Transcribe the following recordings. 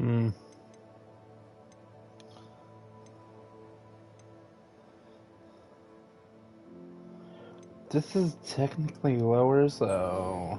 Hmm. This is technically lower, so...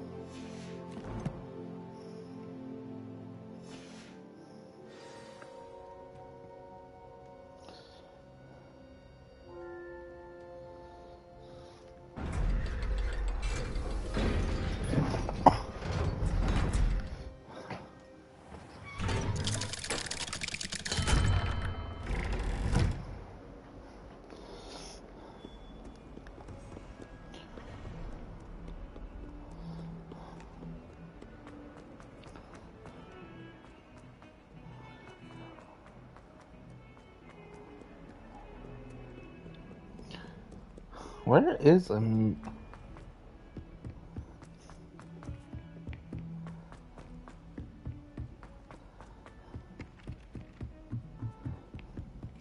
Where is If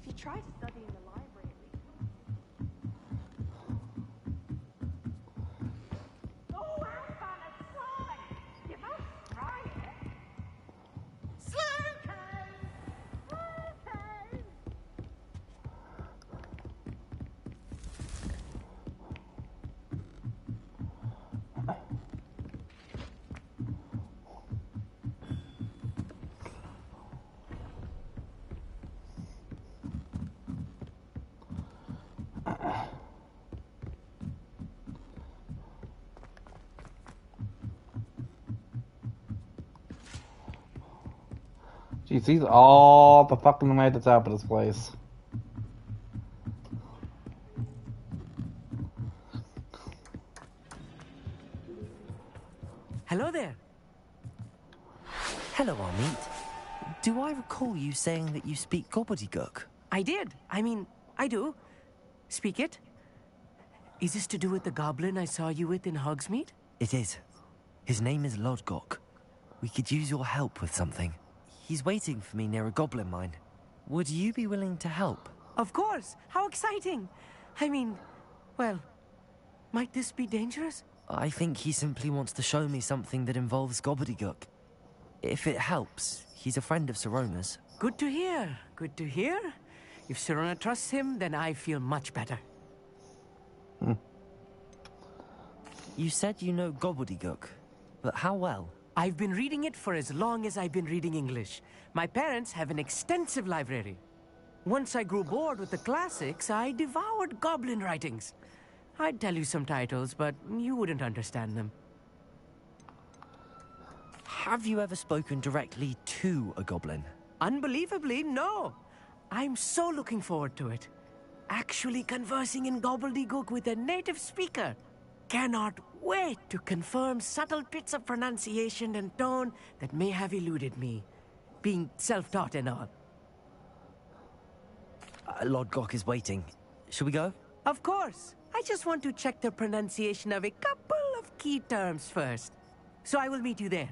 you try to study in the library, oh, I'm gonna try. You must try it. Slurpee! Slurpee! Jeez, he's all the fucking way at the top of this place. Hello there. Hello, Amit. Do I recall you saying that you speak gobbledygook? I did. I mean, I do. Speak it. Is this to do with the goblin I saw you with in Hogsmeade? It is. His name is Lodgok. We could use your help with something. He's waiting for me near a goblin mine. Would you be willing to help? Of course! How exciting! I mean, well, might this be dangerous? I think he simply wants to show me something that involves gobbledygook. If it helps, he's a friend of Sirona's. Good to hear. Good to hear. If Sirona trusts him, then I feel much better. You said you know gobbledygook, but how well? I've been reading it for as long as I've been reading English. My parents have an extensive library. Once I grew bored with the classics, I devoured goblin writings. I'd tell you some titles, but you wouldn't understand them. Have you ever spoken directly to a goblin? Unbelievably, no. I'm so looking forward to it. Actually conversing in gobbledygook with a native speaker. Cannot wait to confirm subtle bits of pronunciation and tone that may have eluded me, being self-taught and all. Lodgok is waiting. Shall we go? Of course. I just want to check the pronunciation of a couple of key terms first. So I will meet you there.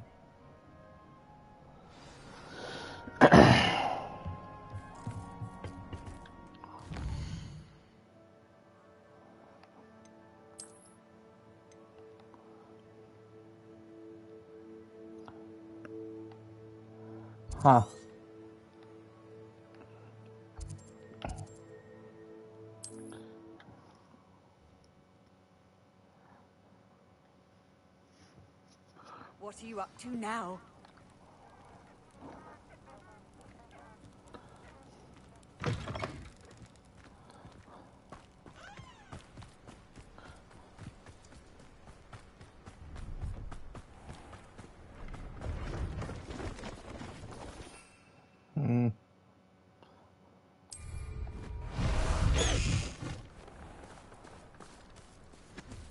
Huh. what are you up to now?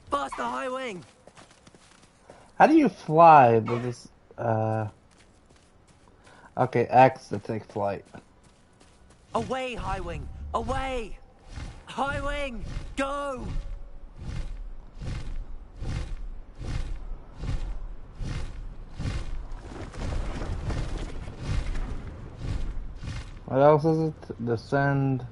Faster, High Wing! How do you fly? This okay, X to take flight. Away, High Wing! Away! High Wing! Go! What else is it? Descend.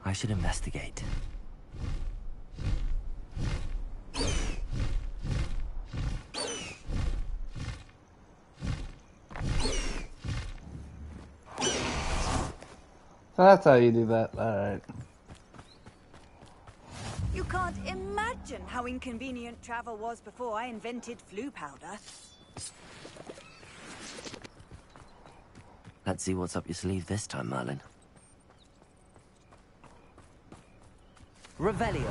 I should investigate. So that's how you do that. Alright. You can't imagine how inconvenient travel was before I invented flu powder. Let's see what's up your sleeve this time, Merlin. Revelio.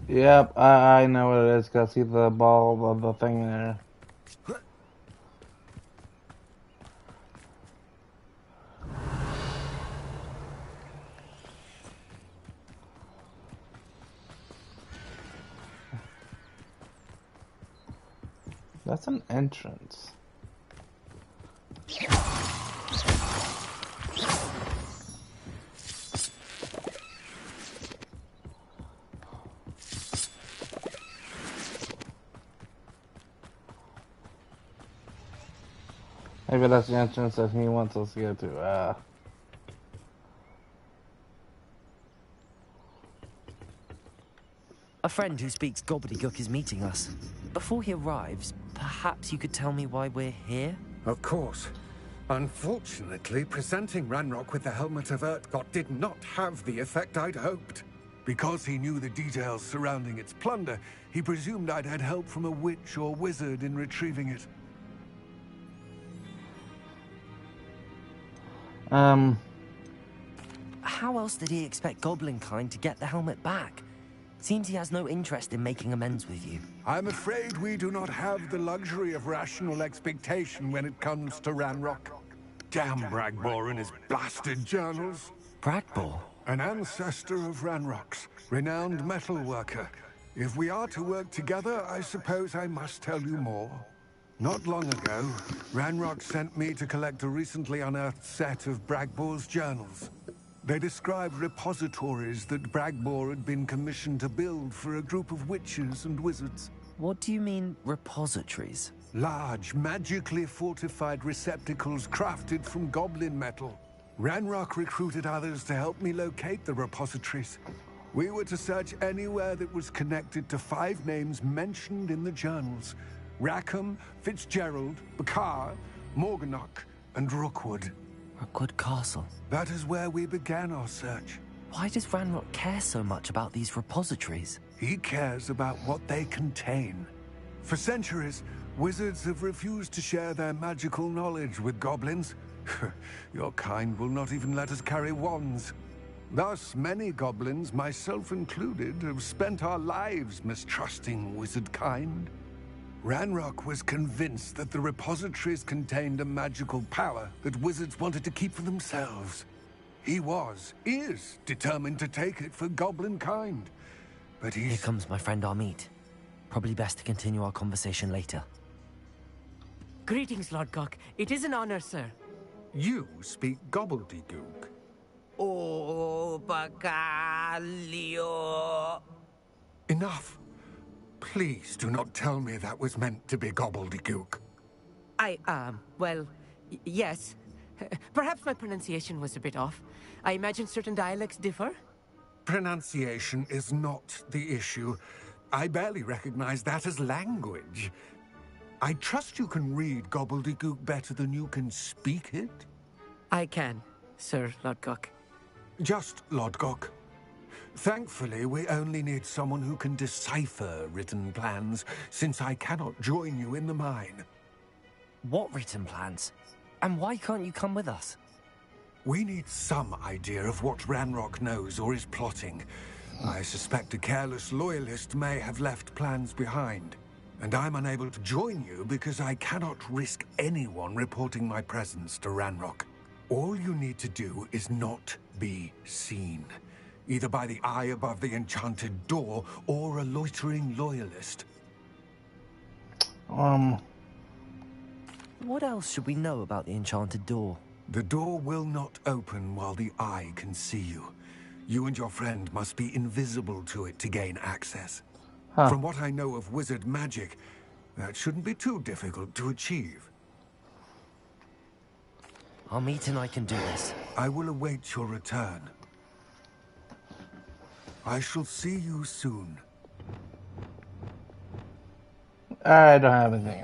Yep, I know what it is. Cause I see the ball of the thing there. That's an entrance. Maybe that's the entrance that he wants us to get to. A friend who speaks gobbledygook is meeting us. Before he arrives, perhaps you could tell me why we're here? Of course. Unfortunately, presenting Ranrock with the Helmet of Urtkot did not have the effect I'd hoped. Because he knew the details surrounding its plunder, he presumed I'd had help from a witch or wizard in retrieving it. How else did he expect Goblinkind to get the helmet back? Seems he has no interest in making amends with you. I'm afraid we do not have the luxury of rational expectation when it comes to Ranrock. Damn Bragbor and his blasted journals. Bragbor? An ancestor of Ranrock's, renowned metal worker. If we are to work together, I suppose I must tell you more. Not long ago, Ranrock sent me to collect a recently unearthed set of Bragbor's journals. They described repositories that Bragbor had been commissioned to build for a group of witches and wizards. What do you mean, repositories? Large, magically fortified receptacles crafted from goblin metal. Ranrock recruited others to help me locate the repositories. We were to search anywhere that was connected to 5 names mentioned in the journals. Rackham, Fitzgerald, Bakar, Morganach, and Rookwood. Rookwood Castle. That is where we began our search. Why does Ranrock care so much about these repositories? He cares about what they contain. For centuries, wizards have refused to share their magical knowledge with goblins. Your kind will not even let us carry wands. Thus, many goblins, myself included, have spent our lives mistrusting wizard kind. Ranrock was convinced that the repositories contained a magical power that wizards wanted to keep for themselves. He is determined to take it for goblin kind. But Here comes my friend Amit. Probably best to continue our conversation later. Greetings, Lord Gok. It is an honor, sir. You speak gobbledygook. Oh, Bacalio. Enough. Please do not tell me that was meant to be gobbledygook. Well, yes. Perhaps my pronunciation was a bit off. I imagine certain dialects differ. Pronunciation is not the issue. I barely recognize that as language. I trust you can read gobbledygook better than you can speak it? I can, Sir Lord Gok. Just Lord Gok. Thankfully, we only need someone who can decipher written plans, since I cannot join you in the mine. What written plans? And why can't you come with us? We need some idea of what Ranrock knows or is plotting. I suspect a careless loyalist may have left plans behind. And I'm unable to join you because I cannot risk anyone reporting my presence to Ranrock. All you need to do is not be seen. Either by the eye above the enchanted door, or a loitering loyalist. What else should we know about the enchanted door? The door will not open while the eye can see you. You and your friend must be invisible to it to gain access. From what I know of wizard magic, that shouldn't be too difficult to achieve. Our meet and I can do this. I will await your return. I shall see you soon. I don't have anything.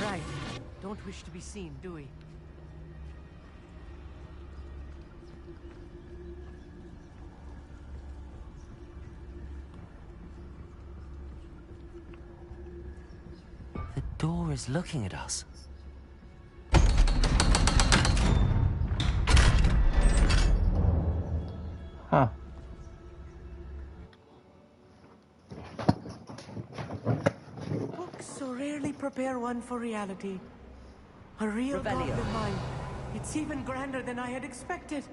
Right. Don't wish to be seen, do we? The door is looking at us. Huh. Books so rarely prepare one for reality. A real Revelio. goblin mine. It's even grander than I had expected.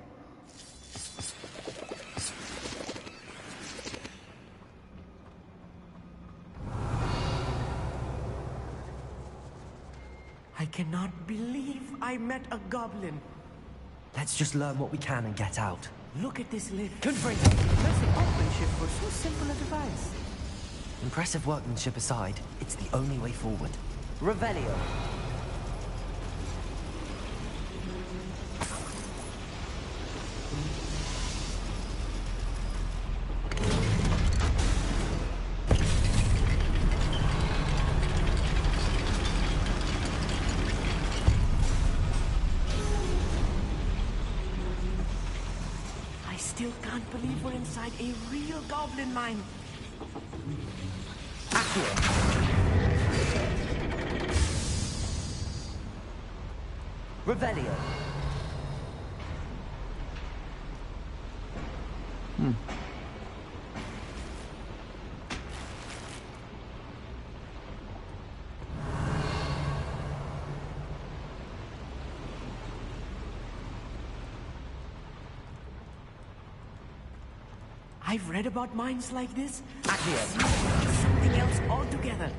I cannot believe I met a goblin. Let's just learn what we can and get out. Look at this lid. Good brain. Impressive workmanship for so simple a device. Impressive workmanship aside, it's the only way forward. Revelio. I still can't believe we're inside a real goblin mine. Revelio. I've read about mines like this. Accio. It's something else altogether.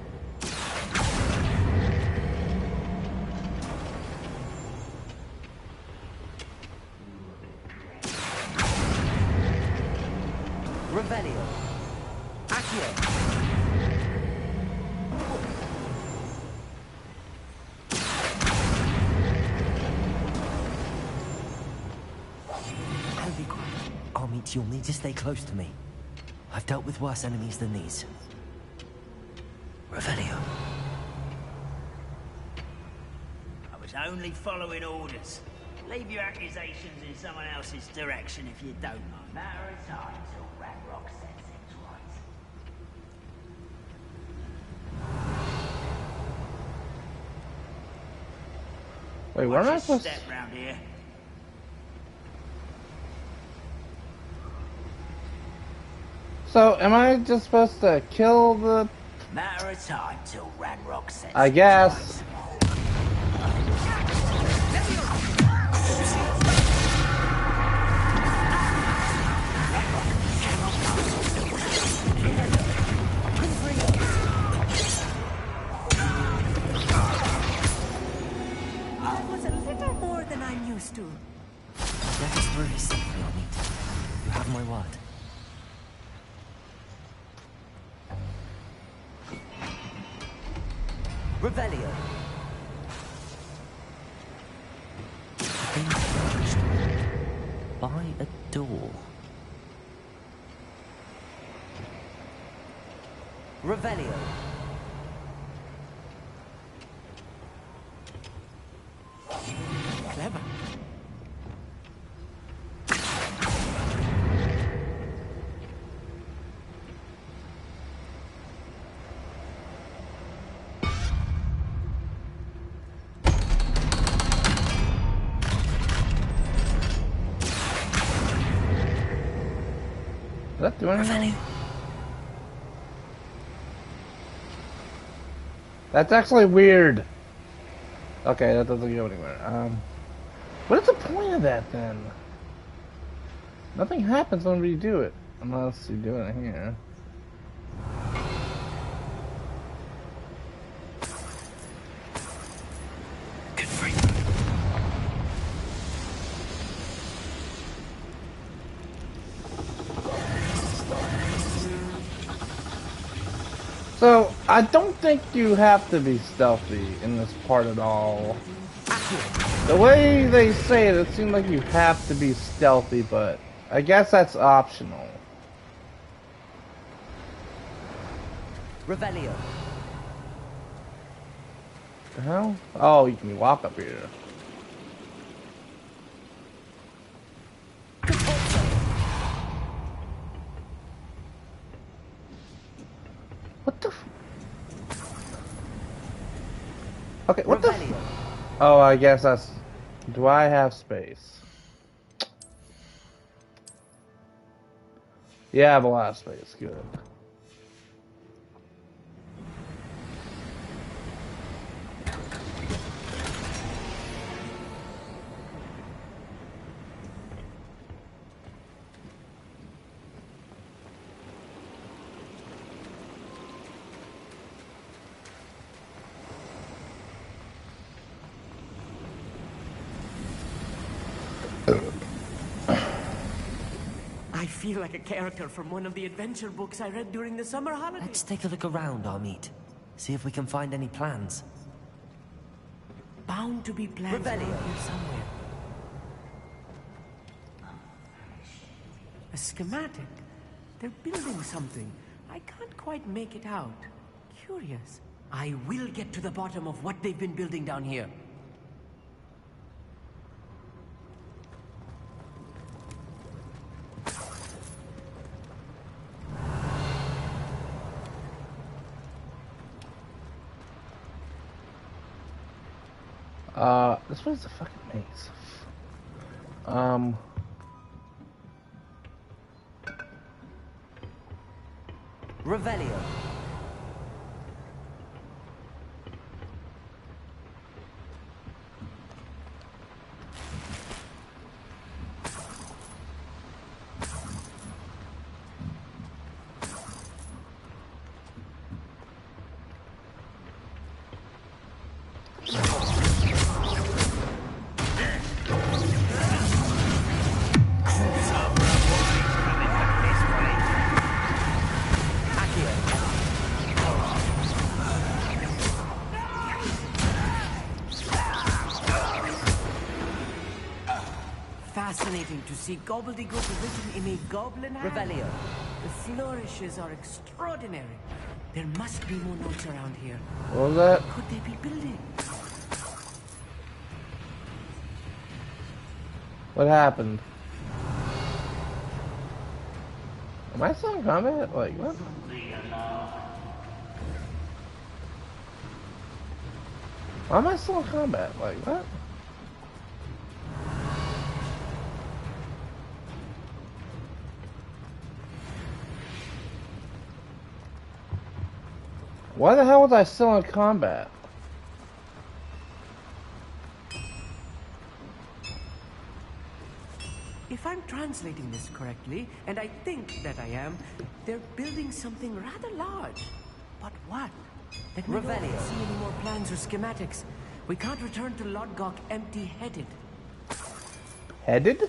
Revelio. Accio. I'll be quiet. Armit, you'll need to stay close to me. I've dealt with worse enemies than these. Revelio. I was only following orders. Leave your accusations in someone else's direction if you don't mind. Matter of time till Ragnarok sets things right. Wait, where am I Watch your supposed step round here. So, am I just supposed to kill the... Matter of time till Ragnarok sets I things guess. That was a little more than I'm used to. Get us through this safely, Armit. You have my word. Revelio. Being approached by a door. Revelio. Clever. Did that do anything? That's actually weird. Okay, that doesn't go anywhere. What is the point of that then? Nothing happens when we do it. Unless you do it here. I don't think you have to be stealthy in this part at all. The way they say it, it seems like you have to be stealthy, but I guess that's optional. Revelio. The hell? Oh, you can walk up here. What the? Okay, what the? Oh, I guess that's. Do I have space? Yeah, I have a lot of space. Good. I feel like a character from one of the adventure books I read during the summer holidays. Let's take a look around, Amit. See if we can find any plans. Bound to be plans around here somewhere. A schematic. They're building something. I can't quite make it out. Curious. I will get to the bottom of what they've been building down here. This one's a fucking maze. Revelio. Fascinating to see gobbledygook written in a goblin hand. Revelio. The flourishes are extraordinary. There must be more notes around here. What was that? What could they be building? What happened? Am I still in combat? Like, what? Why am I still in combat? Like, what? Why the hell was I still in combat? If I'm translating this correctly, and I think that I am, they're building something rather large. But what? Let me know if I see any more plans or schematics. We can't return to Lodgok empty-headed. Headed?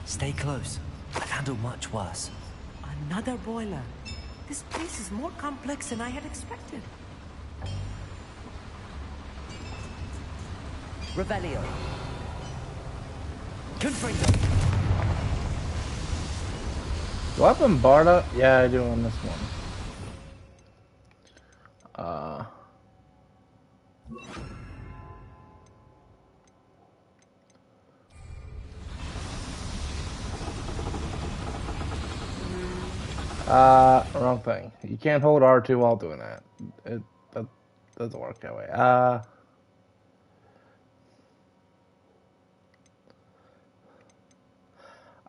Stay close. I've handled much worse. Another boiler. This place is more complex than I had expected. Revelio. Confringo. Do I have Bombarda? Yeah, I do on this one. Wrong thing. You can't hold R2 while doing that. That doesn't work that way.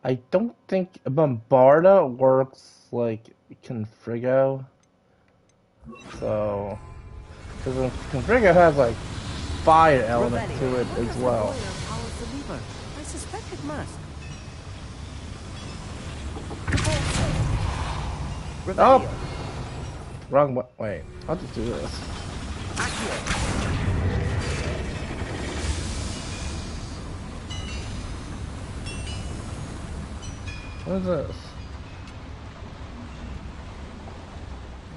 I don't think Bombarda works like Confrigo. So, because Confrigo has like fire element to it as well. I suspect it must. Oh! Wrong way. Wait, I'll just do this. What is this?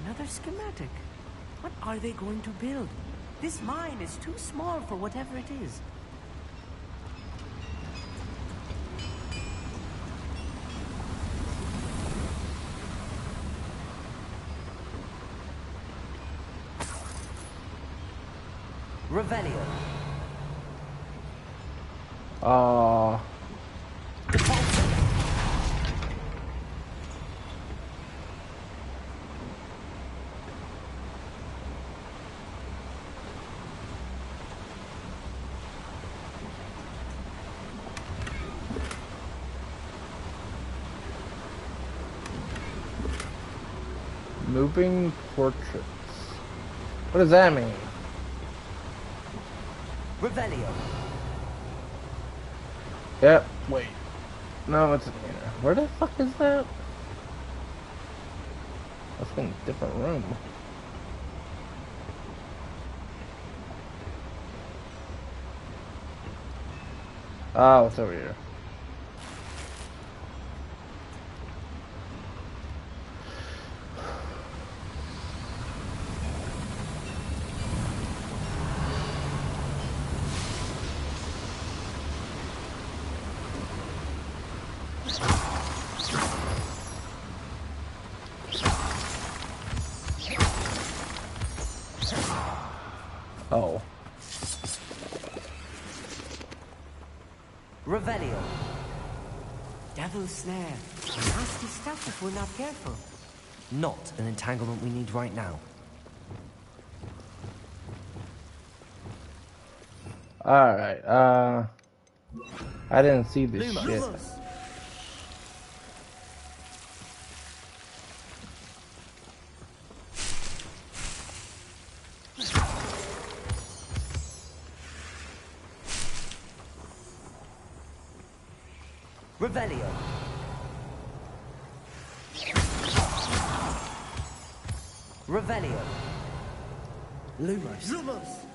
Another schematic. What are they going to build? This mine is too small for whatever it is. Revelio. Moving portraits. What does that mean? Revelio. Yep. Wait. No, it's in here. Where the fuck is that? That's in a different room. Oh, it's over here. Oh. Revelio. Devil's snare. Nasty stuff if we're not careful. Not an entanglement we need right now. Alright, I didn't see this shit. Revelio. Revelio. Lumos.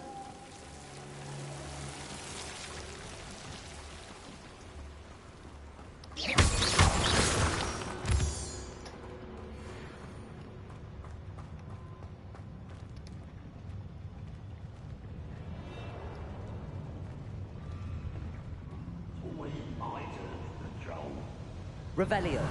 Revelio.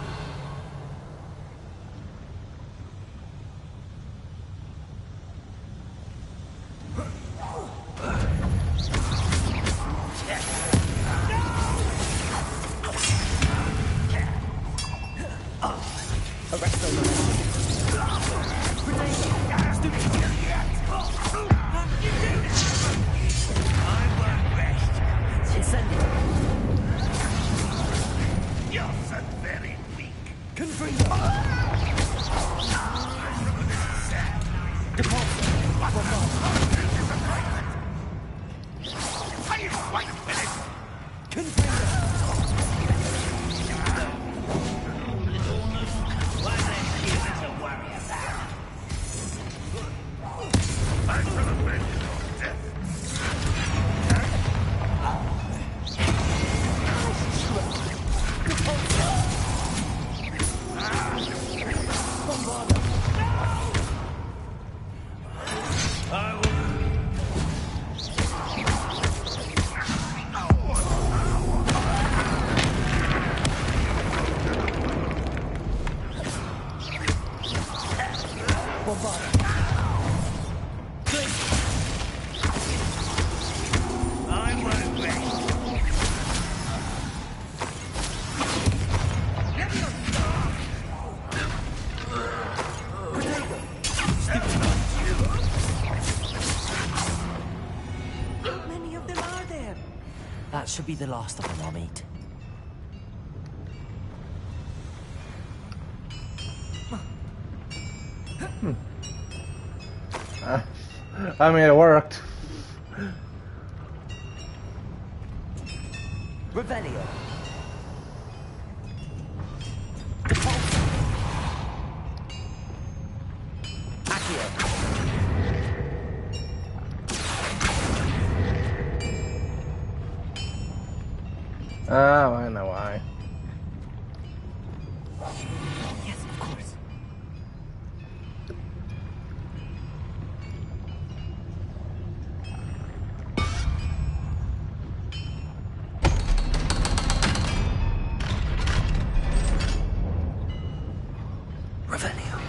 could be the last of them, Amit. I mean, it worked. Revelio. Accio. Oh, I know why. Yes, of course. Revelio.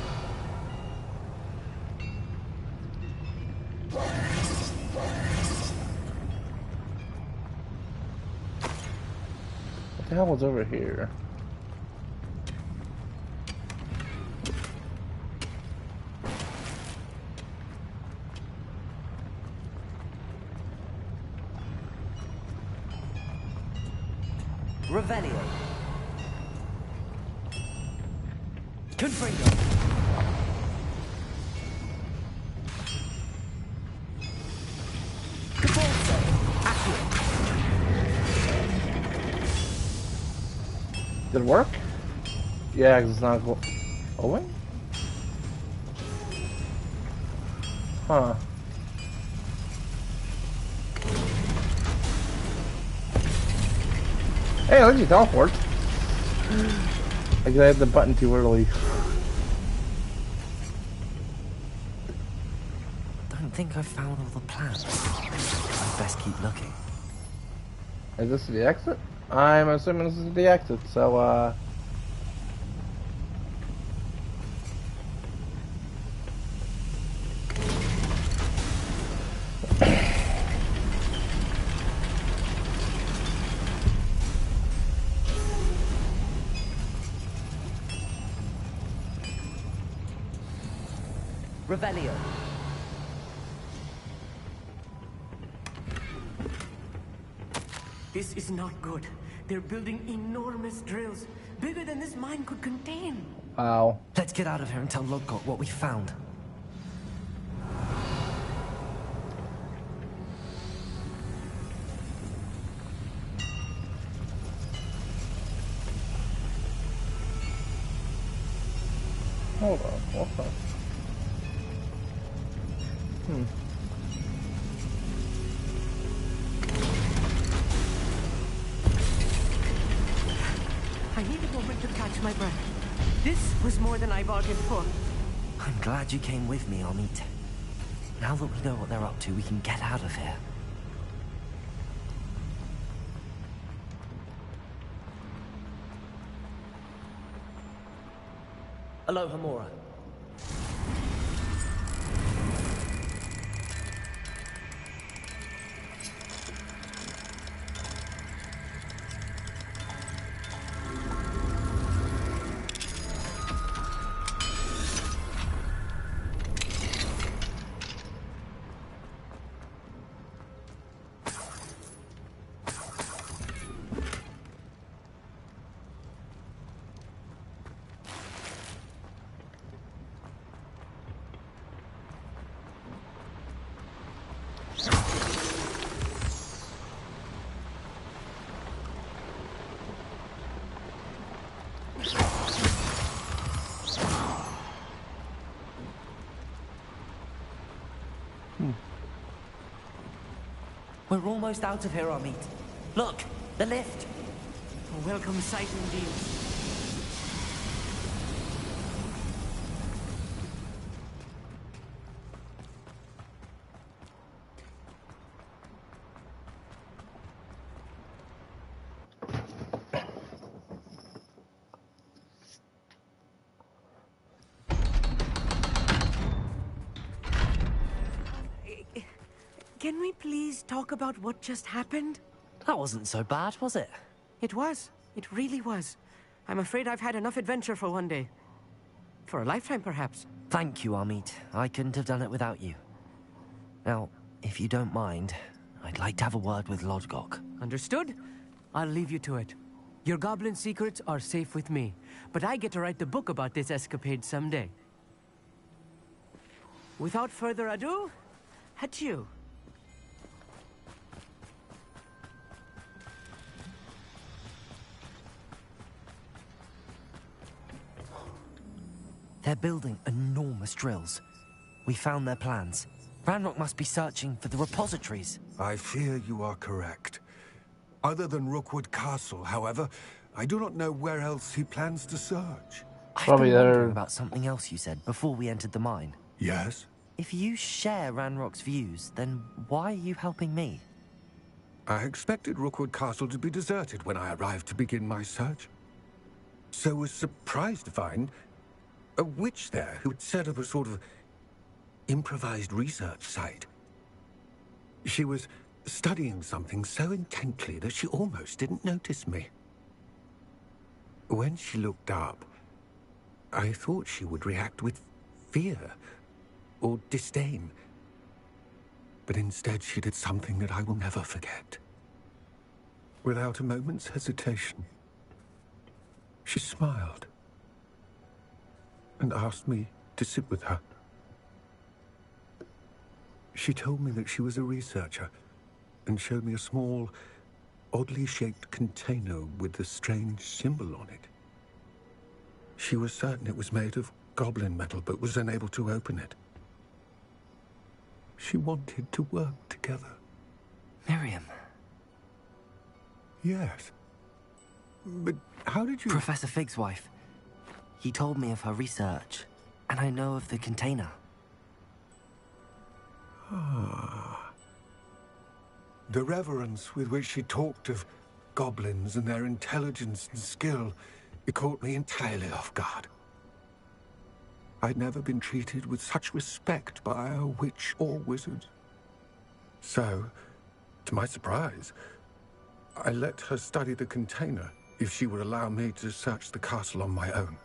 What the hell was over here? Revelio. Confringo. Caforzo. Accio. Did it work? Yeah, 'cause it's not going? Huh. Hey, at least you teleport. I guess I hit the button too early. Don't think I've found all the plans. I'd best keep looking. Is this the exit? I'm assuming this is the exit, so, Revelio. This is not good. They're building enormous drills, bigger than this mine could contain. Ow. Let's get out of here and tell Lodgok what we found. Hold on, what's up? I need a moment to catch my breath. This was more than I bargained for. I'm glad you came with me, Amit. Now that we know what they're up to, we can get out of here. Aloha, Mora. We're almost out of here, Amit. Look, the lift. A welcome sight indeed. Can we please talk about what just happened? That wasn't so bad, was it? It was. It really was. I'm afraid I've had enough adventure for one day. For a lifetime, perhaps. Thank you, Amit. I couldn't have done it without you. Now, if you don't mind, I'd like to have a word with Lodgok. Understood? I'll leave you to it. Your goblin secrets are safe with me, but I get to write the book about this escapade someday. Without further ado, adieu. They're building enormous drills. We found their plans. Ranrock must be searching for the repositories. I fear you are correct. Other than Rookwood Castle, however, I do not know where else he plans to search. I've Probably been wondering there. about something else you said before we entered the mine. Yes? If you share Ranrock's views, then why are you helping me? I expected Rookwood Castle to be deserted when I arrived to begin my search. So was surprised to find a witch there who had set up a sort of improvised research site. She was studying something so intently that she almost didn't notice me. When she looked up, I thought she would react with fear or disdain. But instead she did something that I will never forget. Without a moment's hesitation, she smiled and asked me to sit with her. She told me that she was a researcher and showed me a small, oddly shaped container with a strange symbol on it. She was certain it was made of goblin metal, but was unable to open it. She wanted to work together. Miriam. Yes. But how did you... Professor Fig's wife. He told me of her research, and I know of the container. Ah. The reverence with which she talked of goblins and their intelligence and skill, it caught me entirely off guard. I'd never been treated with such respect by a witch or wizard. So, to my surprise, I let her study the container if she would allow me to search the castle on my own.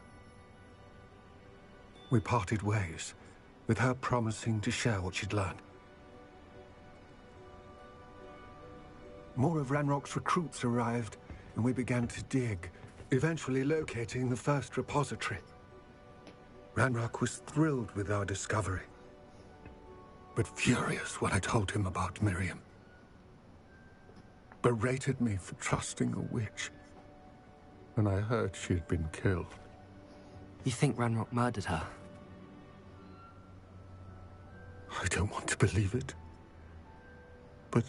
We parted ways, with her promising to share what she'd learned. More of Ranrock's recruits arrived, and we began to dig, eventually locating the first repository. Ranrock was thrilled with our discovery, but furious when I told him about Miriam. Berated me for trusting a witch when I heard she had been killed. You think Ranrock murdered her? I don't want to believe it, but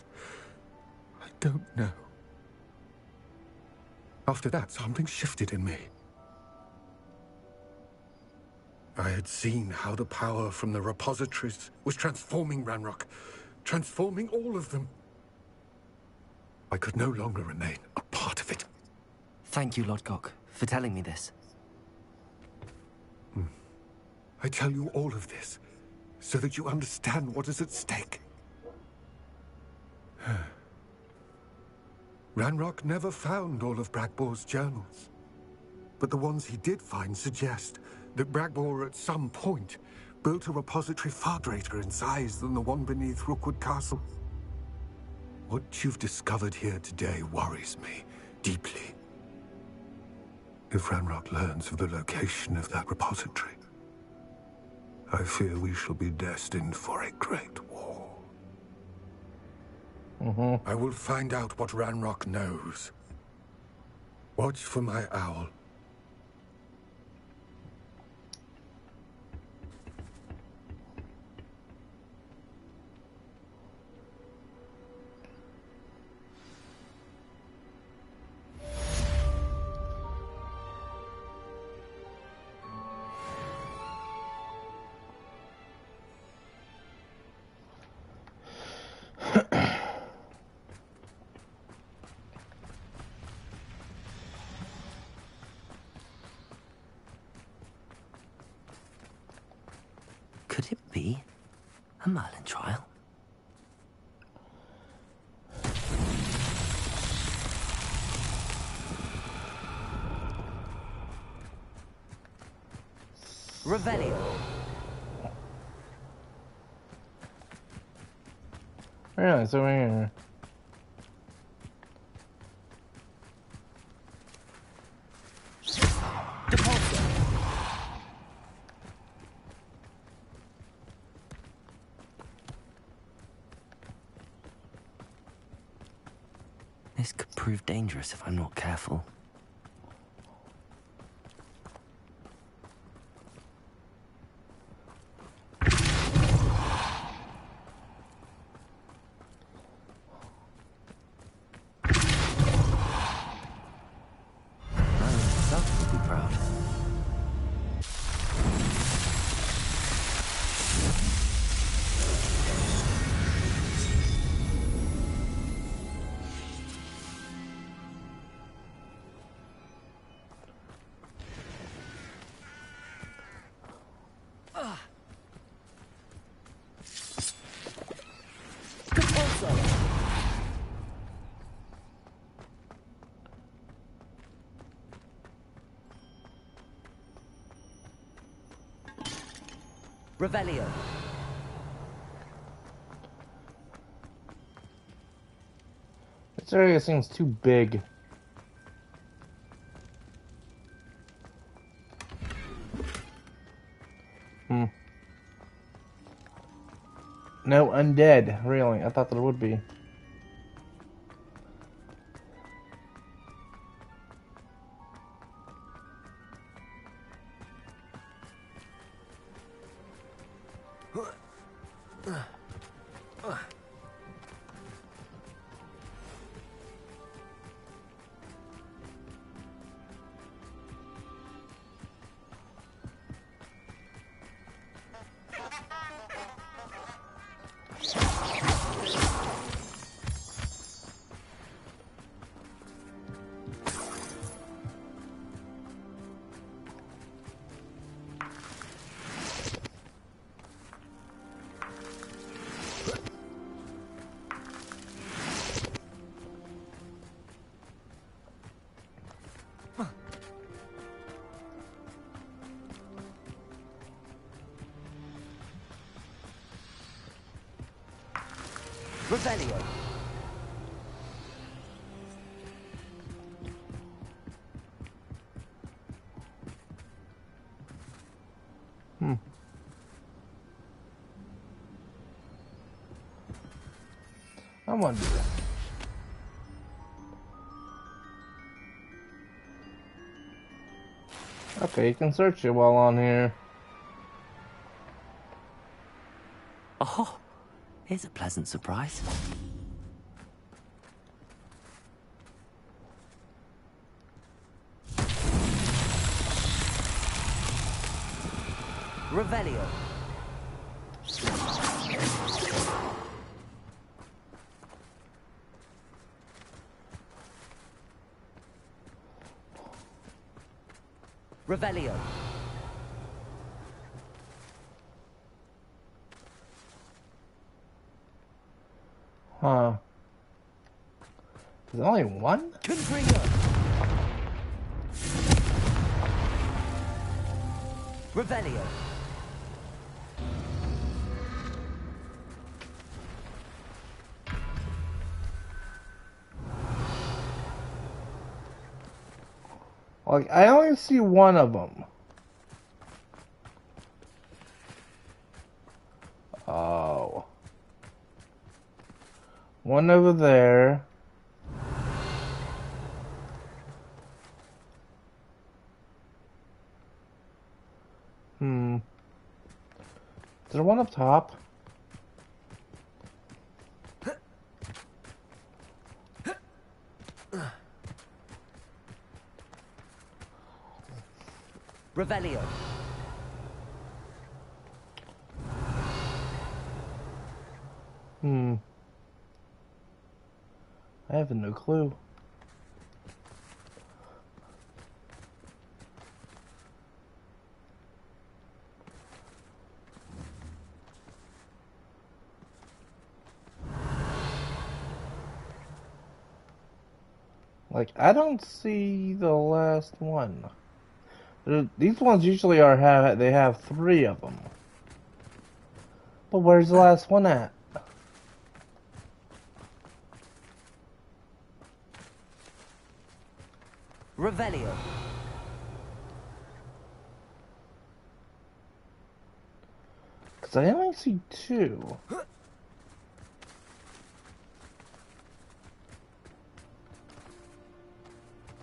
I don't know. After that, something shifted in me. I had seen how the power from the repositories was transforming Ranrock, transforming all of them. I could no longer remain a part of it. Thank you, Lodgok, for telling me this. I tell you all of this so that you understand what is at stake. Ranrock never found all of Bragbor's journals, but the ones he did find suggest that Bragbor at some point built a repository far greater in size than the one beneath Rookwood Castle. What you've discovered here today worries me deeply. If Ranrock learns of the location of that repository, I fear we shall be destined for a great war. I will find out what Ranrock knows. Watch for my owl. Could it be a Merlin trial? Revelio. Really, it's over here. This could prove dangerous if I'm not careful. Revelio. This area seems too big. No undead, really. I thought there would be. Revelio. I want to do that. Okay, you can search it while on here. Oh, here's a pleasant surprise. Revelio. Revelio. Huh. Is there only one? Confringo. Revelio. Like, I only see one of them. Oh. One over there. Is there one up top? Revelio. I have no clue. Like, I don't see the last one. These ones usually they have 3 of them. But where's the last one at? Revelio. Because I only see 2.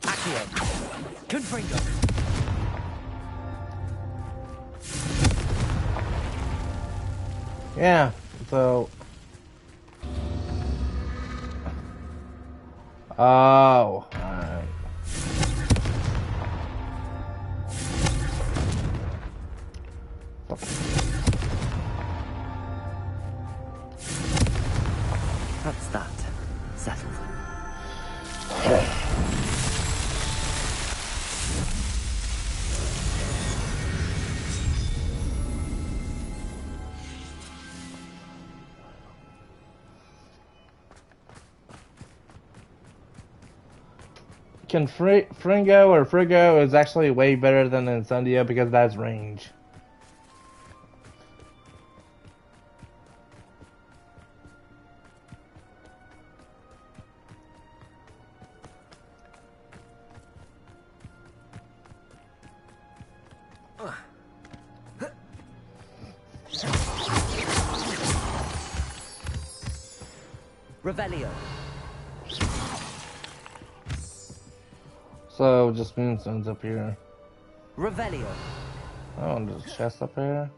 Accio. Confringo. Yeah, so... Oh, alright. That's that. Settled. Can Fringo or Frigo is actually way better than Incendio because that's range. Revelio. So just moonstones up here. Revelio. Oh, and there's a chest up here.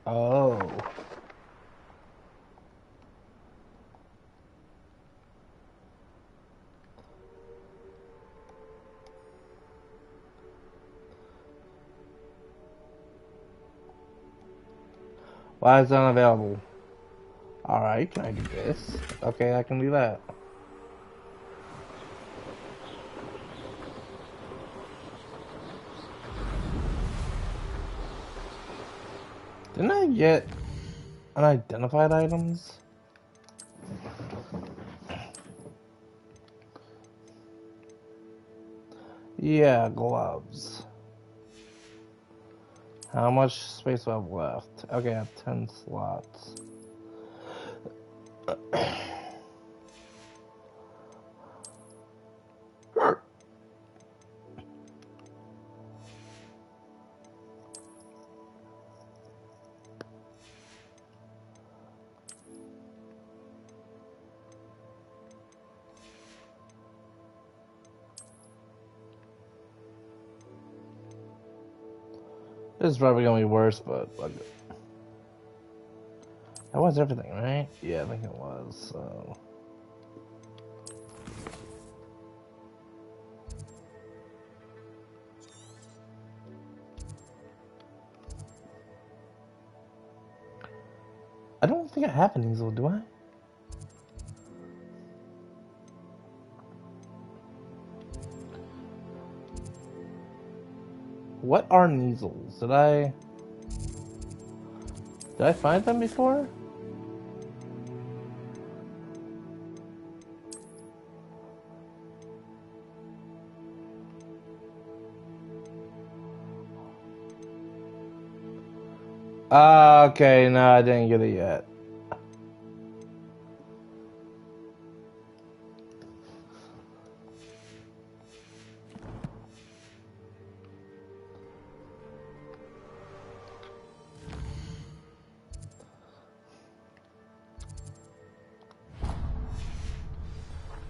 Oh. Why is it unavailable? Alright, can I do this? Okay, I can do that. Didn't I get unidentified items? Yeah, gloves. How much space do I have left? Okay, I have 10 slots. This is probably gonna be worse, but fuck it. That was everything, right? Yeah, I think it was, so... I don't think I have an easel, do I? What are easels? Did I find them before? Okay, no, I didn't get it yet.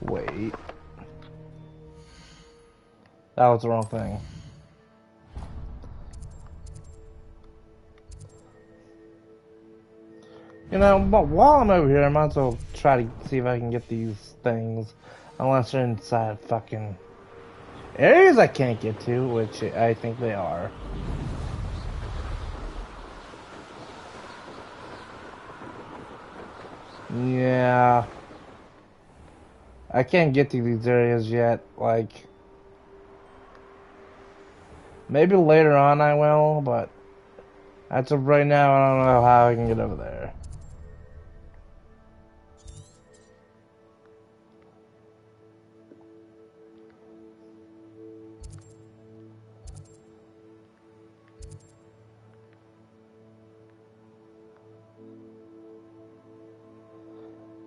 Wait. That was the wrong thing. You know, but while I'm over here, I might as well try to see if I can get these things. Unless they're inside fucking areas I can't get to, which I think they are. Yeah. I can't get to these areas yet, like... Maybe later on I will, but... As of right now, I don't know how I can get over there.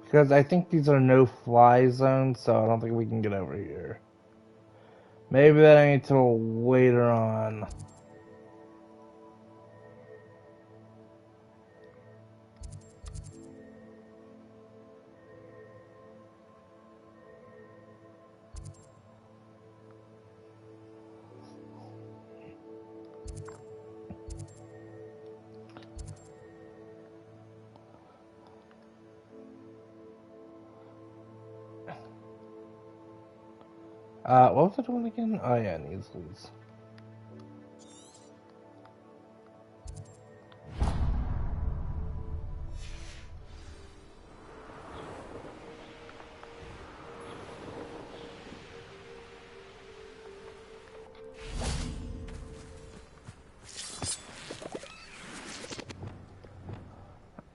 Because I think these are no-fly zones, so I don't think we can get over here. Maybe that ain't till later on. What was it doing again? Oh yeah, Neasleys.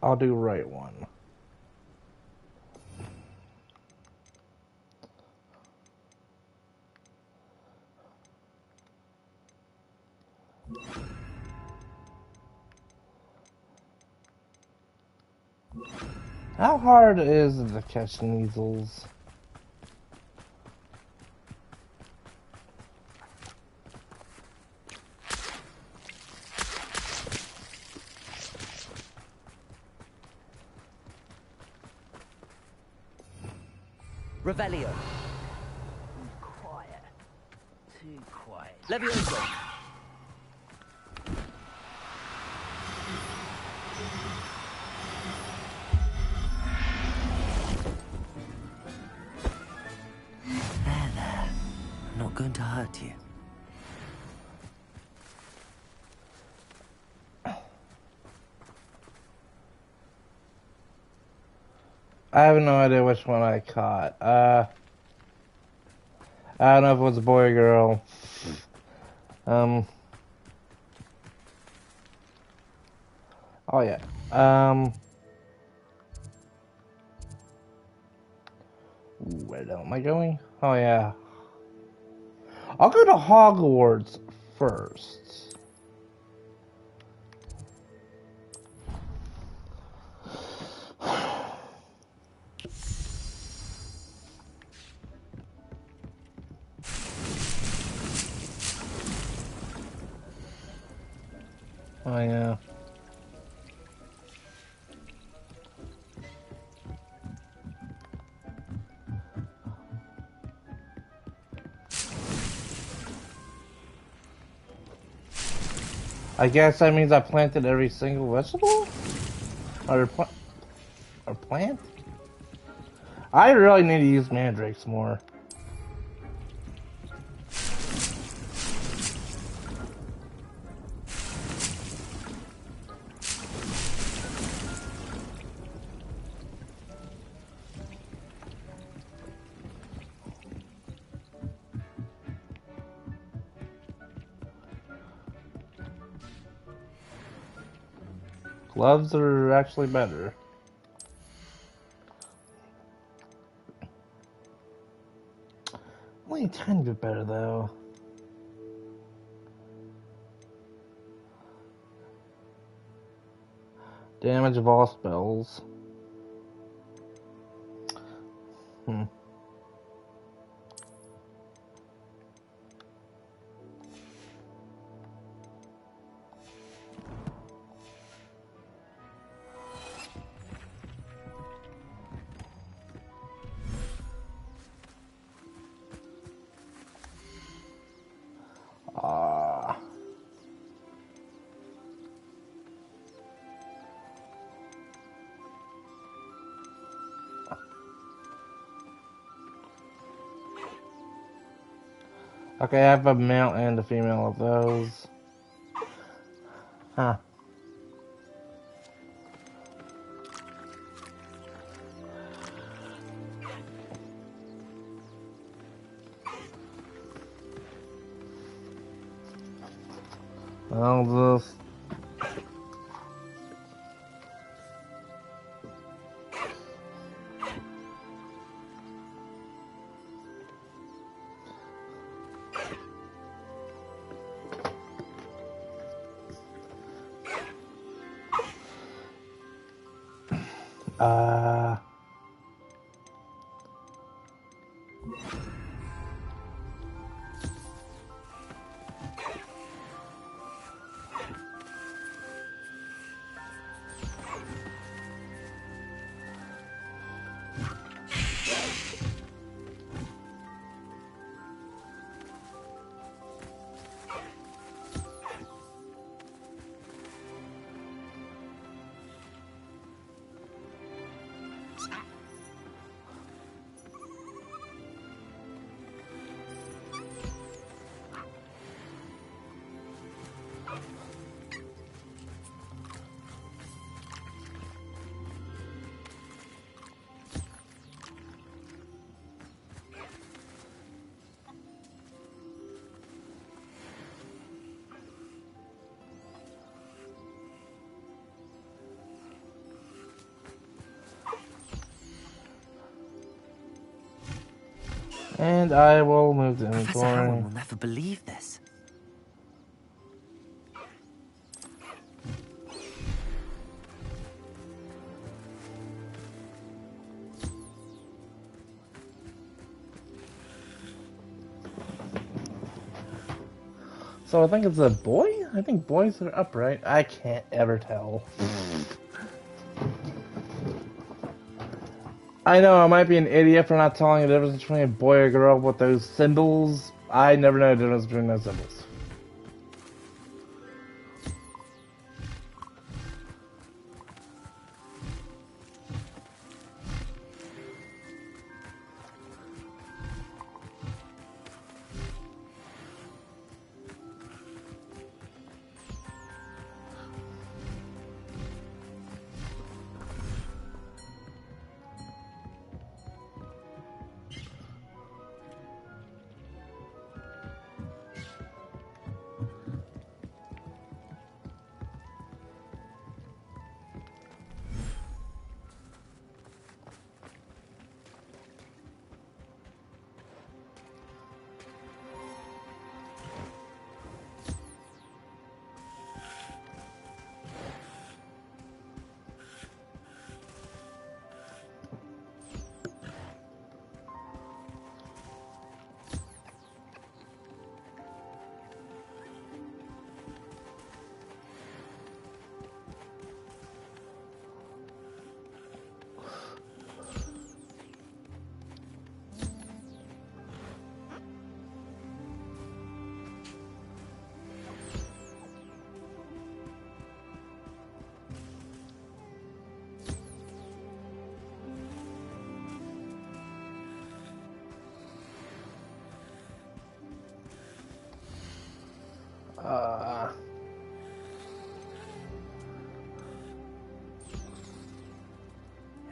I'll do right one. How hard is it to catch measles? Revelio. Quiet. Too quiet. Levioso. There. I'm not going to hurt you. I have no idea which one I caught. I don't know if it was a boy or girl. Oh yeah. Where the hell am I going? Oh yeah. I'll go to Hogwarts first. Oh yeah. I guess that means I planted every single vegetable? Or plant? I really need to use mandrakes more. Gloves are actually better. Only a tiny bit better though. Damage of all spells. Okay, I have a male and a female of those. Huh. I'll just... And I will move the Professor Howard inventory. will never believe this. So I think it's a boy? I think boys are upright. I can't ever tell. I know I might be an idiot for not telling the difference between a boy or girl with those symbols. I never know the difference between those symbols.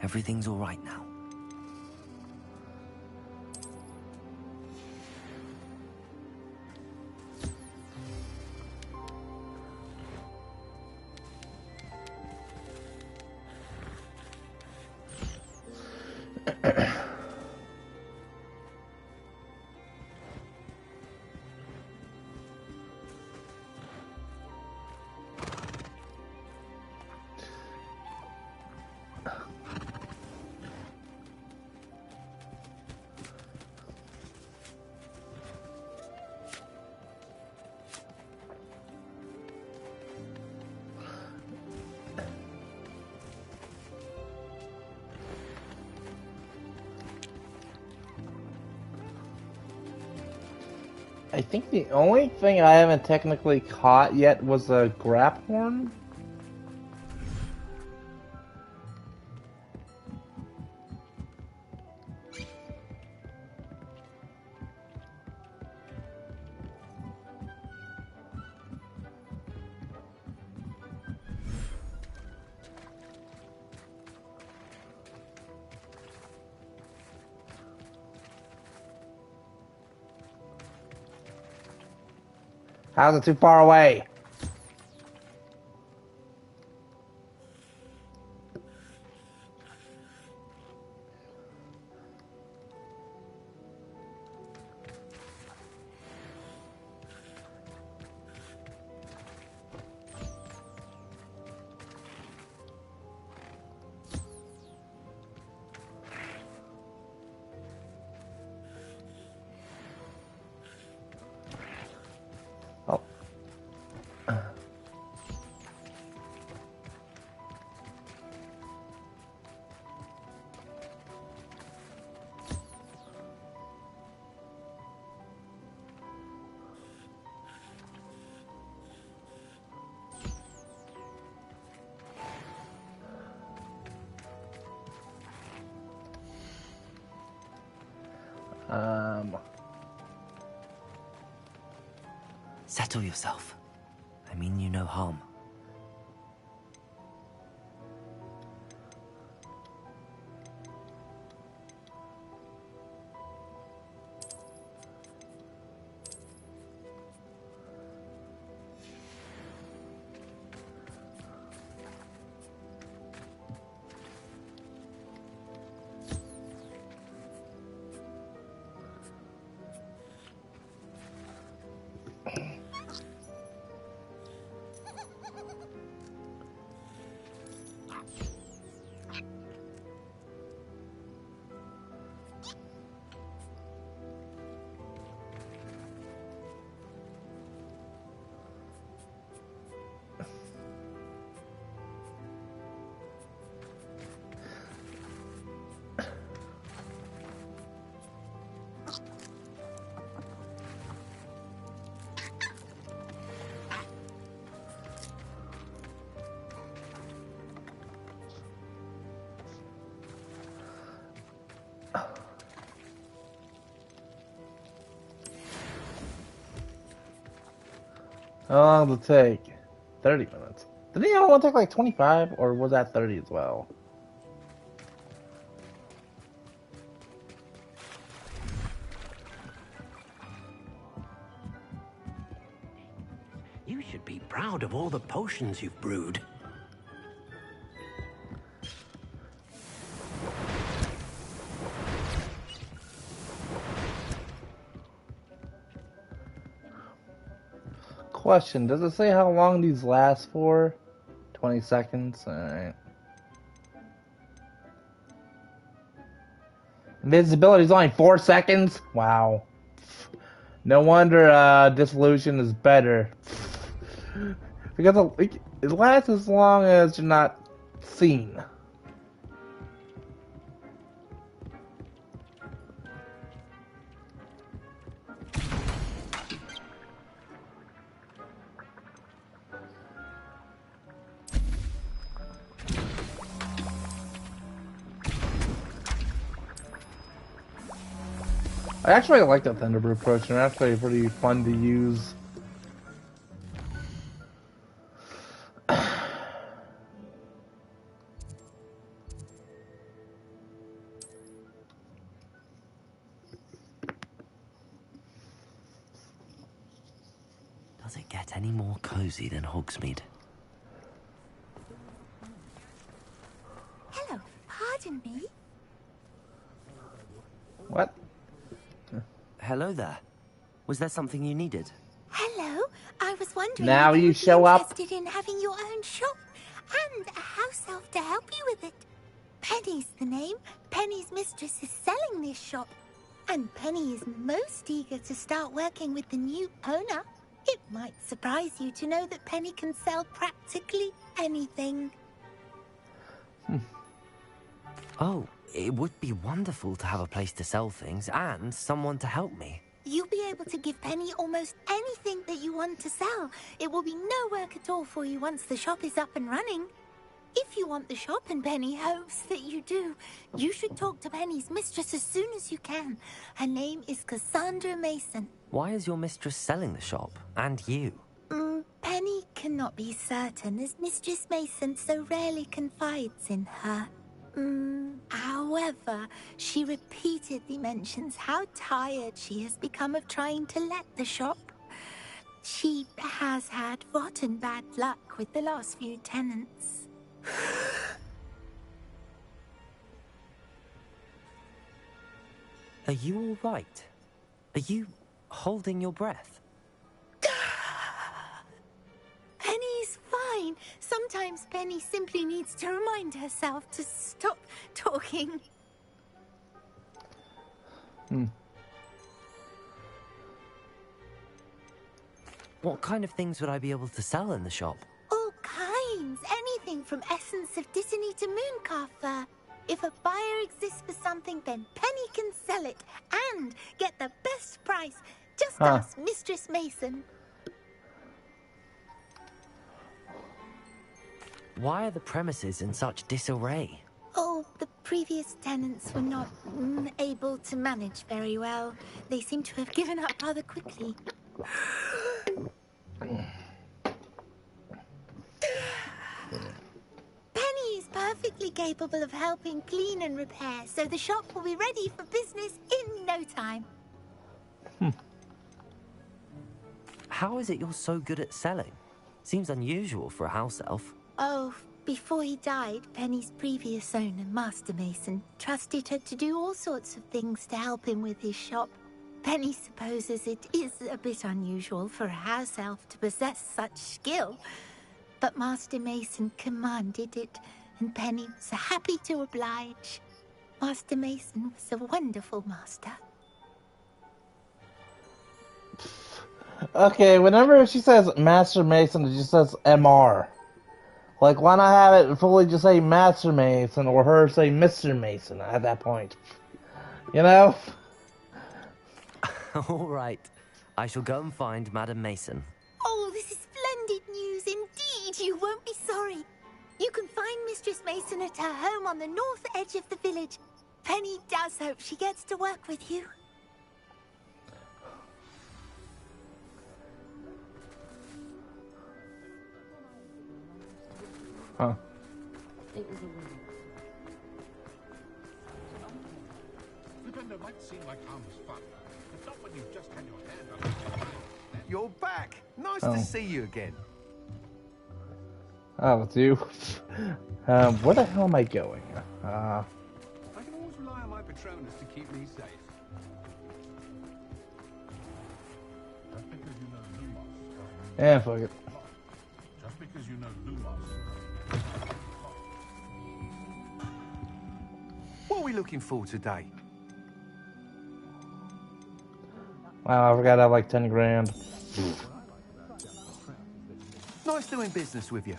Everything's all right now. I think the only thing I haven't technically caught yet was a grap horn. How's it too far away? Oh. Settle yourself. I mean you no harm. How long does it take? 30 minutes. Did the other one take like 25, or was that 30 as well? You should be proud of all the potions you've brewed. Question, does it say how long these last for? 20 seconds? Alright. Invisibility is only 4 seconds? Wow. No wonder dissolution is better. Because it lasts as long as you're not seen. I actually like that Thunderbird potion. They're actually pretty fun to use. Does it get any more cozy than Hogsmeade? Hello, pardon me? What? Hello there. Was there something you needed? Hello, I was wondering Now if you you would be show up. interested in having your own shop and a house elf to help you with it. Penny's the name. Penny's mistress is selling this shop. And Penny is most eager to start working with the new owner. It might surprise you to know that Penny can sell practically anything. Oh, it would be wonderful to have a place to sell things and someone to help me. You'll be able to give Penny almost anything that you want to sell. It will be no work at all for you once the shop is up and running. If you want the shop, and Penny hopes that you do, you should talk to Penny's mistress as soon as you can. Her name is Cassandra Mason. Why is your mistress selling the shop? And you? Penny cannot be certain, as Mistress Mason so rarely confides in her. However, she repeatedly mentions how tired she has become of trying to let the shop. She has had rotten bad luck with the last few tenants. Are you all right? Are you holding your breath? Penny's fine. Sometimes Penny simply needs to remind herself to stop talking. What kind of things would I be able to sell in the shop? All kinds. Anything from essence of Disney to Mooncalf fur. If a buyer exists for something, then Penny can sell it and get the best price. Just ask Mistress Mason. Why are the premises in such disarray? Oh, the previous tenants were not able to manage very well. They seem to have given up rather quickly. Penny is perfectly capable of helping clean and repair, so the shop will be ready for business in no time. How is it you're so good at selling? Seems unusual for a house elf. Oh, before he died, Penny's previous owner, Master Mason, trusted her to do all sorts of things to help him with his shop. Penny supposes it is a bit unusual for a house elf to possess such skill, but Master Mason commanded it, and Penny was happy to oblige. Master Mason was a wonderful master. Okay, whenever she says Master Mason, it just says MR. Like, why not have it fully just say Master Mason, or her say Mr. Mason at that point? You know? All right. I shall go and find Madam Mason. Oh, this is splendid news indeed. You won't be sorry. You can find Mistress Mason at her home on the north edge of the village. Penny does hope she gets to work with you. Huh. It was a woman. Defender might seem like harmless fun, but not when you've just had your hand on it. You're back. Nice Oh. to see you again. Oh, it's you. Where the hell am I going? I can always rely on my Patronus to keep me safe. Just because you know Lumos. Yeah, fuck it. Just because you know Lumos. What are we looking for today? Wow, I forgot I have like 10 grand. Nice doing business with you.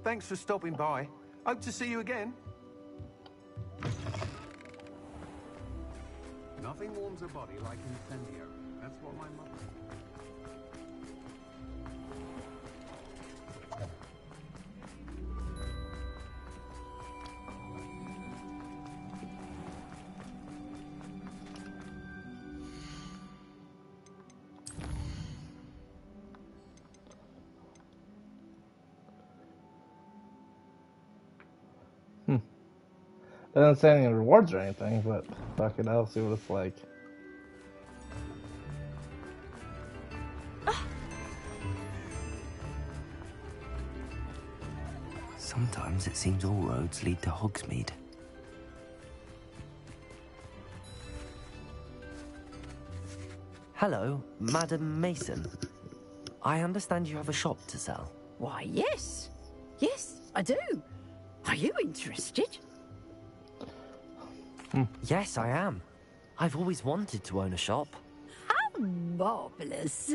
Thanks for stopping by. Hope to see you again. Nothing warms a body like incendio. That's what my mother said. Doesn't say any rewards or anything, but fuck it, I'll see what it's like. Sometimes it seems all roads lead to Hogsmeade. Hello, Madam Mason. I understand you have a shop to sell. Why, yes. Yes, I do. Are you interested? Yes, I am. I've always wanted to own a shop. How marvellous.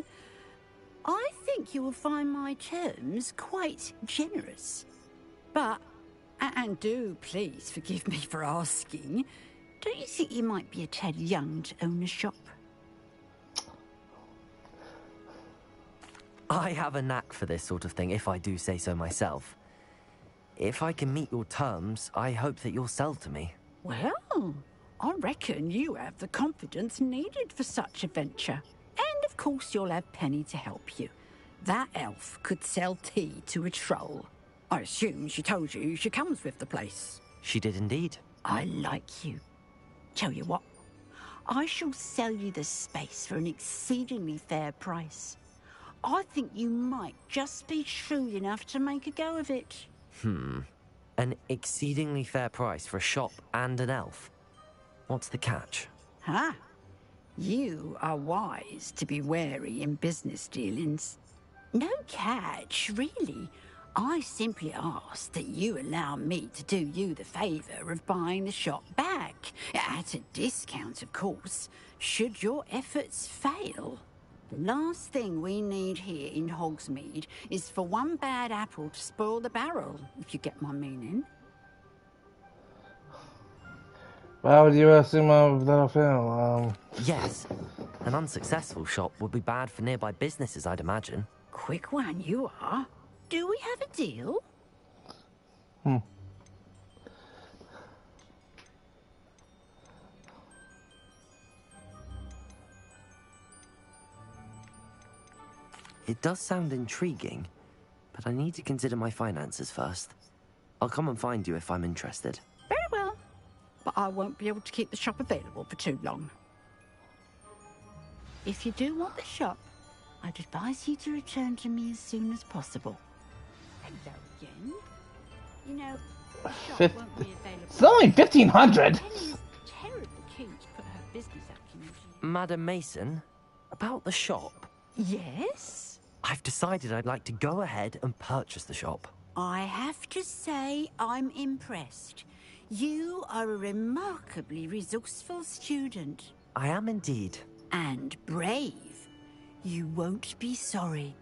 I think you will find my terms quite generous. But, and do please forgive me for asking, don't you think you might be a tad young to own a shop? I have a knack for this sort of thing, if I do say so myself. If I can meet your terms, I hope that you'll sell to me. Well, I reckon you have the confidence needed for such a venture. And of course you'll have Penny to help you. That elf could sell tea to a troll. I assume she told you she comes with the place. She did indeed. I like you. Tell you what, I shall sell you the space for an exceedingly fair price. I think you might just be shrewd enough to make a go of it. An exceedingly fair price for a shop and an elf. What's the catch? Huh? You are wise to be wary in business dealings. No catch, really. I simply ask that you allow me to do you the favour of buying the shop back. At a discount, of course, should your efforts fail. The last thing we need here in Hogsmeade is for one bad apple to spoil the barrel, if you get my meaning. Why would you assume that'll fail? Yes. An unsuccessful shop would be bad for nearby businesses, I'd imagine. Quick one you are. Do we have a deal? It does sound intriguing, but I need to consider my finances first. I'll come and find you if I'm interested. Very well. But I won't be able to keep the shop available for too long. If you do want the shop, I'd advise you to return to me as soon as possible. Hello again. You know, the shop won't be available. It's only 1,500! Penny is terribly keen to put her business acumen to Madam Mason, about the shop. Yes? I've decided I'd like to go ahead and purchase the shop. I have to say I'm impressed. You are a remarkably resourceful student. I am indeed. And brave. You won't be sorry.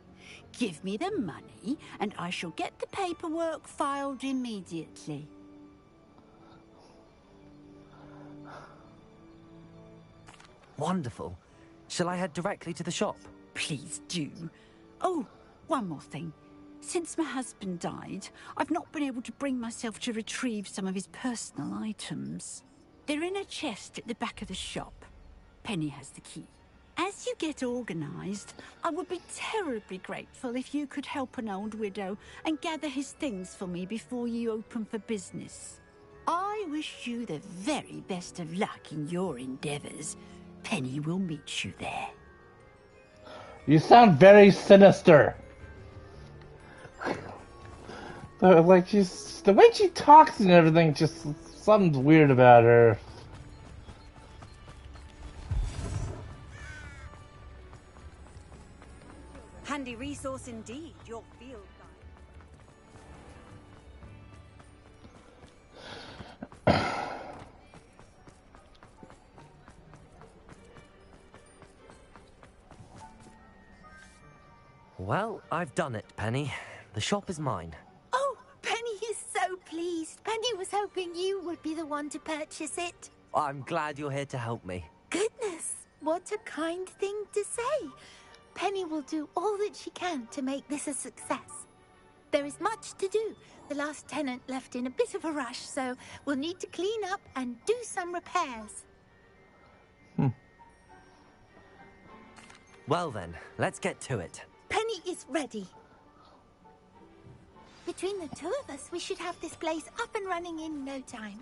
Give me the money, and I shall get the paperwork filed immediately. Wonderful. Shall I head directly to the shop? Please do. Oh, one more thing. Since my husband died, I've not been able to bring myself to retrieve some of his personal items. They're in a chest at the back of the shop. Penny has the key. As you get organised, I would be terribly grateful if you could help an old widow and gather his things for me before you open for business. I wish you the very best of luck in your endeavours. Penny will meet you there. You sound very sinister. Like the way she talks and everything, just something's weird about her. Handy resource indeed, your field guide. Well, I've done it, Penny. The shop is mine. Oh, Penny is so pleased. Penny was hoping you would be the one to purchase it. I'm glad you're here to help me. Goodness, what a kind thing to say. Penny will do all that she can to make this a success. There is much to do. The last tenant left in a bit of a rush, so we'll need to clean up and do some repairs. Well then, let's get to it. Penny is ready. Between the two of us, we should have this place up and running in no time.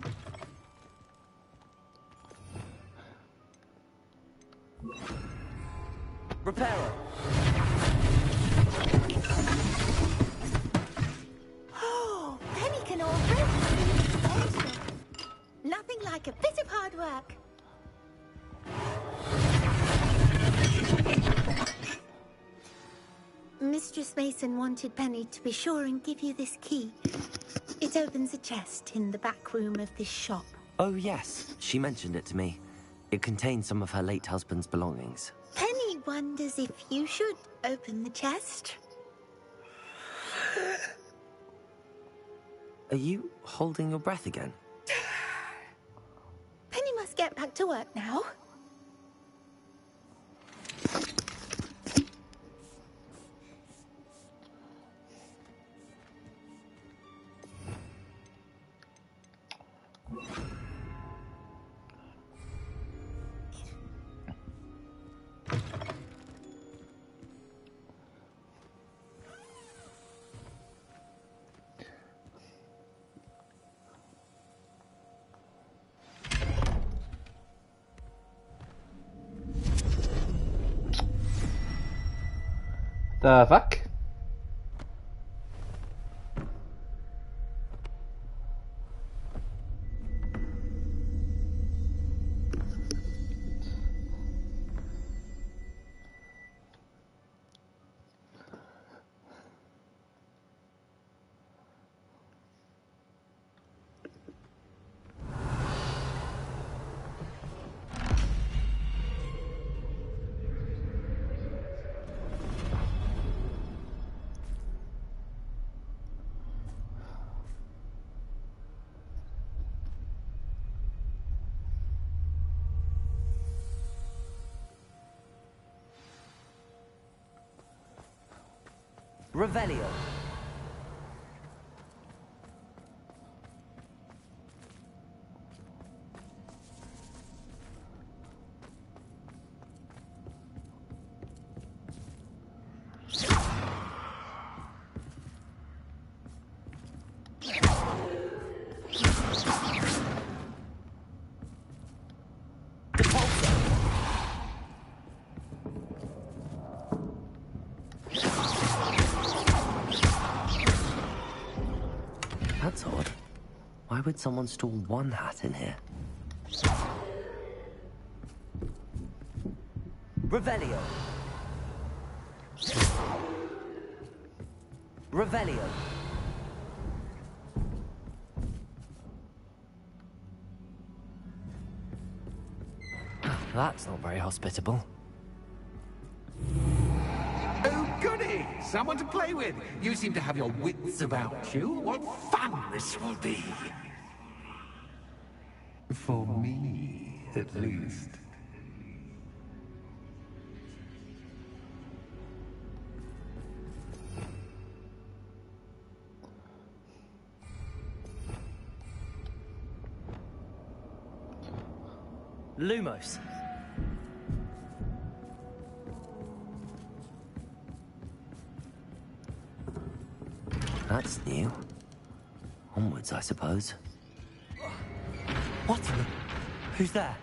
Repairer. Oh, Penny can already see the nothing like a bit of hard work. Mistress Mason wanted Penny to be sure and give you this key. It opens a chest in the back room of this shop. Oh yes, she mentioned it to me. It contains some of her late husband's belongings. Penny wonders if you should open the chest. Are you holding your breath again? Penny must get back to work now. The fuck? Revelio. That's odd. Why would someone store one hat in here? Revelio. Revelio. That's not very hospitable. Oh, goody! Someone to play with. You seem to have your wits about you. What fun this will be. For me, at least. Lumos. That's new. Onwards, I suppose. What? Who's there?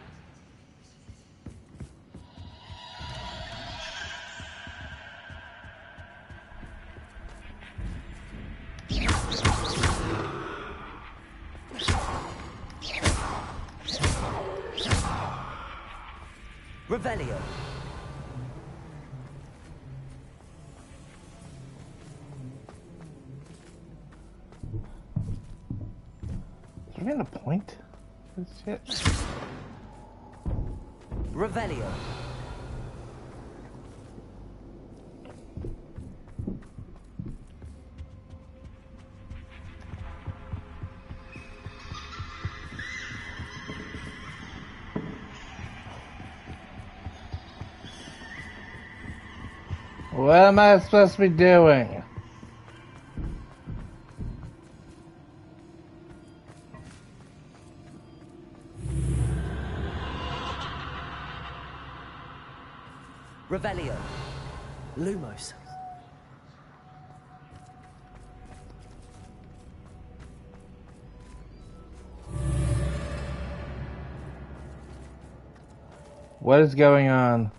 Revelio. Is there a point? Shit. Revelio. What am I supposed to be doing? Revelio. Lumos. What is going on?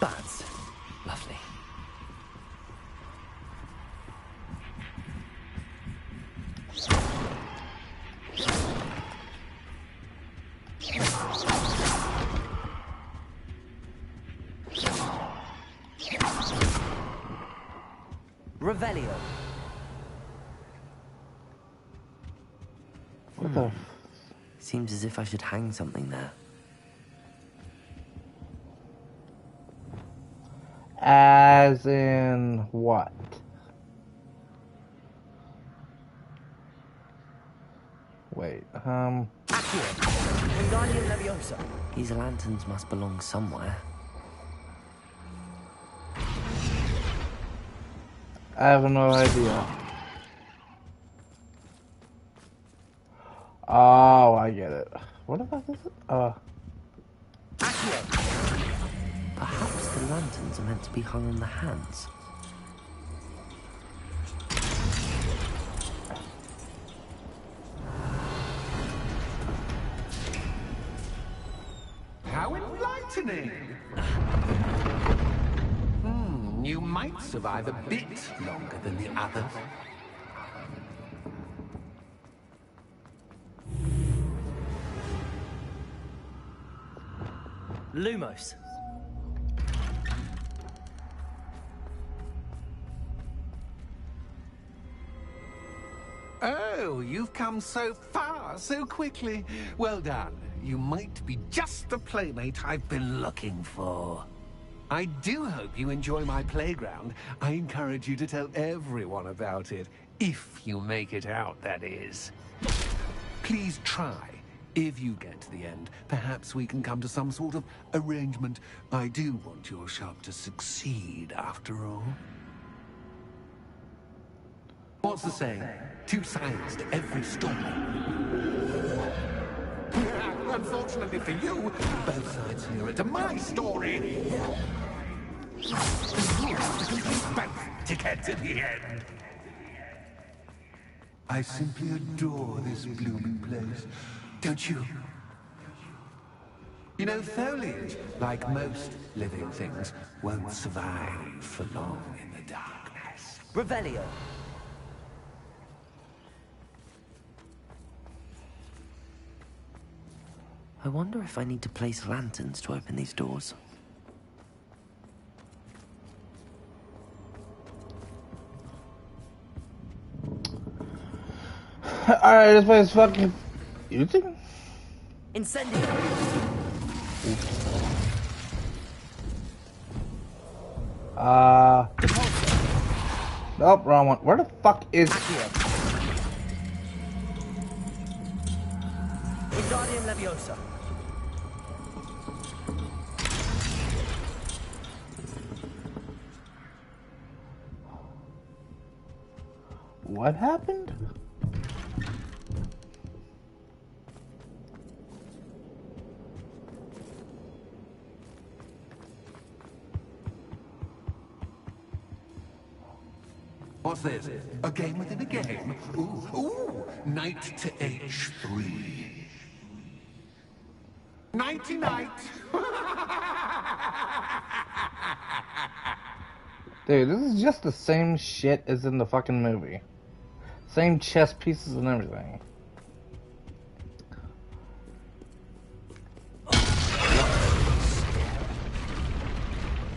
Bats. Lovely. Revelio. What the? Seems as if I should hang something there. As in what? Wait, Wingardium Leviosa. These lanterns must belong somewhere. I have no idea. Oh, I get it. What the fuck is it? Perhaps the lanterns are meant to be hung on the hands. How enlightening! You might survive a bit longer than the others. Lumos. Oh, you've come so far, so quickly. Well done. You might be just the playmate I've been looking for. I do hope you enjoy my playground. I encourage you to tell everyone about it. If you make it out, that is. Please try. If you get to the end, perhaps we can come to some sort of arrangement. I do want your shop to succeed, after all. What's the saying? Two sides to every story. Unfortunately for you, both sides here are to my story. You have to complete both to get to the end. I simply adore this blooming place, don't you? You know, foliage, like most living things, won't survive for long in the darkness. Revelio. I wonder if I need to place lanterns to open these doors. Alright, this place is fucking using? Incendio. Nope, wrong one. Where the fuck is... Wingardium Leviosa. What happened? What's this? A game within a game? Ooh, knight to h3. Nighty-night! Dude, this is just the same shit as in the fucking movie. Same chess pieces and everything.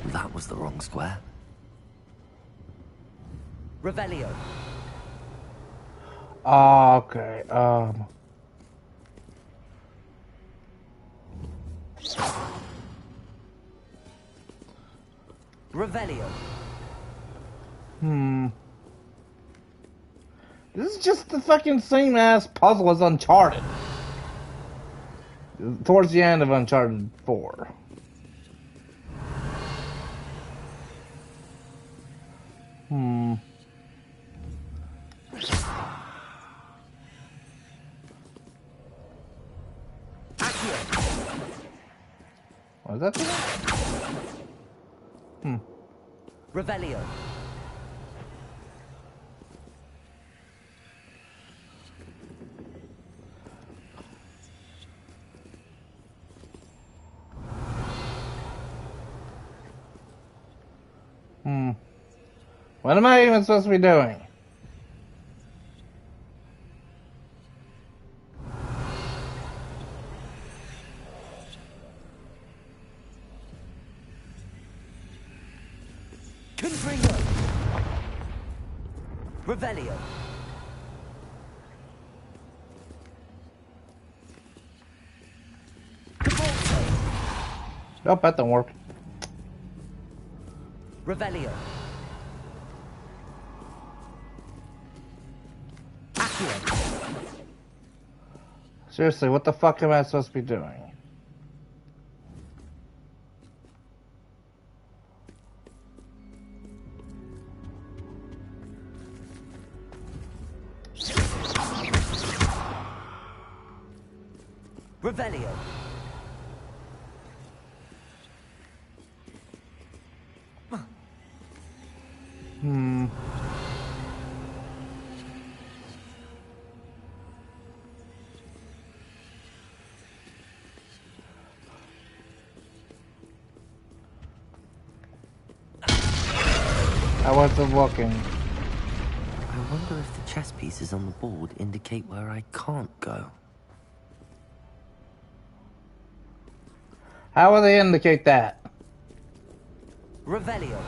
That was the wrong square. Revelio. Okay, Revelio. This is just the fucking same ass puzzle as Uncharted. Towards the end of Uncharted 4. What is that thing? Revelio. What am I even supposed to be doing? Confringo. Revelio. Nope, that don't work. Revelio. Seriously, what the fuck am I supposed to be doing? Revelio. I wasn't looking. I wonder if the chess pieces on the board indicate where I can't go. How will they indicate that? Revelio.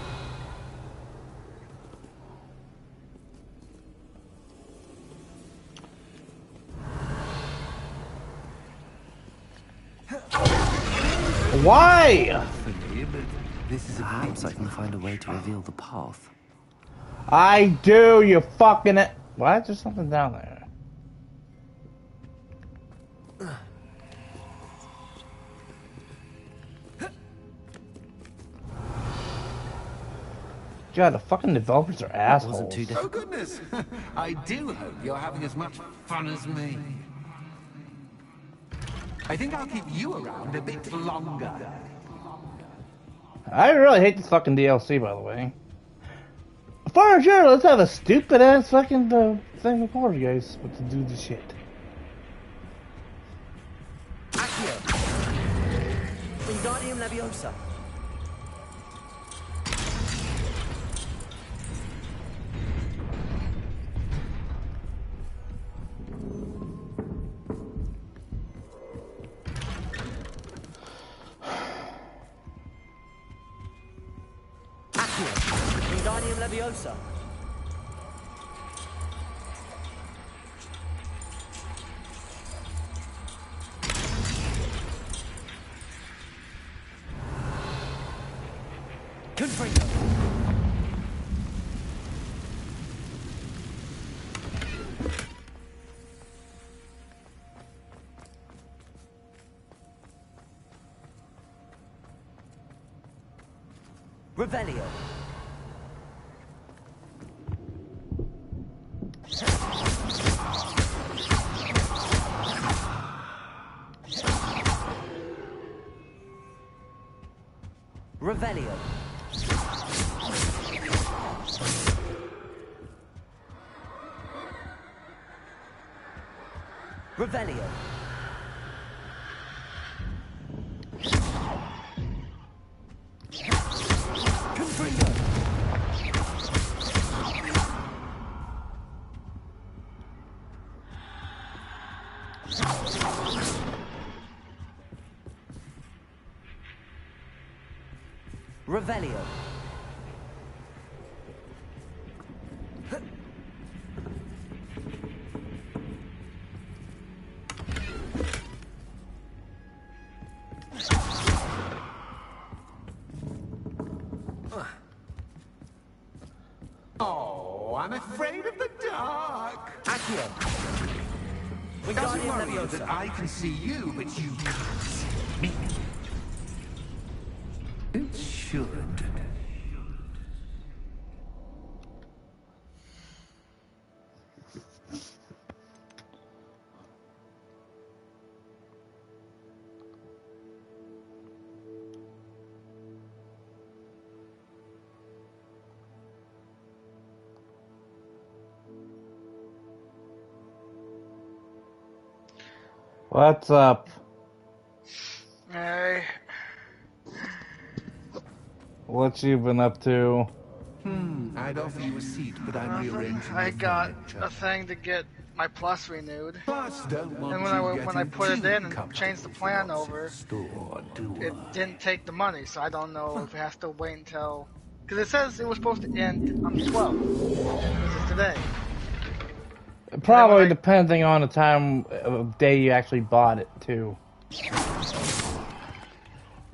Why? Perhaps I can find a way to reveal the path. I do, you fucking it. Why is there something down there? God, the fucking developers are assholes. Wasn't too Oh difficult. goodness! I do hope you're having as much fun as me. I think I'll keep you around a bit longer. I really hate this fucking DLC, by the way. For sure, let's have a stupid ass fucking thing for you guys to do the shit. Accio. Wingardium Leviosa. Wingardium Leviosa. Confringo. Revelio. Revelio. Revelio. Confringo. Revelio. Oh, I'm afraid of the dark. Accio. Does it Wingardium worry you Leviosa. that I can see you, but you can't see me? It should. What's up? Hey. What you been up to? I'd offer you a seat, but I'm rearranging I the got furniture. a thing to get my plus renewed. Plus, don't want And when I put it in and changed the plan over, it didn't take the money, so I don't know if it has to wait until... Because it says it was supposed to end on the 12th, which is today. Probably depending on the time of day you actually bought it, too.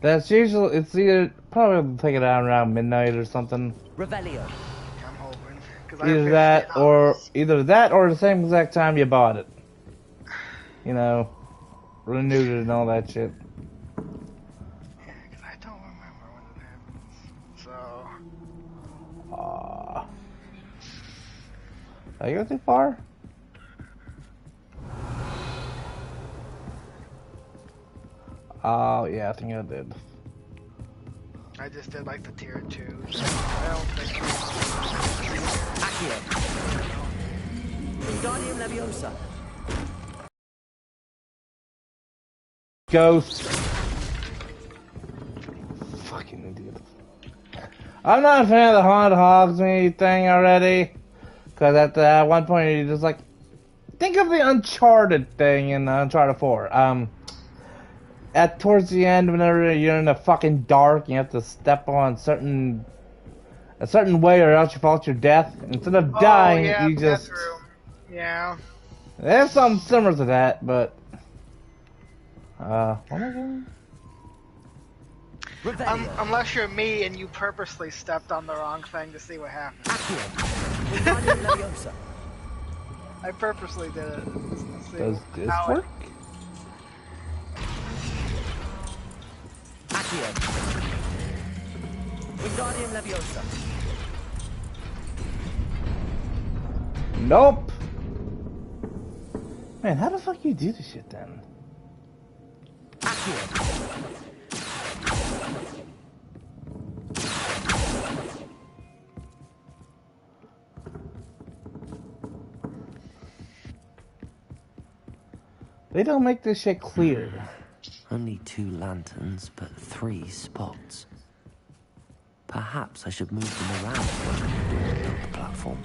That's usually, it's either, probably take it out around midnight or something. Revelio. I'm hoping. Either that or the same exact time you bought it. You know, renewed it and all that shit. Yeah, because I don't remember when it happens. So... Did I go too far? Oh, yeah, I think I did. I just did like the tier 2. I don't think... Accio. Wingardium Leviosa. Ghost. Fucking idiot. I'm not a fan of the Haunted Hogsmeade thing already. Because at one point you're just like... Think of the Uncharted thing in Uncharted 4. Towards the end, whenever you're in the fucking dark, you have to step on a certain way or else you fall to your death. Instead of dying, yeah, you just... Yeah. There's something similar to that, but... what am I doing? Unless you're me and you purposely stepped on the wrong thing to see what happens. I purposely did it. Does this how work? Accio. Wingardium Leviosa. Nope. Man, how the fuck you do this shit then? Accio. They don't make this shit clear. Only 2 lanterns, but 3 spots. Perhaps I should move them around when I build the platform.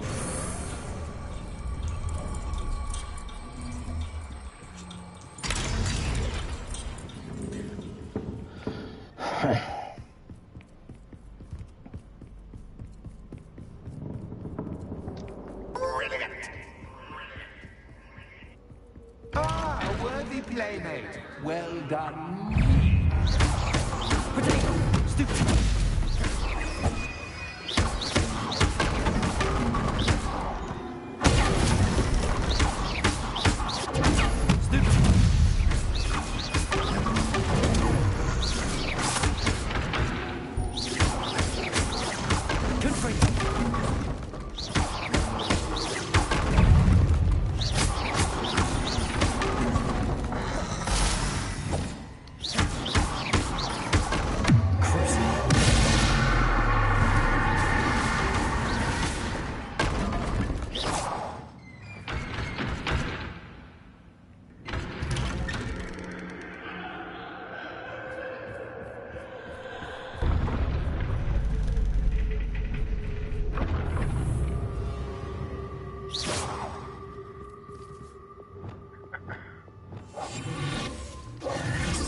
Ah, a worthy playmate. Well done. Potato! Stupid!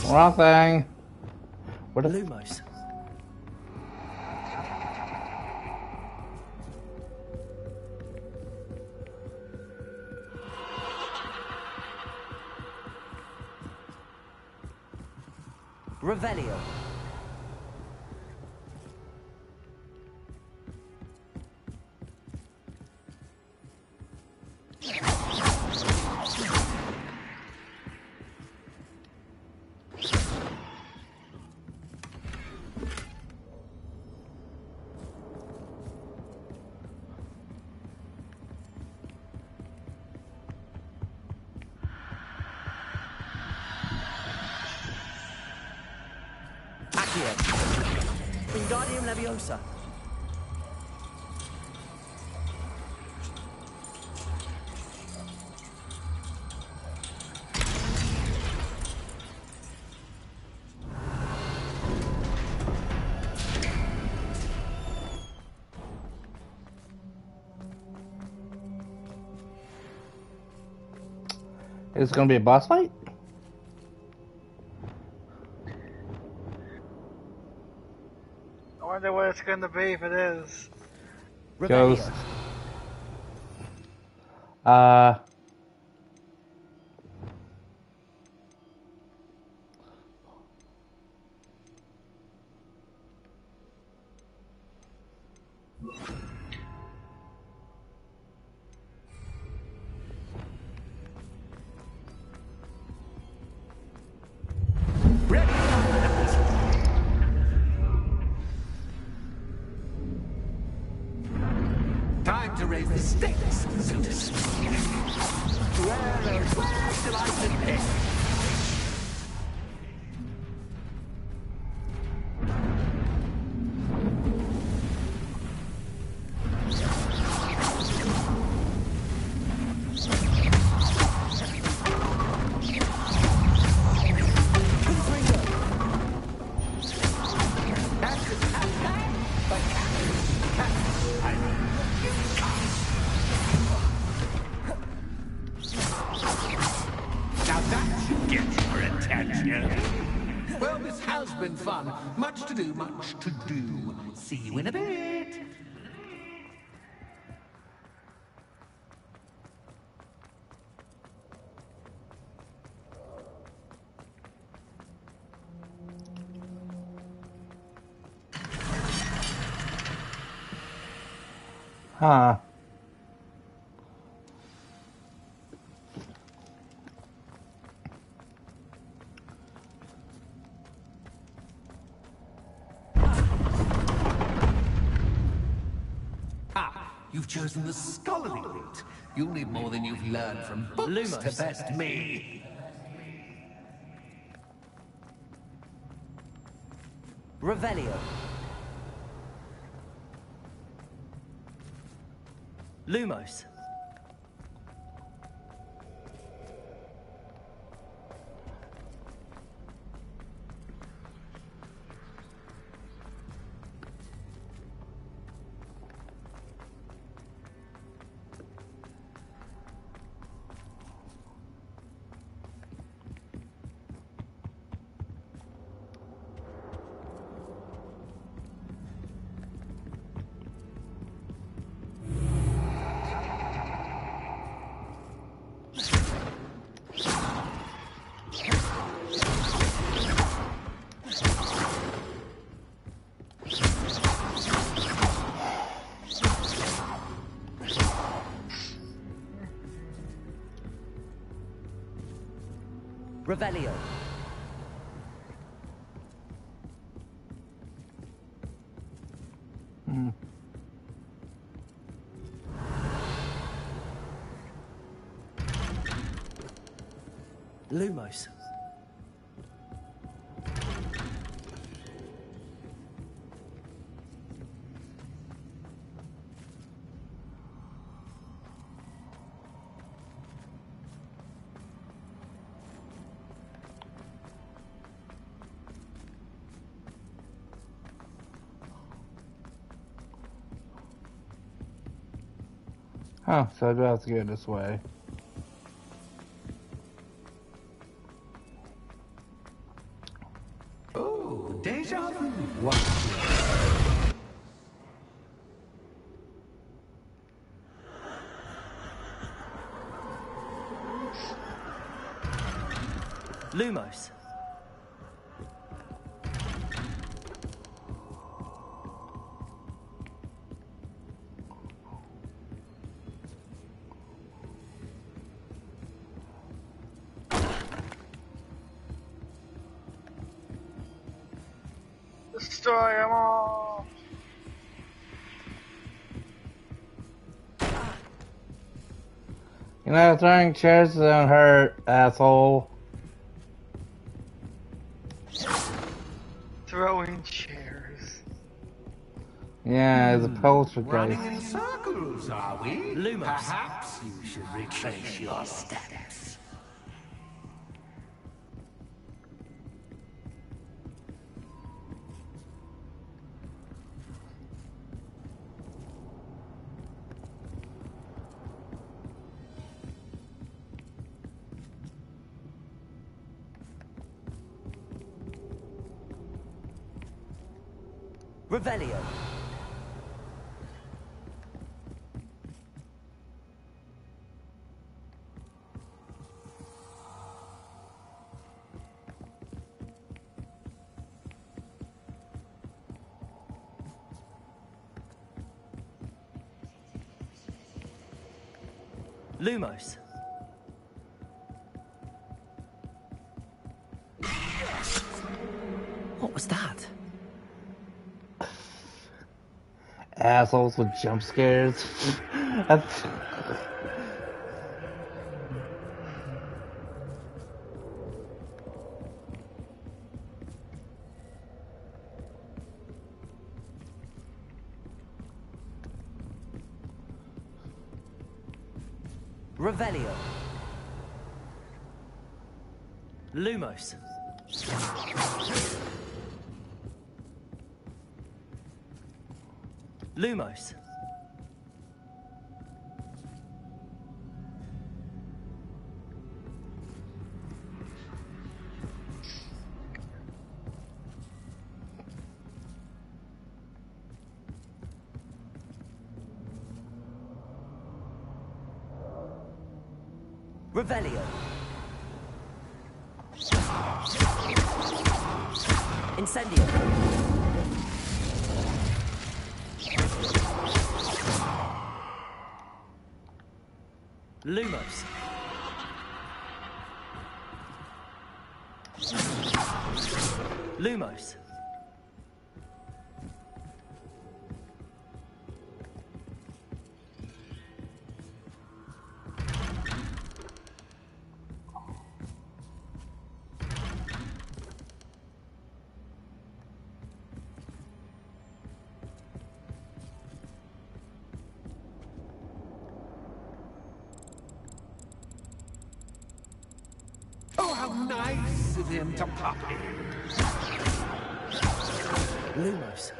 Wrong thing. What? Lumos. Revelio. Wingardium Leviosa. Is it gonna be a boss fight? I wonder what it's gonna be if it is. Ghost. Time to raise the stakes, so to speak. Where shall I begin? Well, this has been fun. Much to do, much to do. See you in a bit. Huh. You've chosen the scholarly route. You'll need more than you've learned from books Lumos. to best me. Revelio. Lumos. Revelio. Lumos. Huh, so I do have to go this way. What? Lumos. Destroy them all! You know, throwing chairs don't hurt, asshole. Throwing chairs. Yeah, it's a poltergeist. Running in circles, are we? Lumos. Perhaps you should retrace your steps. Revelio. Lumos. What was that? Assholes with jump scares. That's... Revelio. Lumos. Lumos. Revelio. Incendio. Lumos. Lumos. Oh, how nice of him to pop in. Lumos.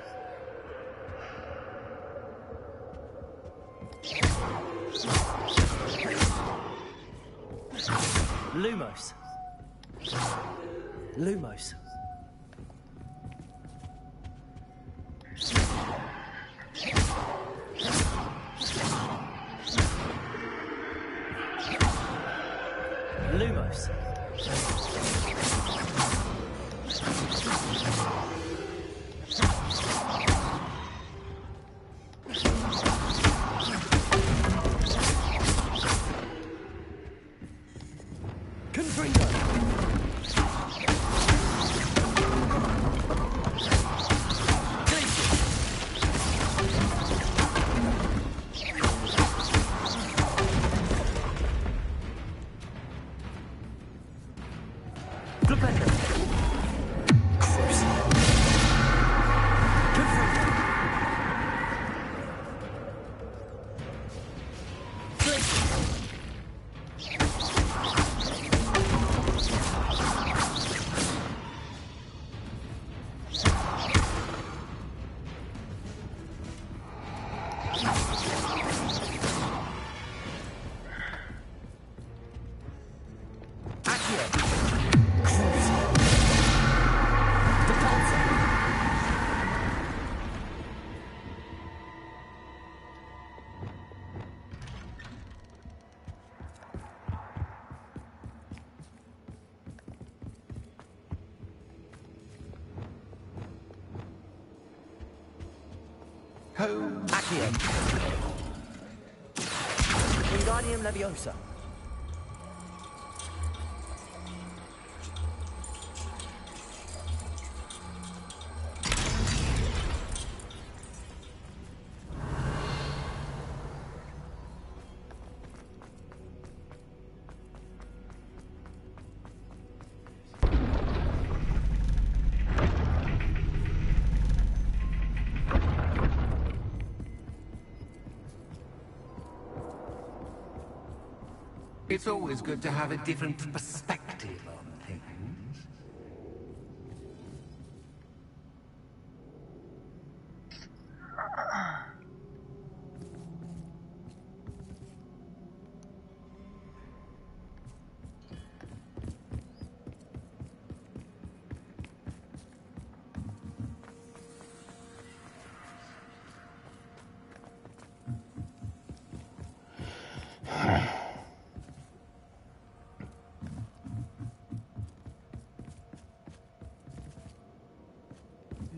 Lumos. Lumos. Lumos. home. Accio. Wingardium Leviosa. It's always good to have a different perspective on things.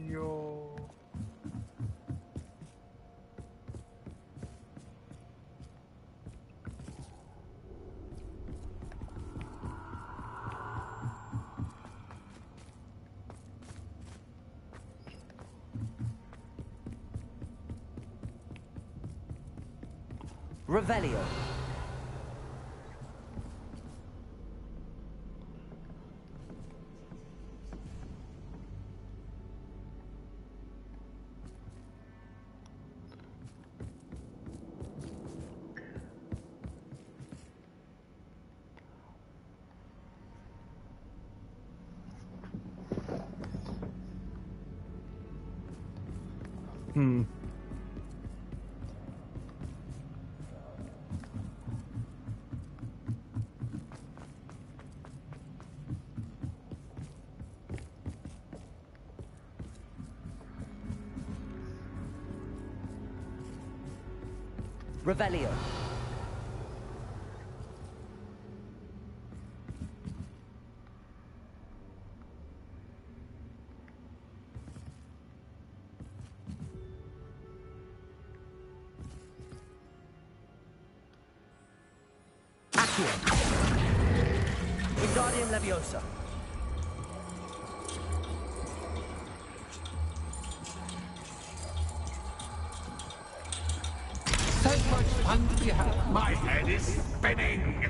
Yo. Revelio. Revelio. Accio. Wingardium Leviosa. So much fun to be had. My head is spinning.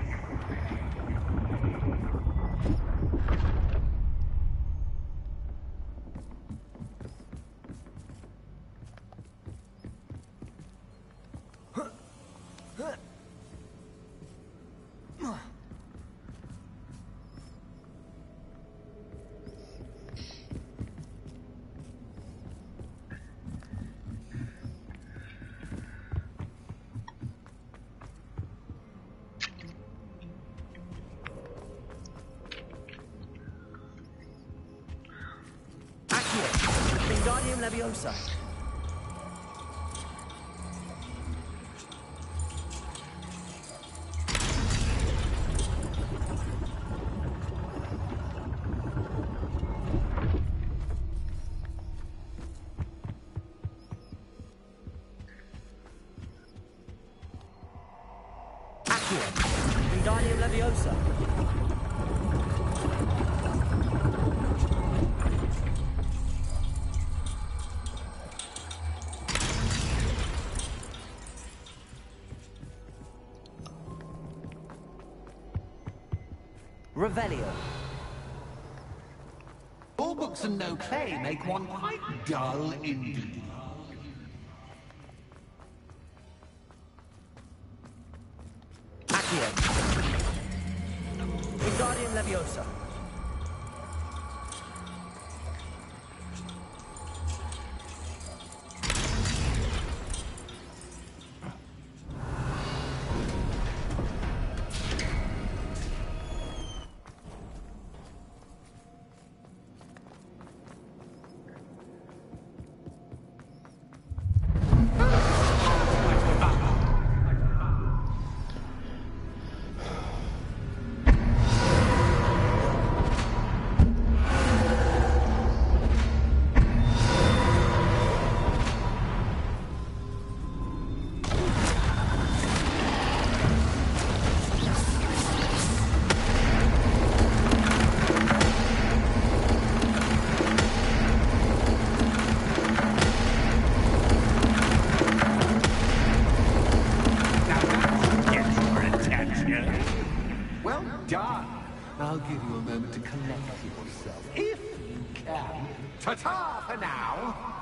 Wingardium Leviosa. Accio. Wingardium Leviosa. Revelio. All books and no play make one quite dull indeed. Accio. Wingardium Leviosa. moment to collect yourself, if you can. Ta-ta for now!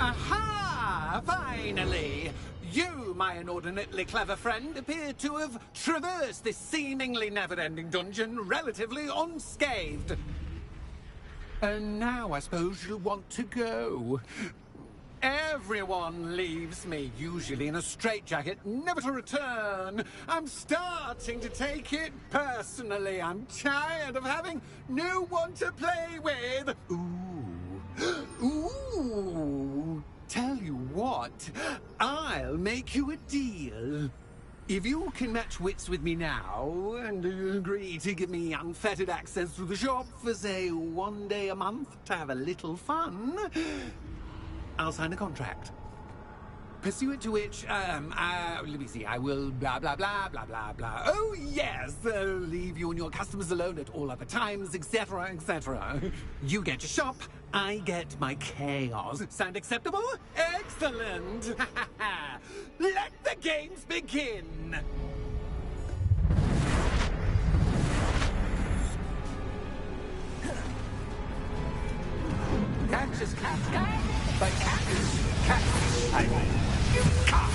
Aha! Finally! You, my inordinately clever friend, appear to have traversed this seemingly never-ending dungeon relatively unscathed. And now I suppose you'll want to go. Everyone leaves me, usually in a straitjacket, never to return. I'm starting to take it personally. I'm tired of having no one to play with. Ooh. Ooh. Tell you what, I'll make you a deal. If you can match wits with me now, and agree to give me unfettered access to the shop for, say, 1 day a month to have a little fun, I'll sign a contract. Pursuant to which, let me see, I will blah, blah, blah, blah, blah, blah. Oh, yes, leave you and your customers alone at all other times, etc., etc. You get your shop, I get my chaos. Sound acceptable? Excellent! Let the games begin! Catch is cat, but cat is cat. I mean, you cat.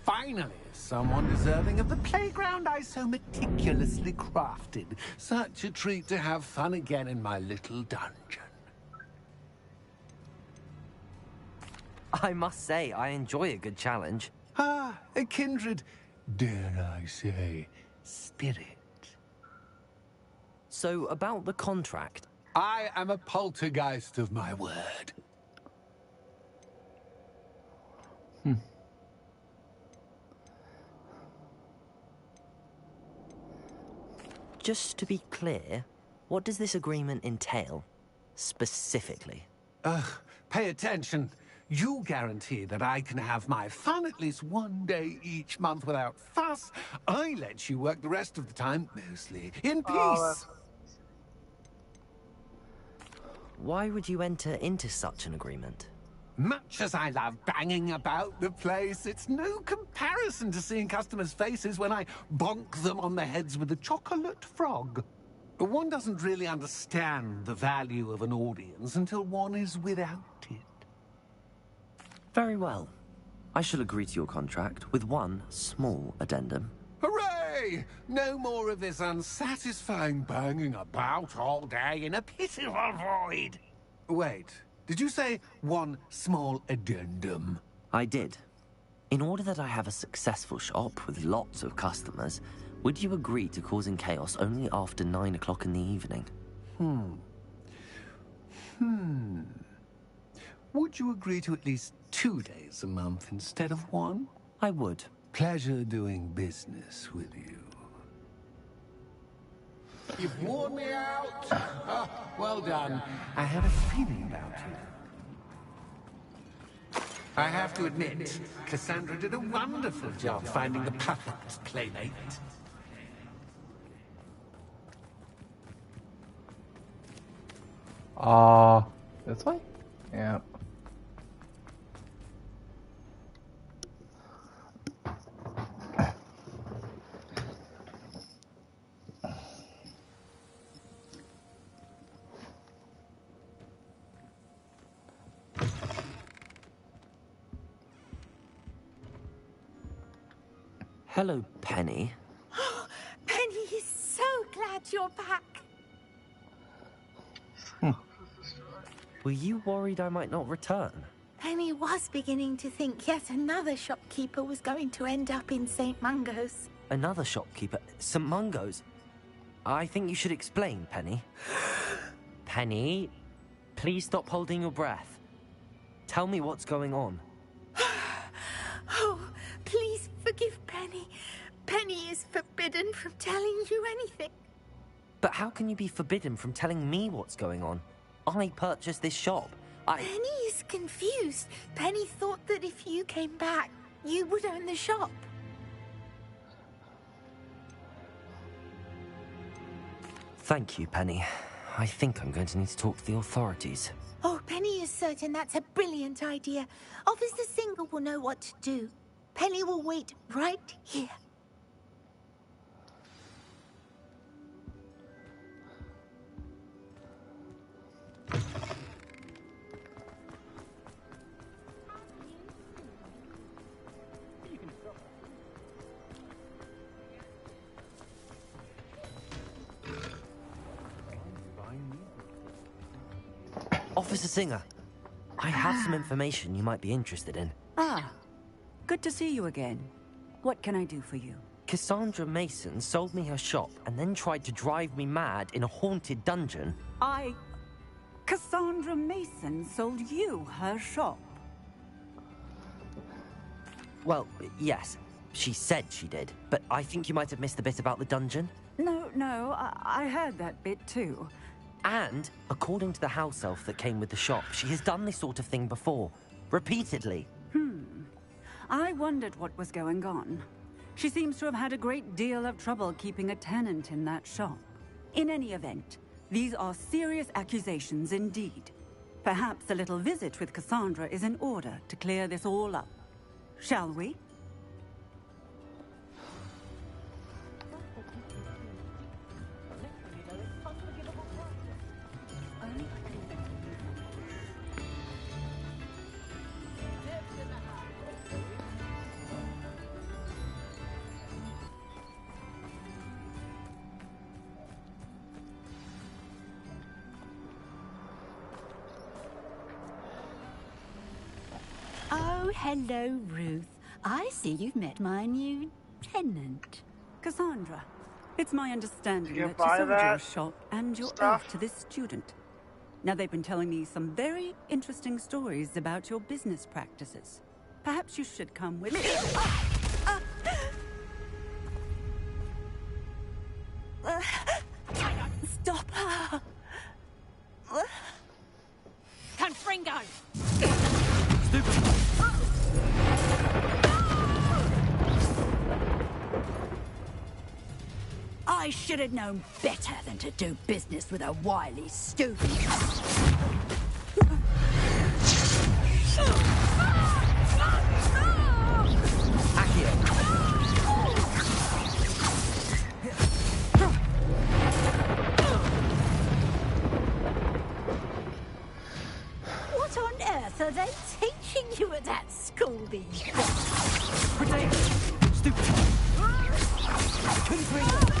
Finally, someone deserving of the playground I so meticulously crafted. Such a treat to have fun again in my little dungeon. I must say, I enjoy a good challenge. Ah, a kindred, dare I say, spirit. So, about the contract. I am a poltergeist of my word. Just to be clear, what does this agreement entail, specifically? Pay attention. You guarantee that I can have my fun at least 1 day each month without fuss. I let you work the rest of the time, mostly in peace. Why would you enter into such an agreement? Much as I love banging about the place, it's no comparison to seeing customers' faces when I bonk them on the heads with a chocolate frog. One doesn't really understand the value of an audience until one is without it. Very well. I shall agree to your contract with one small addendum. Hooray! No more of this unsatisfying banging about all day in a pitiful void. Wait, did you say one small addendum? I did. In order that I have a successful shop with lots of customers, would you agree to causing chaos only after 9 o'clock in the evening? Would you agree to at least 2 days a month instead of 1? I would. Pleasure doing business with you. You've worn me out. Oh, well done. I have a feeling about you. I have to admit, Cassandra did a wonderful job finding the perfect playmate. This way? Yeah. Hello, Penny. Penny is so glad you're back. Were you worried I might not return? Penny was beginning to think yet another shopkeeper was going to end up in St. Mungo's. Another shopkeeper? St. Mungo's? I think you should explain, Penny. Penny, please stop holding your breath. Tell me what's going on. Oh, please forgive Penny. Penny is forbidden from telling you anything. But how can you be forbidden from telling me what's going on? I purchased this shop. Penny is confused. Penny thought that if you came back, you would own the shop. Thank you, Penny. I think I'm going to need to talk to the authorities. Oh, Penny is certain that's a brilliant idea. Officer Singer will know what to do. Penny will wait right here. Officer Singer, I have some information you might be interested in. Ah, good to see you again. What can I do for you? Cassandra Mason sold me her shop and then tried to drive me mad in a haunted dungeon. Cassandra Mason sold you her shop? Well, yes, she said she did, but I think you might have missed the bit about the dungeon. No, I heard that bit too. And, according to the house elf that came with the shop, she has done this sort of thing before. Repeatedly. I wondered what was going on. She seems to have had a great deal of trouble keeping a tenant in that shop. In any event, these are serious accusations indeed. Perhaps a little visit with Cassandra is in order to clear this all up. Shall we? Oh, hello, Ruth. I see you've met my new tenant. Cassandra, it's my understanding You that buy you sold that your shop and your stuff? elf to this student. Now, they've been telling me some very interesting stories about your business practices. Perhaps you should come with me. Stop her! Confringo! I should have known better than to do business with a wily student. at school these days. Protect! Stupid! Couldn't bring them!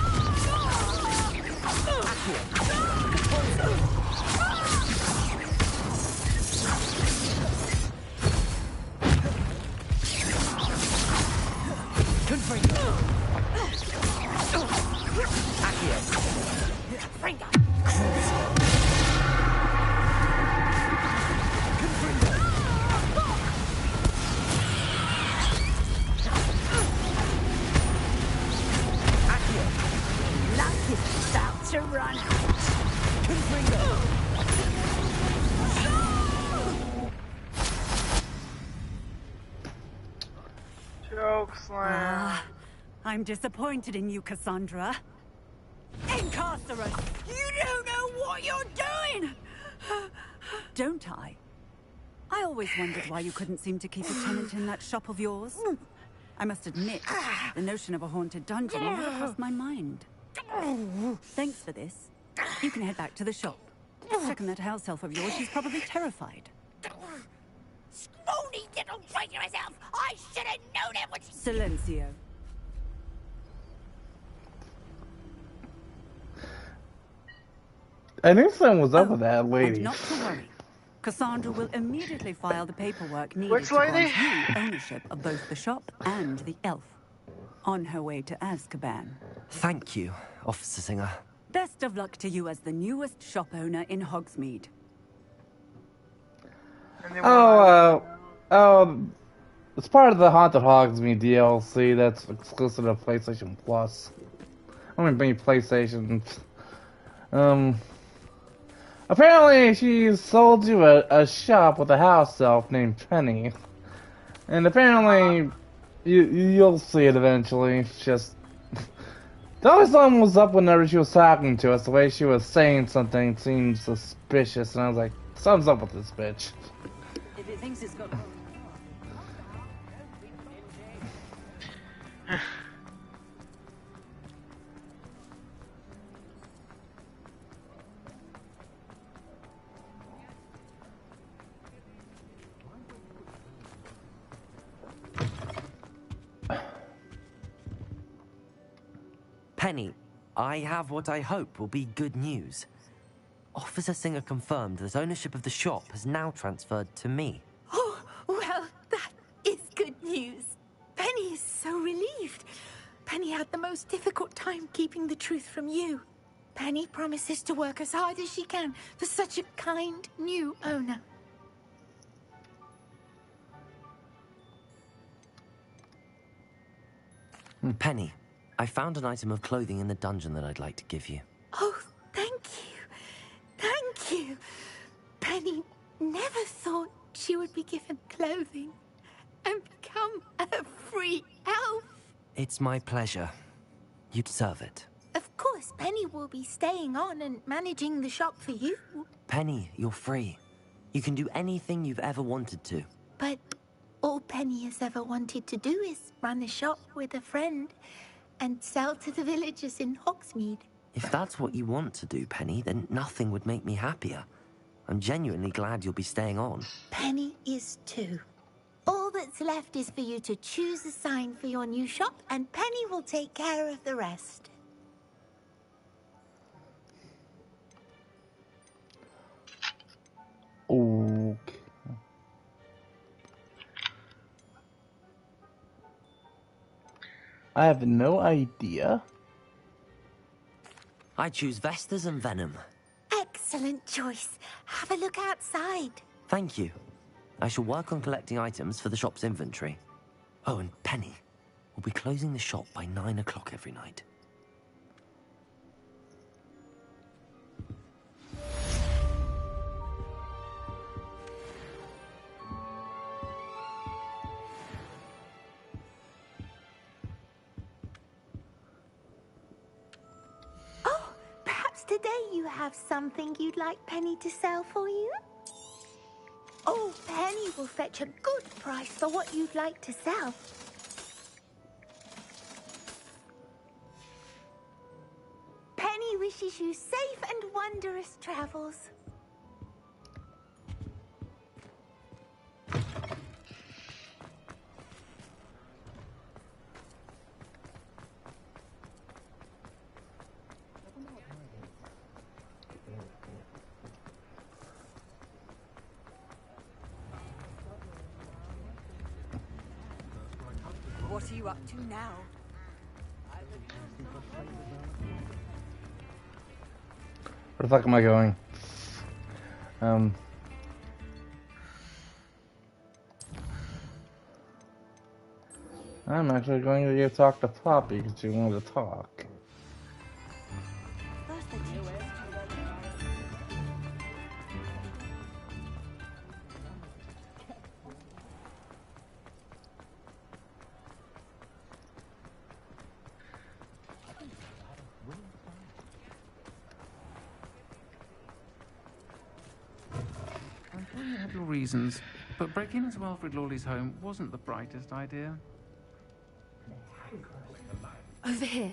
Luck is about to run out. Choke slam. I'm disappointed in you, Cassandra. Incarcerate! You don't know what you're doing! Don't I? I always wondered why you couldn't seem to keep a tenant in that shop of yours. I must admit, the notion of a haunted dungeon never crossed my mind. Thanks for this. You can head back to the shop. Second that house elf of yours, she's probably terrified. Scrawny little traitor yourself! I should have known it was... Silencio. I knew something was up with that And lady. not to worry. Cassandra will immediately file the paperwork needed Which to lady? grant you ownership of both the shop and the elf. On her way to Azkaban. Thank you, Officer Singer. Best of luck to you as the newest shop owner in Hogsmeade. It's part of the Haunted Hogsmeade DLC that's exclusive to PlayStation Plus. I mean, PlayStation. Apparently she sold you a shop with a house elf named Penny. And apparently, you'll see it eventually. It's just... The only something was up whenever she was talking to us. The way she was saying something seemed suspicious. And I was like, something's up with this bitch. If it thinks it's got... Penny, I have what I hope will be good news. Officer Singer confirmed that ownership of the shop has now transferred to me. Oh, well, that is good news. Penny is so relieved. Penny had the most difficult time keeping the truth from you. Penny promises to work as hard as she can for such a kind new owner. Penny, I found an item of clothing in the dungeon that I'd like to give you. Oh, thank you. Thank you. Penny never thought she would be given clothing and become a free elf. It's my pleasure. You deserve it. Of course, Penny will be staying on and managing the shop for you. Penny, you're free. You can do anything you've ever wanted to. But all Penny has ever wanted to do is run a shop with a friend and sell to the villagers in Hogsmeade. If that's what you want to do, Penny, then nothing would make me happier. I'm genuinely glad you'll be staying on. Penny is too. All that's left is for you to choose a sign for your new shop, and Penny will take care of the rest. Okay. I have no idea. I choose Vestas and Venom. Excellent choice. Have a look outside. Thank you. I shall work on collecting items for the shop's inventory. Oh, and Penny, we'll be closing the shop by 9 o'clock every night. Oh, perhaps today you have something you'd like Penny to sell for you? Oh, Penny will fetch a good price for what you'd like to sell. Penny wishes you safe and wondrous travels. What are you up to now? Where the fuck am I going? I'm actually going to go talk to Poppy because she wanted to talk. Had reasons, but breaking into Alfred Lawley's home wasn't the brightest idea. Over here.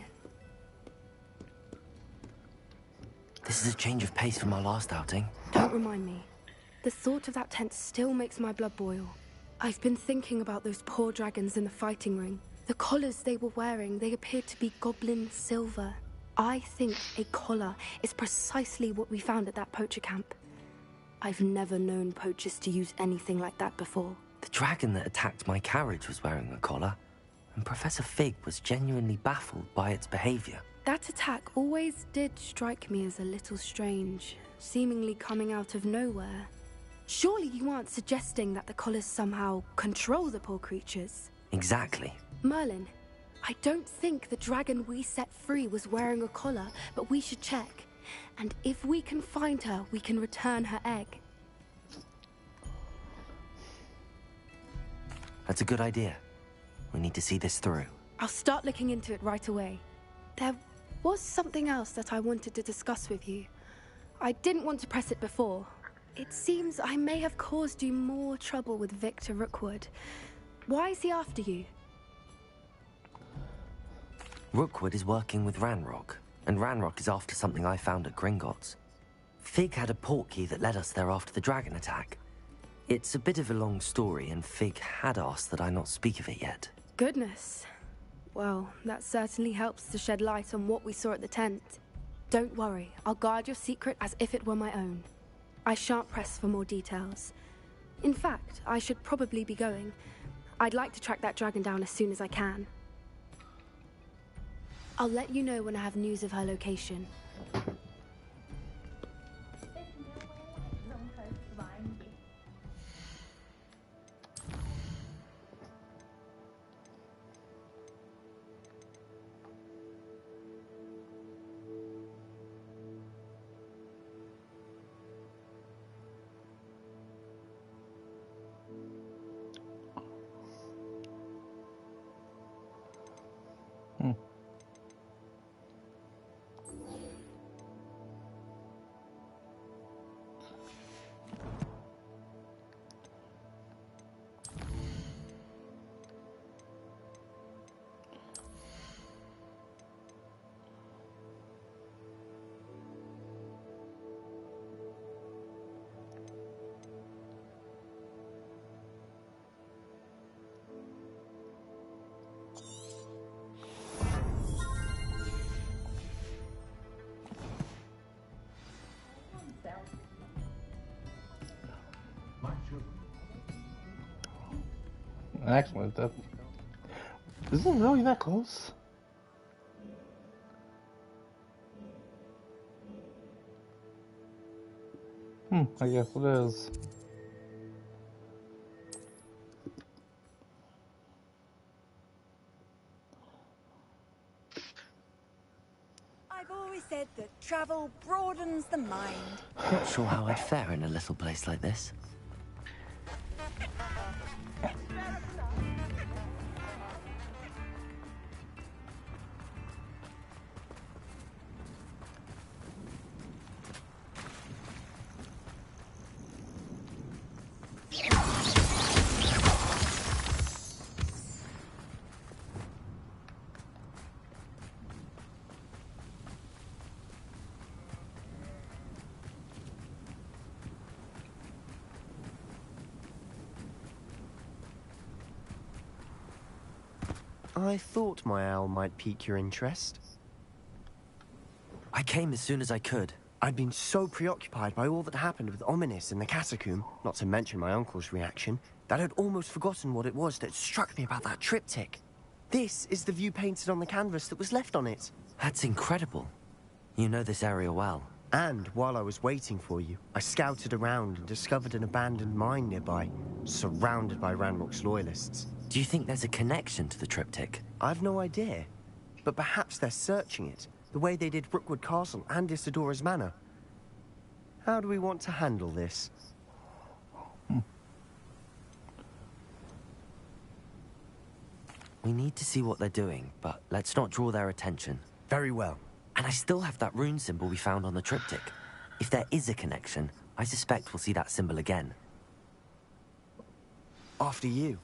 This is a change of pace from our last outing. Don't remind me. The thought of that tent still makes my blood boil. I've been thinking about those poor dragons in the fighting ring. The collars they were wearing, they appeared to be goblin silver. I think a collar is precisely what we found at that poacher camp. I've never known poachers to use anything like that before. The dragon that attacked my carriage was wearing a collar, and Professor Fig was genuinely baffled by its behavior. That attack always did strike me as a little strange, seemingly coming out of nowhere. Surely you aren't suggesting that the collars somehow control the poor creatures? Exactly. Merlin, I don't think the dragon we set free was wearing a collar, but we should check. And if we can find her, we can return her egg. That's a good idea. We need to see this through. I'll start looking into it right away. There was something else that I wanted to discuss with you. I didn't want to press it before. It seems I may have caused you more trouble with Victor Rookwood. Why is he after you? Rookwood is working with Ranrock, and Ranrock is after something I found at Gringotts. Fig had a portkey that led us there after the dragon attack. It's a bit of a long story, and Fig had asked that I not speak of it yet. Goodness. Well, that certainly helps to shed light on what we saw at the tent. Don't worry, I'll guard your secret as if it were my own. I shan't press for more details. In fact, I should probably be going. I'd like to track that dragon down as soon as I can. I'll let you know when I have news of her location. Excellent. Is it really that close? I guess it is. I've always said that travel broadens the mind. Not sure how I'd fare in a little place like this. I thought my owl might pique your interest. I came as soon as I could. I'd been so preoccupied by all that happened with Ominis in the catacomb, not to mention my uncle's reaction, that I'd almost forgotten what it was that struck me about that triptych. This is the view painted on the canvas that was left on it. That's incredible. You know this area well. And while I was waiting for you, I scouted around and discovered an abandoned mine nearby, surrounded by Ranrock's loyalists. Do you think there's a connection to the triptych? I've no idea, but perhaps they're searching it, the way they did Rookwood Castle and Isidora's Manor. How do we want to handle this? We need to see what they're doing, but let's not draw their attention. Very well. And I still have that rune symbol we found on the triptych. If there is a connection, I suspect we'll see that symbol again. After you.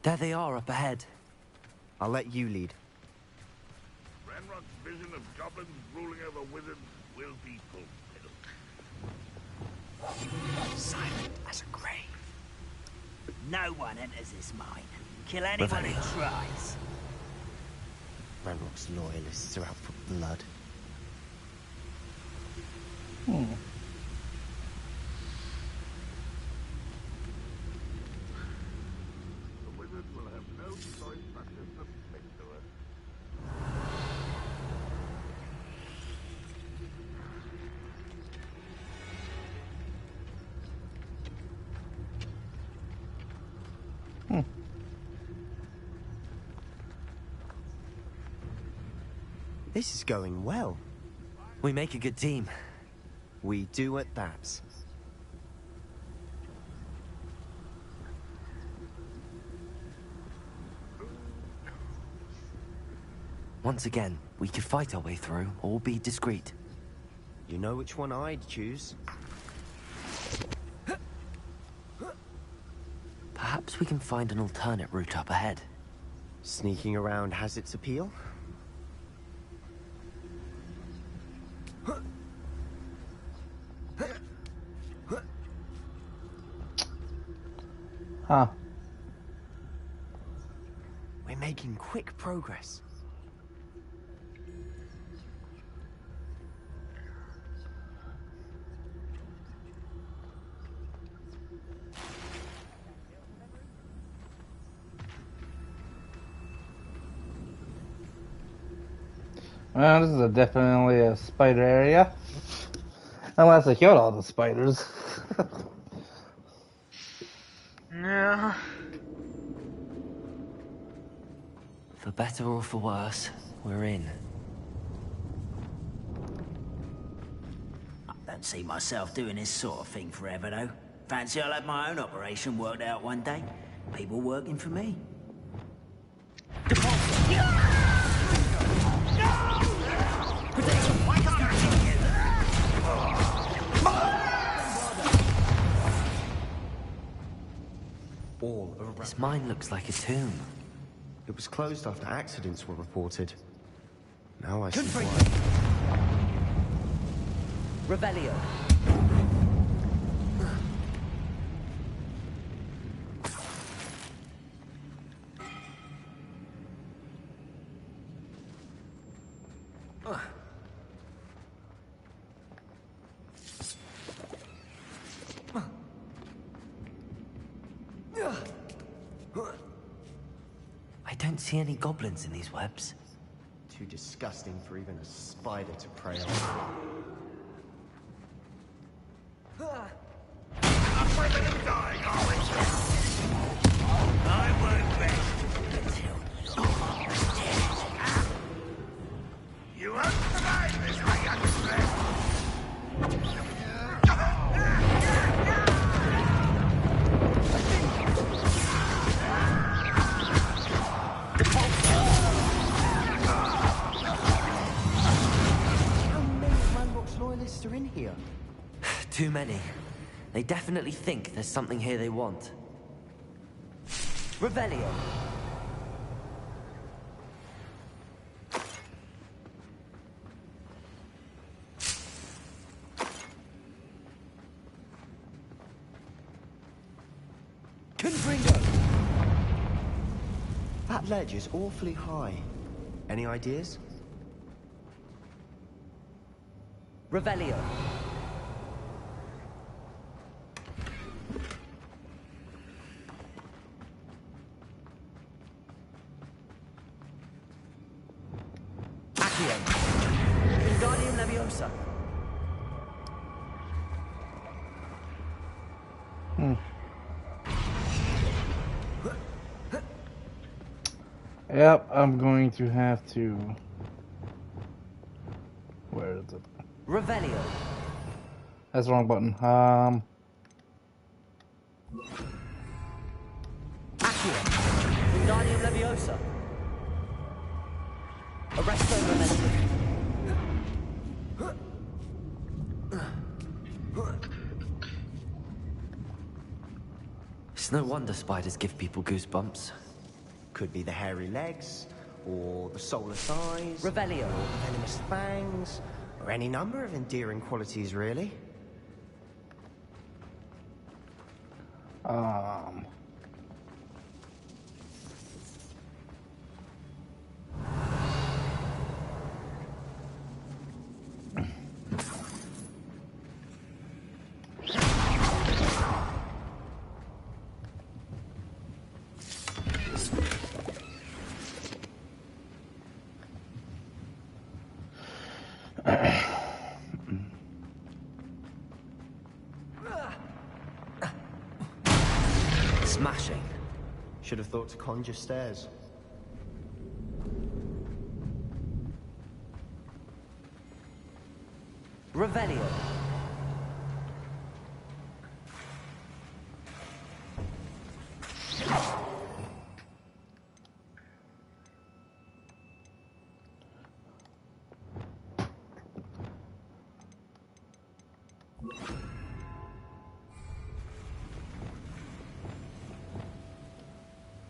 There they are, up ahead. I'll let you lead. Ranrock's vision of goblins ruling over wizards will be fulfilled. Silent as a grave. No one enters this mine. Kill anyone who tries. Ranrock's loyalists are out for blood. The wizards will have no choice but to submit to us. This is going well. We make a good team. We do at that. Once again, we could fight our way through, or be discreet. You know which one I'd choose. Perhaps we can find an alternate route up ahead. Sneaking around has its appeal. Huh. We're making quick progress. Well, this is definitely a spider area. Unless I killed all the spiders. Yeah. For better or for worse, we're in. I don't see myself doing this sort of thing forever, though. Fancy I'll have my own operation worked out one day. People working for me. This mine looks like a tomb. It was closed after accidents were reported. Now I see why. Revelio. I don't see any goblins in these webs. Too disgusting for even a spider to prey on. Afraid of them dying, are we? I work best until you're dead. You won't survive this, my young friend. Loyalists are in here. Too many. They definitely think there's something here they want. Revelio. Confringo! That ledge is awfully high. Any ideas? Revelio. Accio. Wingardium Leviosa. Yep, I'm going to have to... Where is it? Revelio. That's the wrong button. Accio. Wingardium Leviosa. Arresto Momentum. It's no wonder spiders give people goosebumps. Could be the hairy legs, or the soulless eyes, Revelio. or the venomous fangs, or any number of endearing qualities, really. Smashing. Should have thought to conjure stairs. Revelio.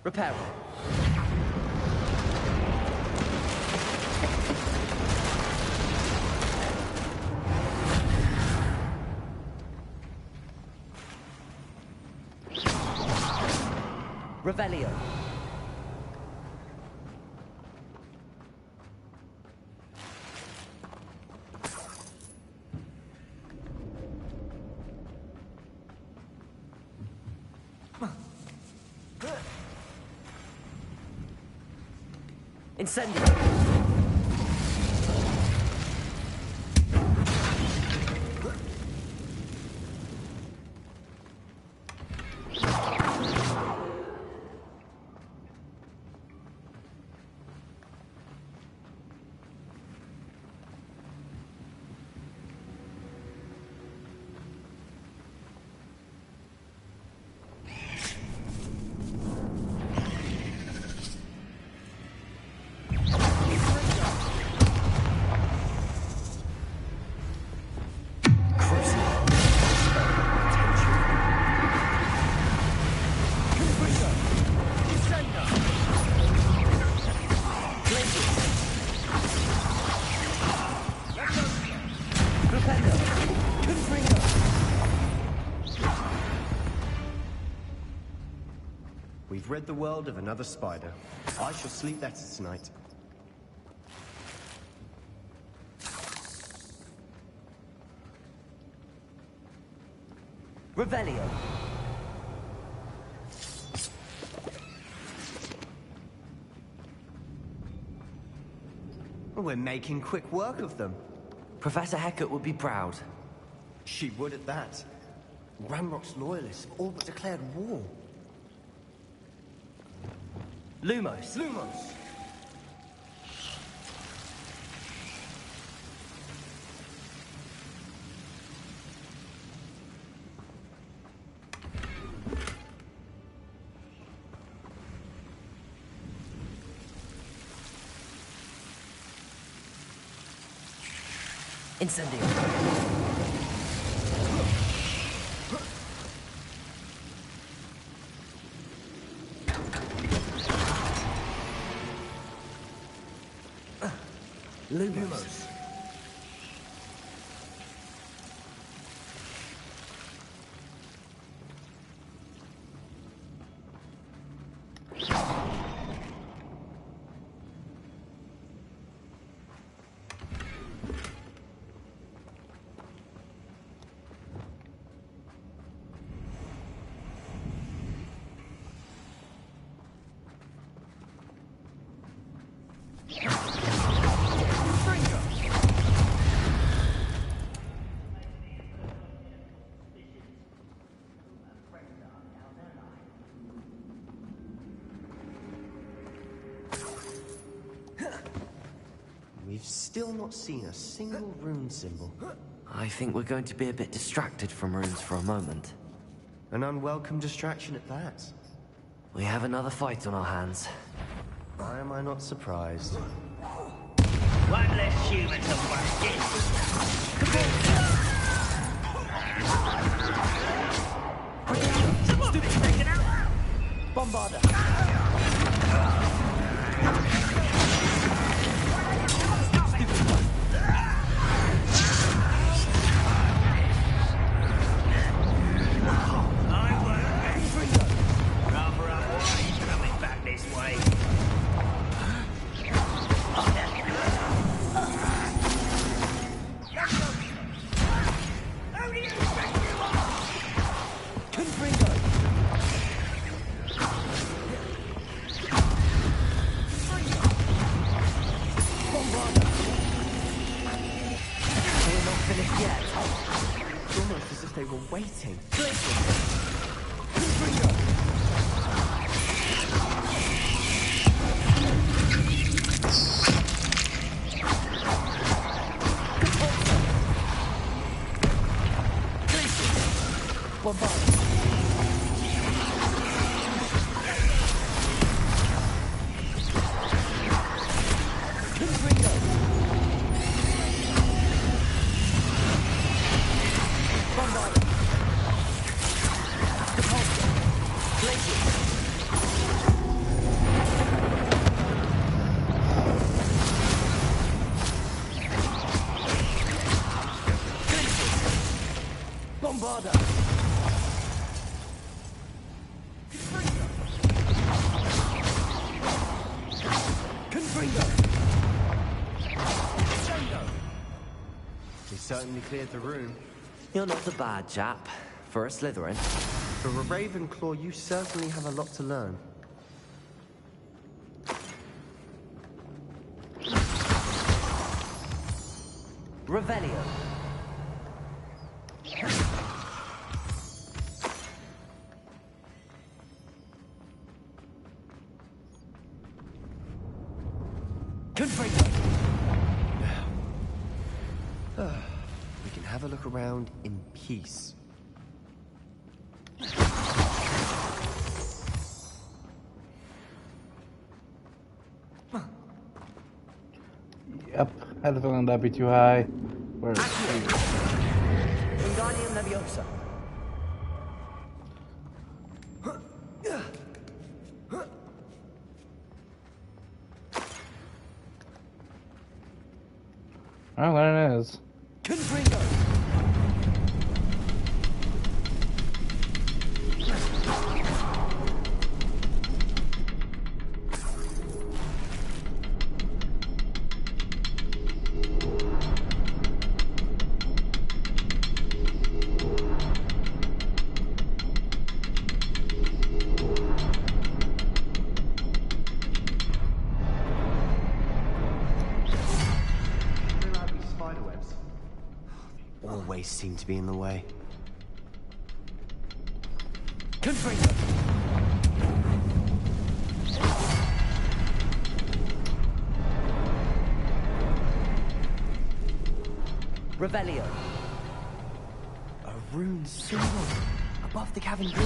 Reparo. Revelio. Incendio. We've rid the world of another spider. I shall sleep better tonight. Revelio. We're making quick work of them. Professor Hecat would be proud. She would at that. Ranrock's loyalists all but declared war. Lumos. Lumos! Incendio. Lumos. We've still not seen a single rune symbol. I think we're going to be a bit distracted from runes for a moment. An unwelcome distraction at that. We have another fight on our hands. Why am I not surprised? One less human to work in. Someone taken out! Bombarder! Waiting. Certainly cleared the room. You're not a bad chap. For a Slytherin. For a Ravenclaw, you certainly have a lot to learn. Revelio. Confringo. We can have a look around in peace. Yep, had a feeling that'd be too high. Where is Wingardium Leviosa. Oh, there it is. Confringo. Always seem to be in the way. Confringo. Revelio. A rune symbol above the cavern door.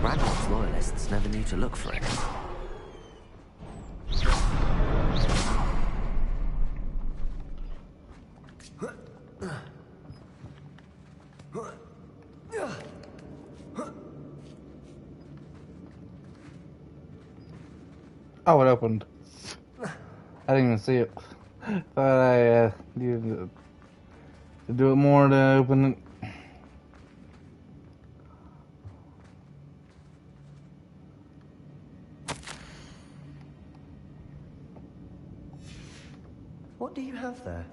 Ranrock's loyalists never knew to look for it. Oh, it opened. I didn't even see it. Thought I needed to do it more to open it. What do you have there?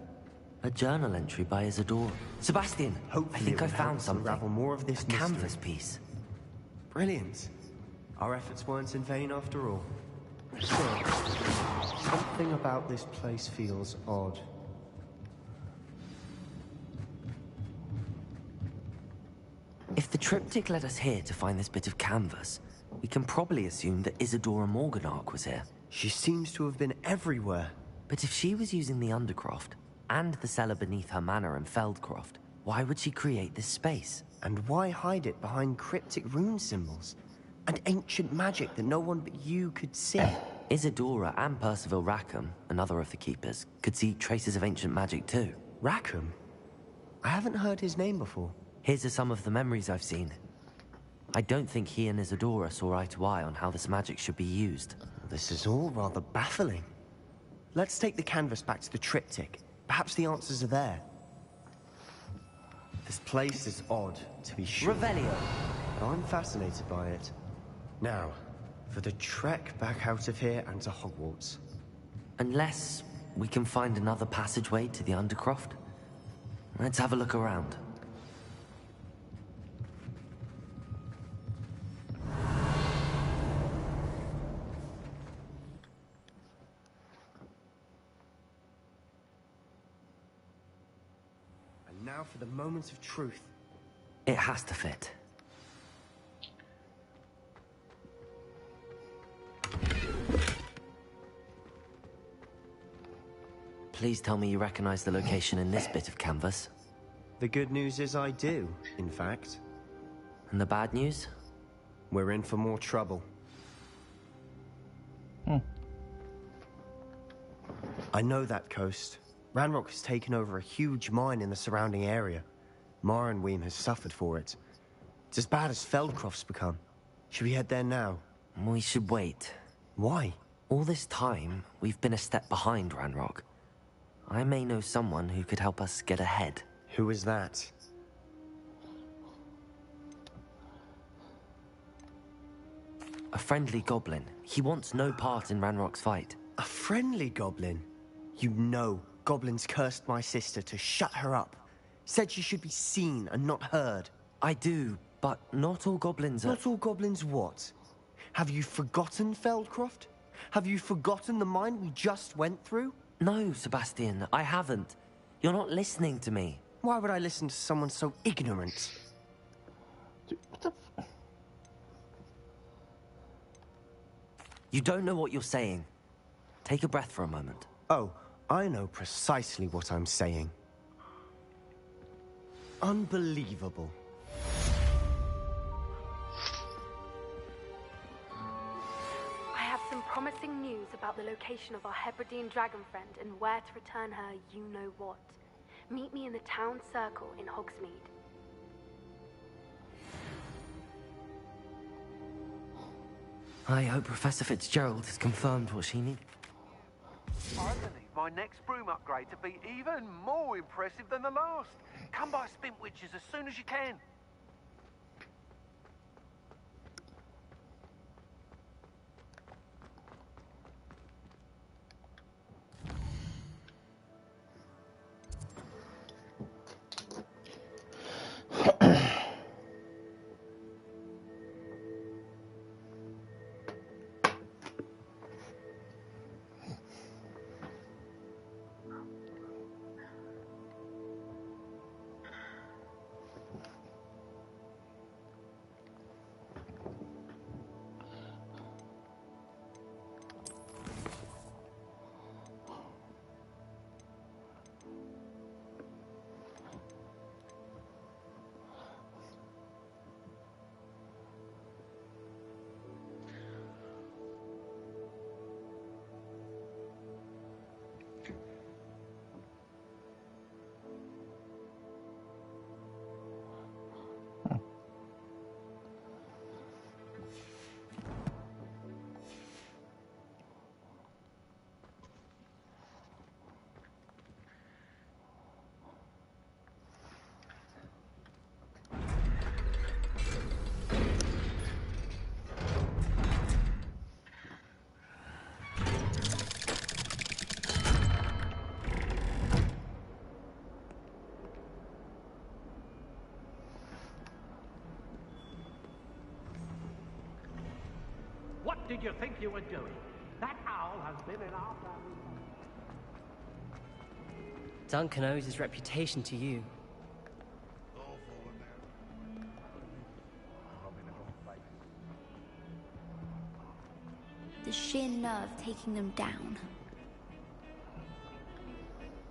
A journal entry by Isidore. Sebastian, I think I found something. Unravel more of this a canvas piece. Brilliant. Our efforts weren't in vain after all. Still, something about this place feels odd. If the triptych led us here to find this bit of canvas, we can probably assume that Isidora Morganach was here. She seems to have been everywhere. But if she was using the Undercroft, and the cellar beneath her manor in Feldcroft, why would she create this space? And why hide it behind cryptic rune symbols? And ancient magic that no one but you could see? Isadora and Percival Rackham, another of the Keepers, could see traces of ancient magic too. Rackham? I haven't heard his name before. Here's some of the memories I've seen. I don't think he and Isadora saw eye to eye on how this magic should be used. This is all rather baffling. Let's take the canvas back to the triptych. Perhaps the answers are there. This place is odd, to be sure. Revelio! But I'm fascinated by it. Now, for the trek back out of here and to Hogwarts. Unless we can find another passageway to the Undercroft. Let's have a look around. And now for the moment of truth. It has to fit. Please tell me you recognize the location in this bit of canvas. The good news is I do, in fact. And the bad news? We're in for more trouble. I know that coast. Ranrock has taken over a huge mine in the surrounding area. Mornweem has suffered for it. It's as bad as Feldcroft's become. Should we head there now? We should wait. Why? All this time, we've been a step behind Ranrock. I may know someone who could help us get ahead. Who is that? A friendly goblin. He wants no part in Ranrock's fight. A friendly goblin? You know, goblins cursed my sister to shut her up. Said she should be seen and not heard. I do, but not all goblins are... Not all goblins what? Have you forgotten Feldcroft? Have you forgotten the mine we just went through? No, Sebastian, I haven't. You're not listening to me. Why would I listen to someone so ignorant? Dude, what the You don't know what you're saying. Take a breath for a moment. Oh, I know precisely what I'm saying. Unbelievable. I have some promising news about the location of our Hebridean dragon friend and where to return her you-know-what. Meet me in the town circle in Hogsmeade. I hope Professor Fitzgerald has confirmed what she needs. I believe my next broom upgrade to be even more impressive than the last. Come by Spintwitches as soon as you can. What did you think you were doing? That owl has been in our family. Duncan owes his reputation to you. The sheer nerve taking them down.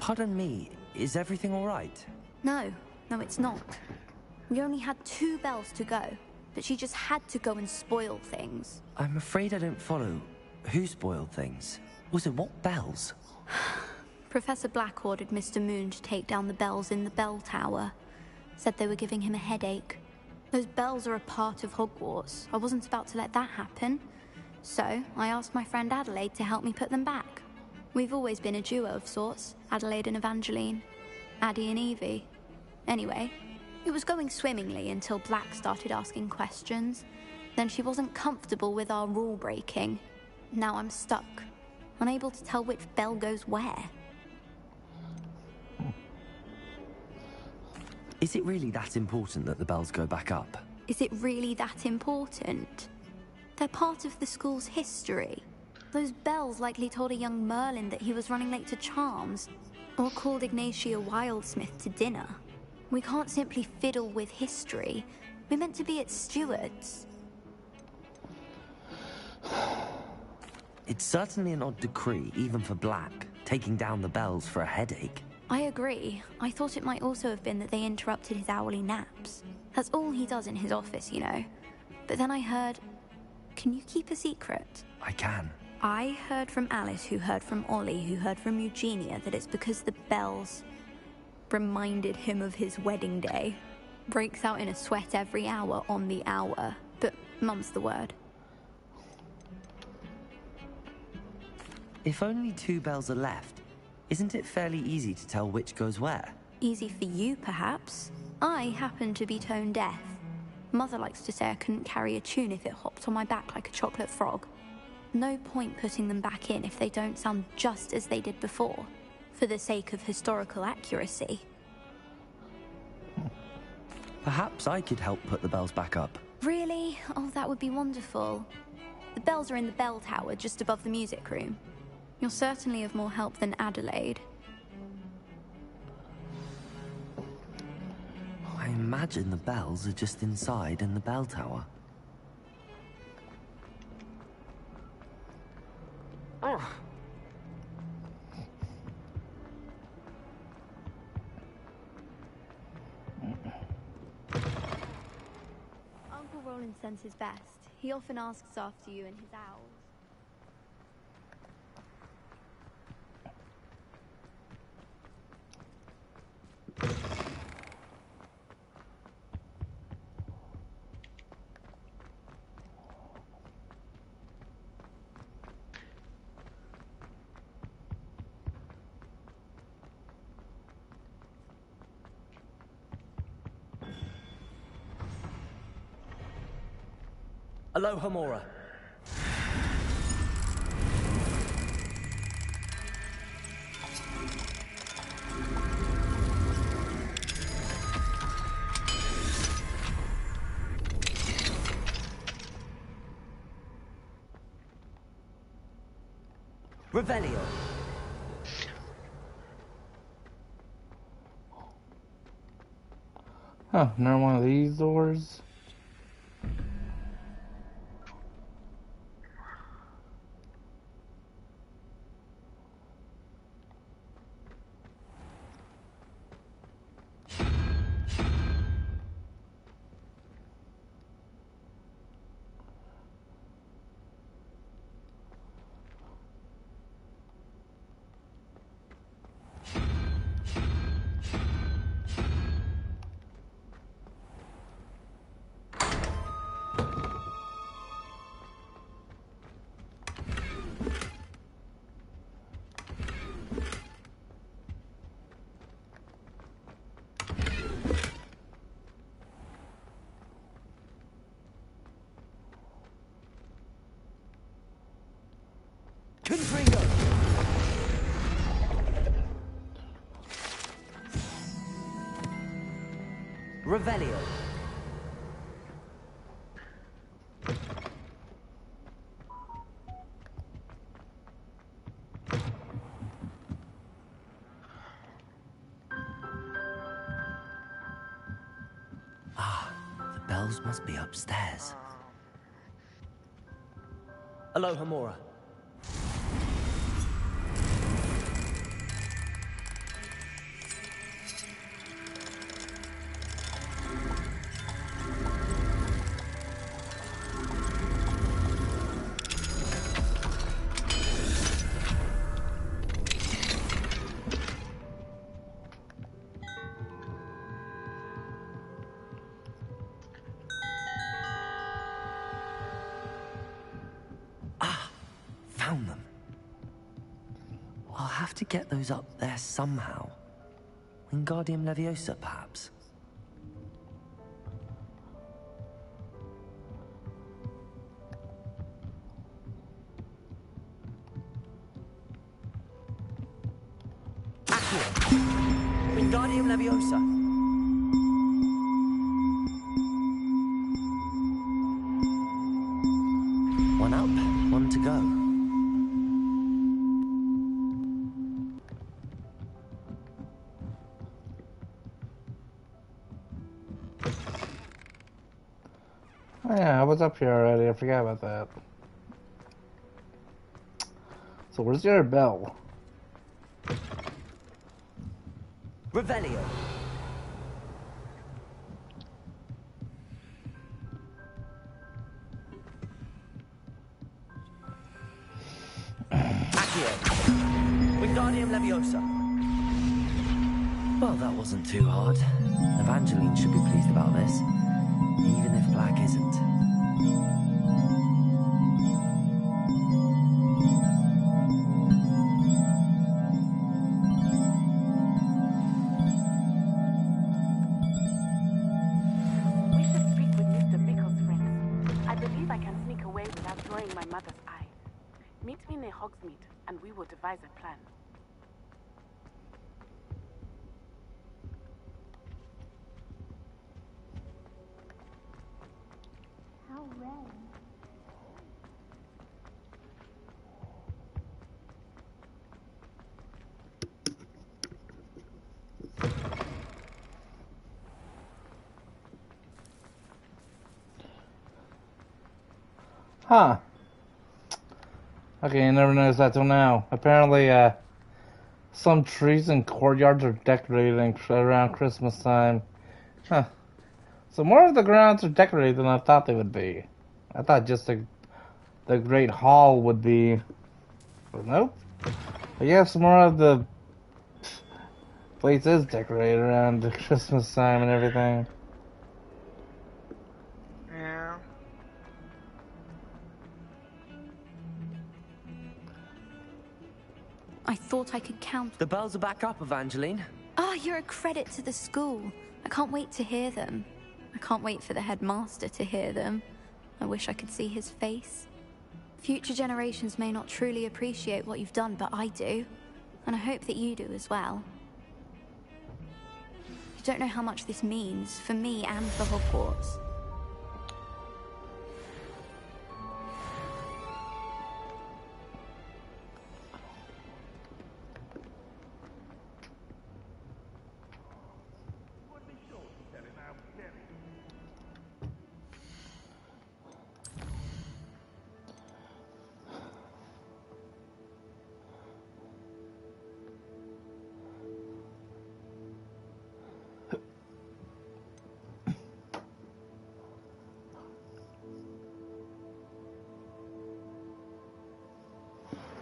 Pardon me, is everything all right? No, it's not. We only had 2 bells to go, but she just had to go and spoil things. I'm afraid I don't follow. Who spoiled things? Also, what bells? Professor Black ordered Mr. Moon to take down the bells in the bell tower. Said they were giving him a headache. Those bells are a part of Hogwarts. I wasn't about to let that happen. So, I asked my friend Adelaide to help me put them back. We've always been a duo of sorts, Adelaide and Evangeline. Addie and Evie. Anyway, it was going swimmingly until Black started asking questions. Then she wasn't comfortable with our rule breaking. Now I'm stuck, unable to tell which bell goes where. Is it really that important that the bells go back up? Is it really that important? They're part of the school's history. Those bells likely told a young Merlin that he was running late to Charms, or called Ignatia Wildsmith to dinner. We can't simply fiddle with history. We're meant to be its stewards. It's certainly an odd decree, even for Black, taking down the bells for a headache. I agree. I thought it might also have been that they interrupted his hourly naps. That's all he does in his office, you know. But then I heard... Can you keep a secret? I can. I heard from Alice, who heard from Ollie, who heard from Eugenia, that it's because the bells reminded him of his wedding day. Breaks out in a sweat every hour on the hour. But mum's the word. If only 2 bells are left, isn't it fairly easy to tell which goes where? Easy for you, perhaps. I happen to be tone deaf. Mother likes to say I couldn't carry a tune if it hopped on my back like a chocolate frog. No point putting them back in if they don't sound just as they did before, for the sake of historical accuracy. Perhaps I could help put the bells back up. Really? Oh, that would be wonderful. The bells are in the bell tower just above the music room. You're certainly of more help than Adelaide. I imagine the bells are just inside in the bell tower. Oh. Uncle Roland sends his best. He often asks after you and his owls. Aloha Mora. Revelio. Oh, another one of these doors. Confringo. Revelio. Ah, the bells must be upstairs. Aloha Mora. found them. I'll have to get those up there somehow. Wingardium Leviosa, perhaps. Accio! Wingardium Leviosa! One up, one to go. Oh, yeah, I was up here already. I forgot about that. So where's your bell? Revelio. Accio. Wingardium Leviosa. Well, that wasn't too hard. Evangeline should be pleased about this, even if Black isn't. We should speak with Mr. Bickle's friends. I believe I can sneak away without drawing my mother's eye. Meet me near Hogsmeade, and we will devise a plan. How rare. Huh. Okay, I never noticed that till now. Apparently, some trees and courtyards are decorated around Christmas time. Huh. So more of the grounds are decorated than I thought they would be. I thought just the Great Hall would be... But nope. I guess more of the place is decorated around the Christmas time and everything. Yeah. I thought I could count. The bells are back up, Evangeline. Oh, you're a credit to the school. I can't wait to hear them. I can't wait for the headmaster to hear them. I wish I could see his face. Future generations may not truly appreciate what you've done, but I do. And I hope that you do as well. You don't know how much this means for me and for Hogwarts.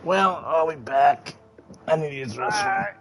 Well, I'll be back. I need to use the restroom.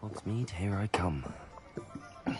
Hogsmeade, here I come. Wait a minute.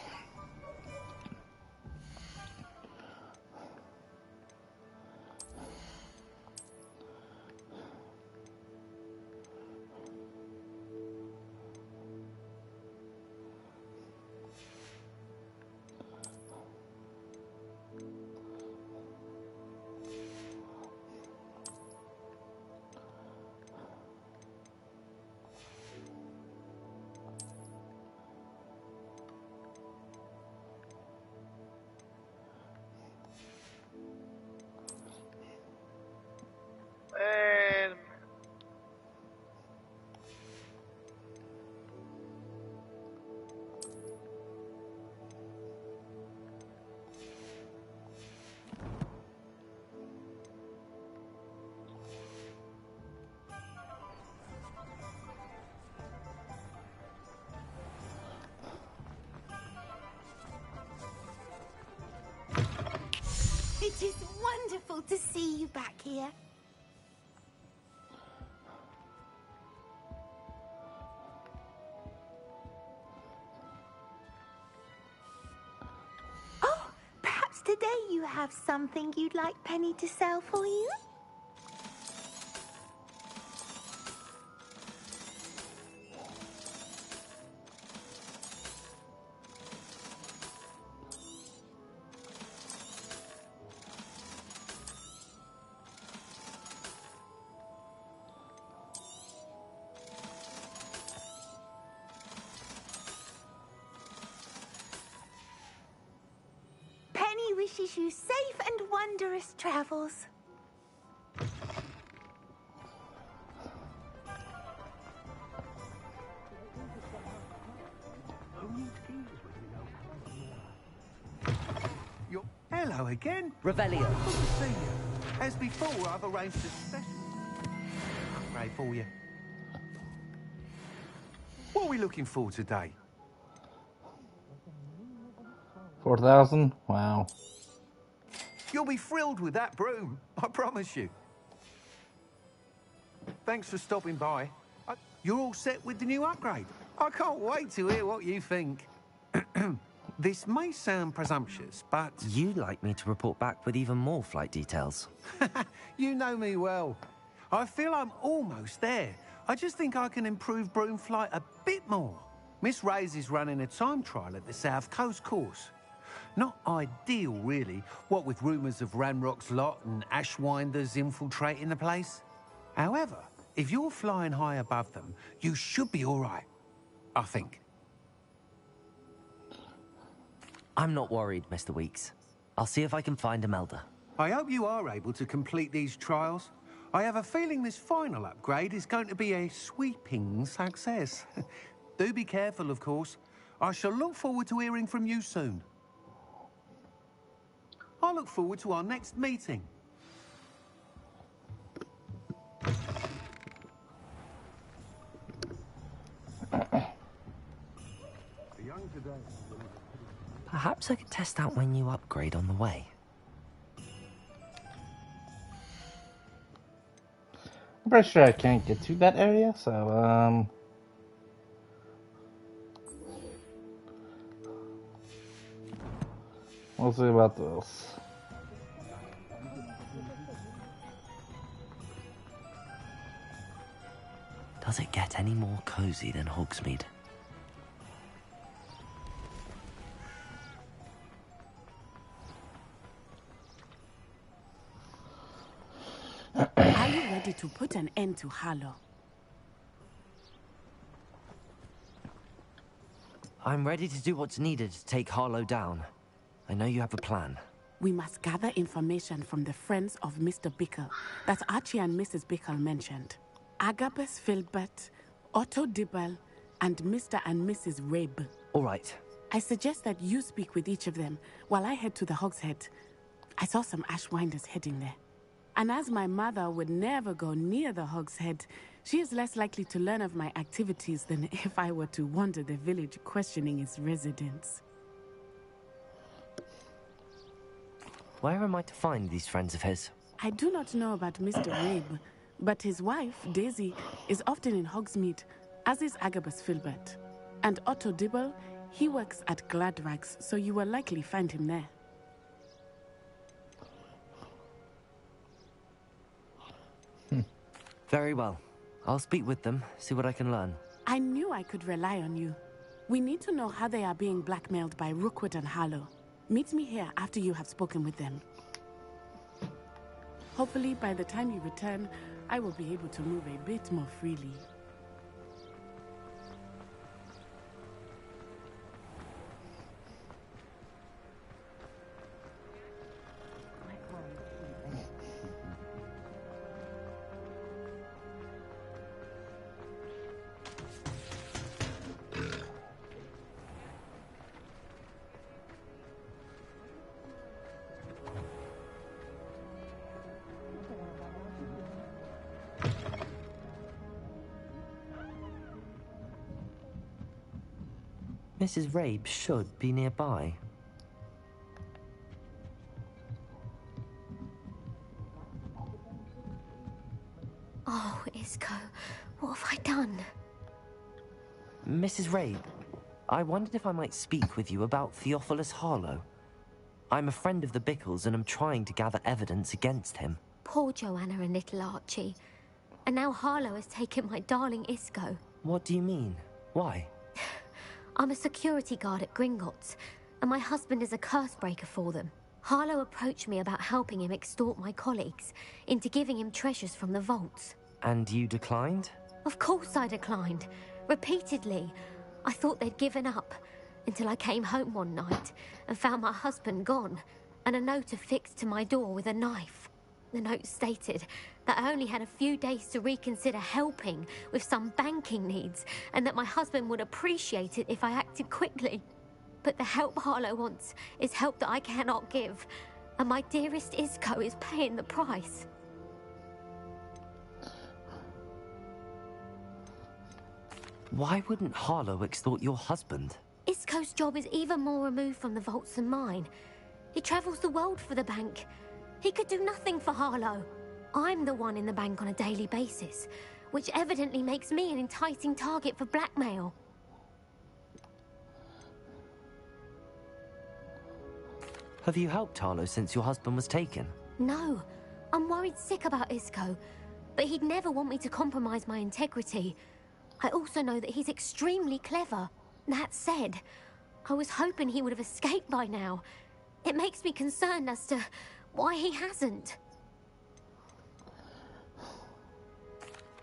It is wonderful to see you back here. Oh, perhaps today you have something you'd like Penny to sell for you? Penny wishes you safe and wondrous travels. Hello again. Revelio. Good to see you. As before, I've arranged a special upgrade for you. What are we looking for today? 4,000? Wow. You'll be thrilled with that broom, I promise you. Thanks for stopping by. You're all set with the new upgrade. I can't wait to hear what you think. This may sound presumptuous, but... You'd like me to report back with even more flight details. You know me well. I feel I'm almost there. I just think I can improve broom flight a bit more. Miss Ray's is running a time trial at the South Coast course. Not ideal, really, what with rumours of Ranrock's lot and Ashwinders infiltrating the place. However, if you're flying high above them, you should be all right, I think. I'm not worried, Mr. Weeks. I'll see if I can find Imelda. I hope you are able to complete these trials. I have a feeling this final upgrade is going to be a sweeping success. Do be careful, of course. I shall look forward to hearing from you soon. I look forward to our next meeting. Perhaps I could test out my new upgrade on the way. I'm pretty sure I can't get to that area, so, we'll see about this. Does it get any more cozy than Hogsmeade? Are you ready to put an end to Harlow? I'm ready to do what's needed to take Harlow down. I know you have a plan. We must gather information from the friends of Mr. Bickle that Archie and Mrs. Bickle mentioned. Agabus Filbert, Otto Dibble, and Mr. and Mrs. Rabe. All right. I suggest that you speak with each of them while I head to the Hogshead. I saw some Ashwinders heading there. And as my mother would never go near the Hogshead, she is less likely to learn of my activities than if I were to wander the village questioning its residents. Where am I to find these friends of his? I do not know about Mr. Rabe, but his wife, Daisy, is often in Hogsmeade, as is Agabus Filbert. And Otto Dibble, he works at Gladrags, so you will likely find him there. Very well. I'll speak with them, see what I can learn. I knew I could rely on you. We need to know how they are being blackmailed by Rookwood and Harlow. Meet me here after you have spoken with them. Hopefully, by the time you return, I will be able to move a bit more freely. Mrs. Rabe should be nearby. Oh, Isco, what have I done? Mrs. Rabe, I wondered if I might speak with you about Theophilus Harlow. I'm a friend of the Bickles and I'm trying to gather evidence against him. Poor Joanna and little Archie. And now Harlow has taken my darling Isco. What do you mean? Why? I'm a security guard at Gringotts, and my husband is a curse breaker for them. Harlow approached me about helping him extort my colleagues into giving him treasures from the vaults. And you declined? Of course I declined. Repeatedly. I thought they'd given up, until I came home one night and found my husband gone, and a note affixed to my door with a knife. The note stated that I only had a few days to reconsider helping with some banking needs, and that my husband would appreciate it if I acted quickly. But the help Harlow wants is help that I cannot give, and my dearest Isco is paying the price. Why wouldn't Harlow extort your husband? Isco's job is even more removed from the vaults than mine. He travels the world for the bank. He could do nothing for Harlow. I'm the one in the bank on a daily basis, which evidently makes me an enticing target for blackmail. Have you helped Harlow since your husband was taken? No. I'm worried sick about Isco, but he'd never want me to compromise my integrity. I also know that he's extremely clever. That said, I was hoping he would have escaped by now. It makes me concerned as to why he hasn't.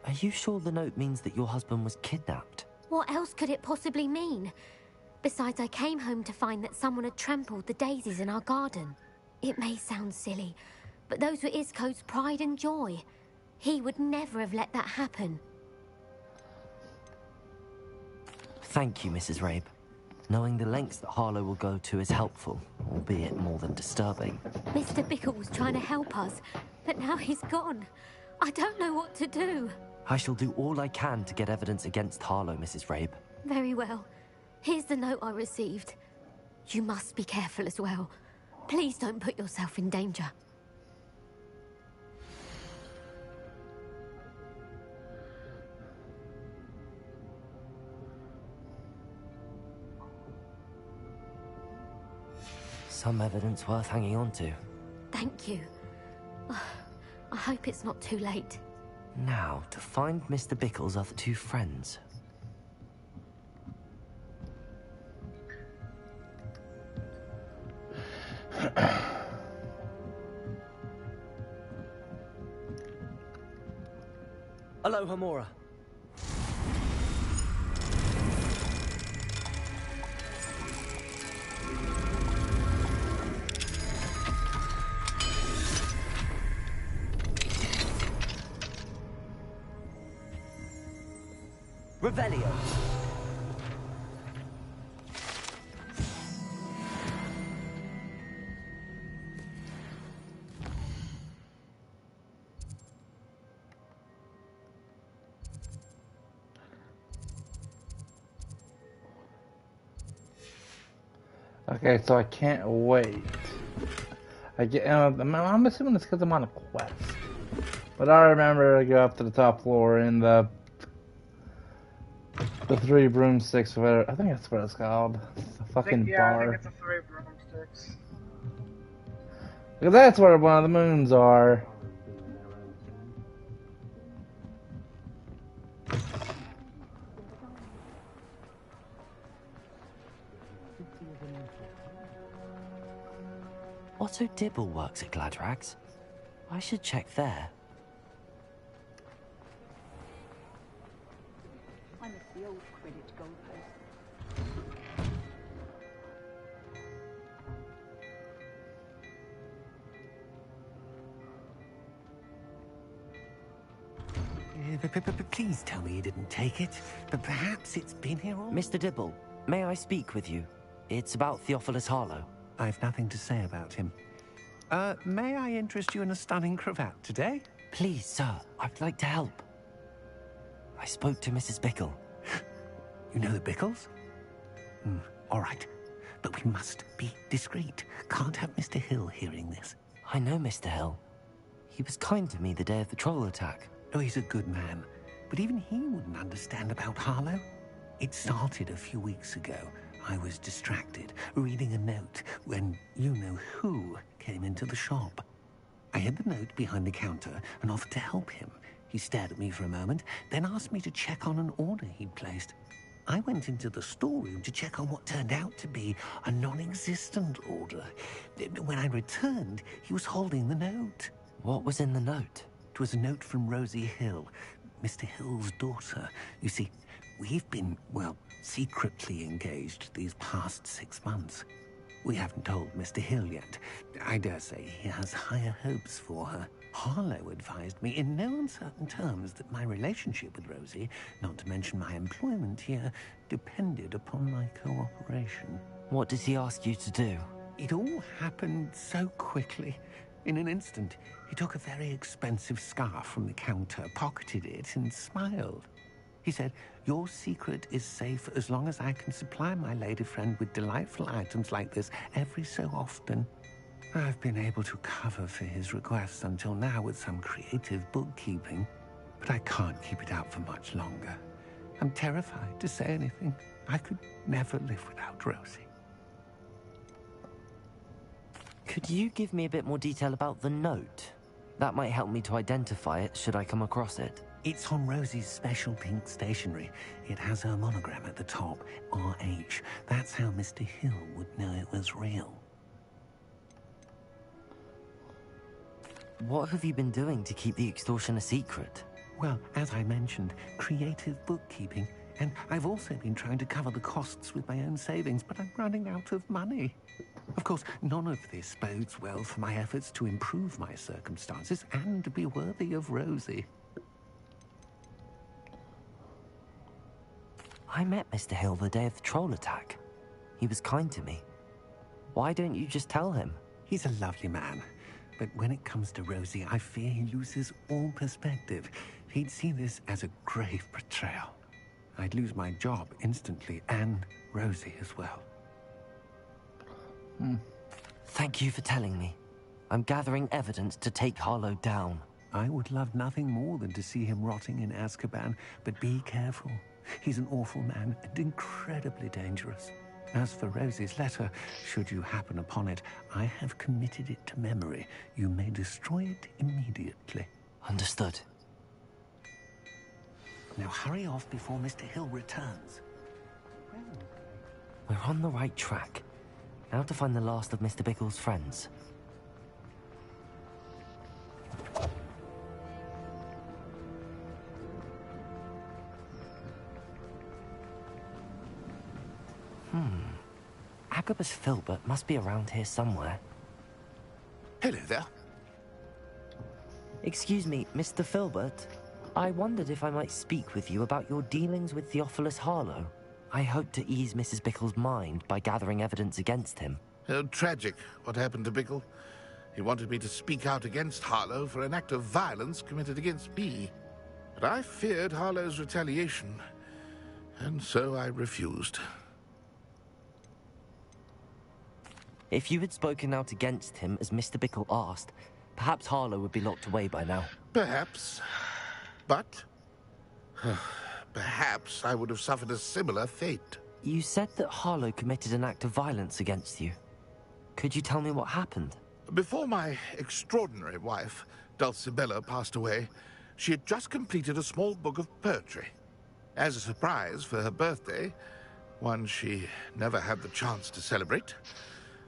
Are you sure the note means that your husband was kidnapped? What else could it possibly mean? Besides, I came home to find that someone had trampled the daisies in our garden. It may sound silly, but those were Isco's pride and joy. He would never have let that happen. Thank you, Mrs. Rabe. Knowing the lengths that Harlow will go to is helpful, albeit more than disturbing. Mr. Bickle was trying to help us, but now he's gone. I don't know what to do. I shall do all I can to get evidence against Harlow, Mrs. Rabe. Very well. Here's the note I received. You must be careful as well. Please don't put yourself in danger. Some evidence worth hanging on to. Thank you. I hope it's not too late. Now, to find Mr. Bickle's other two friends. Aloha, Mora. Revelio. Okay, so I can't wait. I'm assuming it's because I'm on a quest. But I remember to go up to the top floor in the The Three Broomsticks, whatever. I think that's what it's called. It's a fucking I bar. think it's a 3 broomsticks. Because that's where one of the moons are. Otto Dibble works at Gladrags. I should check there. I miss the old credit goalpost. Please tell me you didn't take it. But perhaps it's been here all... Mr. Dibble, may I speak with you? It's about Theophilus Harlow. I've nothing to say about him. May I interest you in a stunning cravat today? Please, sir. I'd like to help. I spoke to Mrs. Bickle. You know the Bickles? All right. But we must be discreet. Can't have Mr. Hill hearing this. I know Mr. Hill. He was kind to me the day of the troll attack. Oh, he's a good man. But even he wouldn't understand about Harlow. It started a few weeks ago. I was distracted, reading a note, when you-know-who came into the shop. I hid the note behind the counter and offered to help him. He stared at me for a moment, then asked me to check on an order he'd placed. I went into the storeroom to check on what turned out to be a non-existent order. When I returned, he was holding the note. What was in the note? It was a note from Rosie Hill, Mr. Hill's daughter. You see, we've been, well, secretly engaged these past 6 months. We haven't told Mr. Hill yet. I dare say he has higher hopes for her. Harlow advised me in no uncertain terms that my relationship with Rosie, not to mention my employment here, depended upon my cooperation. What did he ask you to do? It all happened so quickly. In an instant, he took a very expensive scarf from the counter, pocketed it, and smiled. He said, "Your secret is safe as long as I can supply my lady friend with delightful items like this every so often." I've been able to cover for his requests until now with some creative bookkeeping, but I can't keep it out for much longer. I'm terrified to say anything. I could never live without Rosie. Could you give me a bit more detail about the note? That might help me to identify it should I come across it. It's on Rosie's special pink stationery. It has her monogram at the top, RH. That's how Mr. Hill would know it was real. What have you been doing to keep the extortion a secret? Well, as I mentioned, creative bookkeeping. And I've also been trying to cover the costs with my own savings, but I'm running out of money. Of course, none of this bodes well for my efforts to improve my circumstances and be worthy of Rosie. I met Mr. Hill the day of the troll attack. He was kind to me. Why don't you just tell him? He's a lovely man. But when it comes to Rosie, I fear he loses all perspective. He'd see this as a grave betrayal. I'd lose my job instantly, and Rosie as well. Thank you for telling me. I'm gathering evidence to take Harlow down. I would love nothing more than to see him rotting in Azkaban, but be careful. He's an awful man and incredibly dangerous. As for Rosie's letter, should you happen upon it, I have committed it to memory. You may destroy it immediately. Understood. Now hurry off before Mr. Hill returns. We're on the right track. Now to find the last of Mr. Bickle's friends. Agabus Filbert must be around here somewhere. Hello there. Excuse me, Mr. Filbert. I wondered if I might speak with you about your dealings with Theophilus Harlow. I hope to ease Mrs. Bickle's mind by gathering evidence against him. Oh, tragic what happened to Bickle. He wanted me to speak out against Harlow for an act of violence committed against me. But I feared Harlow's retaliation, and so I refused. If you had spoken out against him as Mr. Bickle asked, perhaps Harlow would be locked away by now. Perhaps. But perhaps I would have suffered a similar fate. You said that Harlow committed an act of violence against you. Could you tell me what happened? Before my extraordinary wife, Dulcibella, passed away, she had just completed a small book of poetry. As a surprise for her birthday, one she never had the chance to celebrate,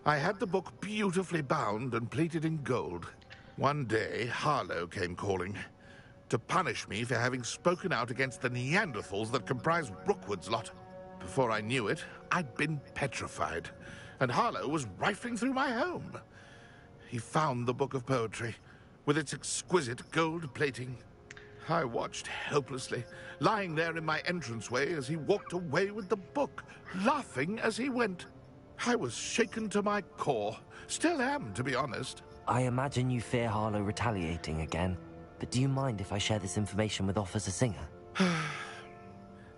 I had the book beautifully bound and plated in gold. One day, Harlow came calling to punish me for having spoken out against the Neanderthals that comprised Rookwood's lot. Before I knew it, I'd been petrified, and Harlow was rifling through my home. He found the book of poetry, with its exquisite gold plating. I watched helplessly, lying there in my entranceway as he walked away with the book, laughing as he went. I was shaken to my core. Still am, to be honest. I imagine you fear Harlow retaliating again, but do you mind if I share this information with Officer Singer?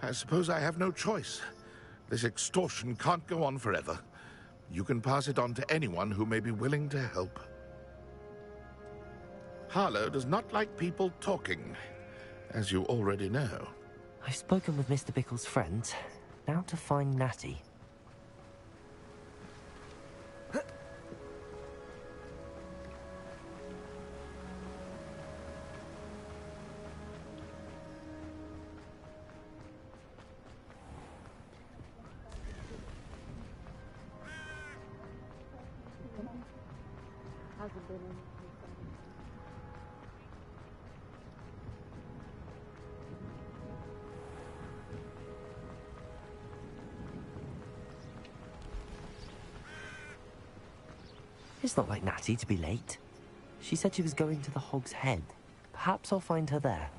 I suppose I have no choice. This extortion can't go on forever. You can pass it on to anyone who may be willing to help. Harlow does not like people talking, as you already know. I've spoken with Mr. Bickle's friends. Now to find Natty. It's not like Natty to be late. She said she was going to the Hog's Head. Perhaps I'll find her there.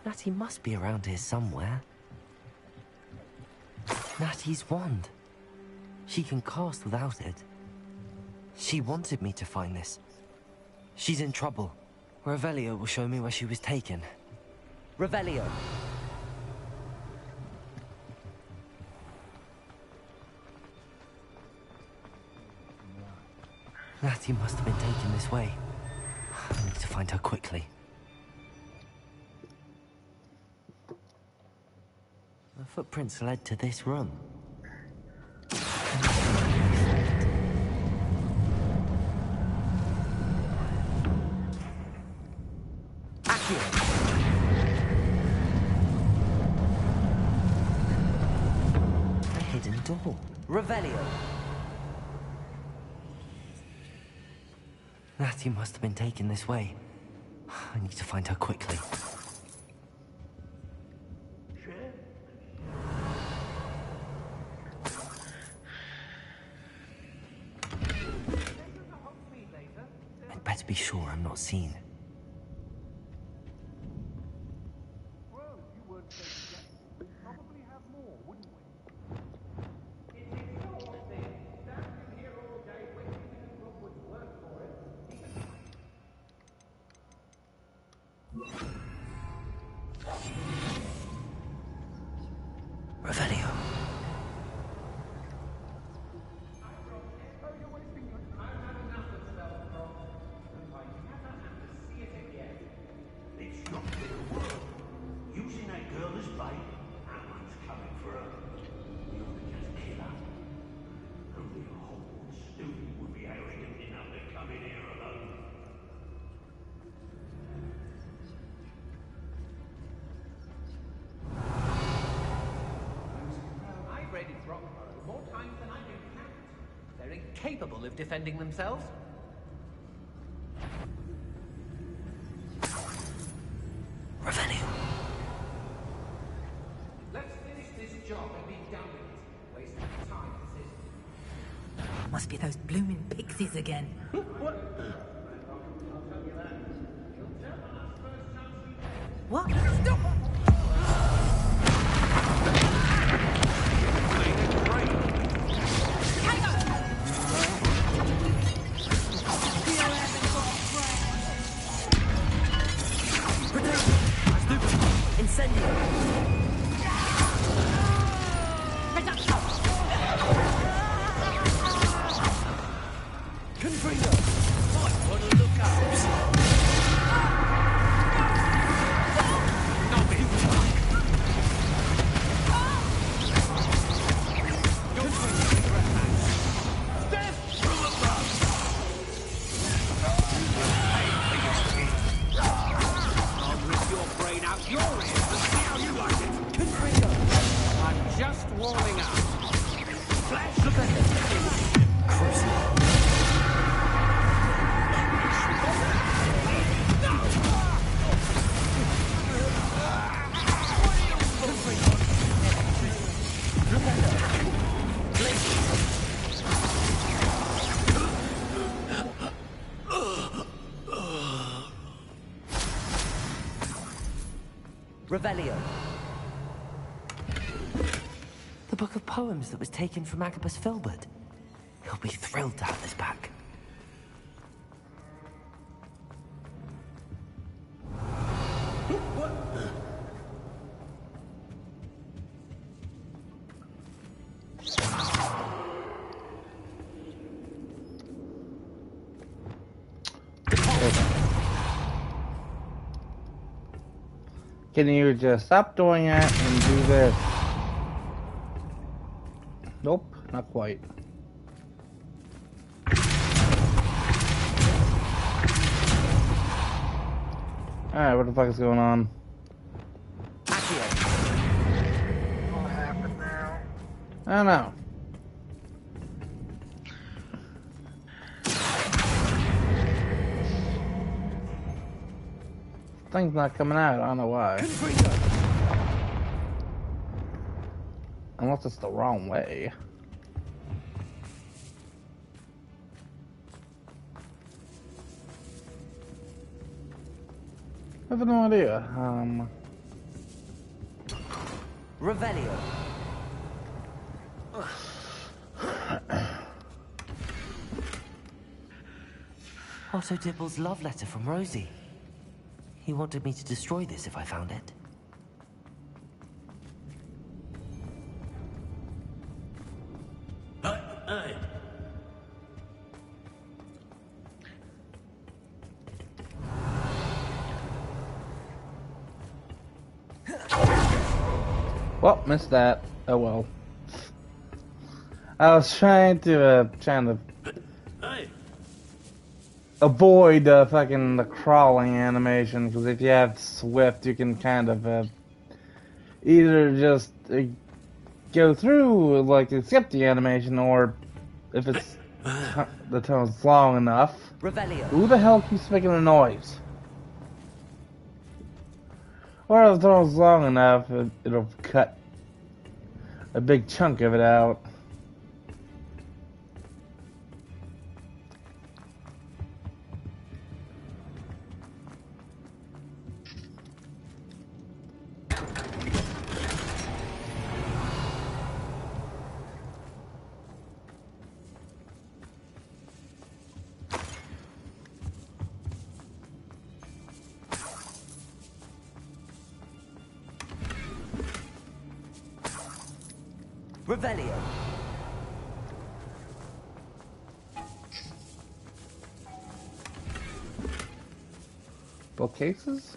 Natty must be around here somewhere. Natty's wand. She can cast without it. She wanted me to find this. She's in trouble. Revelio will show me where she was taken. Revelio. Natty must have been taken this way. I need to find her quickly. The footprints led to this room. A hidden door. Revelio. Natty must have been taken this way. I need to find her quickly. I'd better be sure I'm not seen. Revelio. It's not their world. Using that girl as bait, that one's coming for her. We ought to just kill her. Only a Hogwarts student would be arrogant enough to come in here alone. I've raided Rockborough more times than I can count. They're incapable of defending themselves. Revelio. Let's finish this job and be done with it. Wasting time persisting. Must be those blooming pixies again. What? Stop! Confringo! Might want to look up. Not me. Step from above. I'll rip your brain out your ears and see how you like it. Confringo! I'm just warming up. Flash the better. Revelio. The book of poems that was taken from Agabus Filbert. He'll be thrilled to have this back. Can you just stop doing that and do this? Nope, not quite. Alright, what the fuck is going on? What happened now? I don't know. Thing's not coming out, I don't know why. Unless it's the wrong way. I have no idea. Revelio. Otto Dibble's love letter from Rosie. He wanted me to destroy this if I found it. Hey. Well, missed that. Oh well. I was trying to avoid fucking the crawling animation, because if you have Swift, you can kind of either just go through, like, skip the animation, or if it's the tone's long enough. Revelio. Who the hell keeps making a noise? Or if the tone's long enough, it'll cut a big chunk of it out. Revelio. Both cases?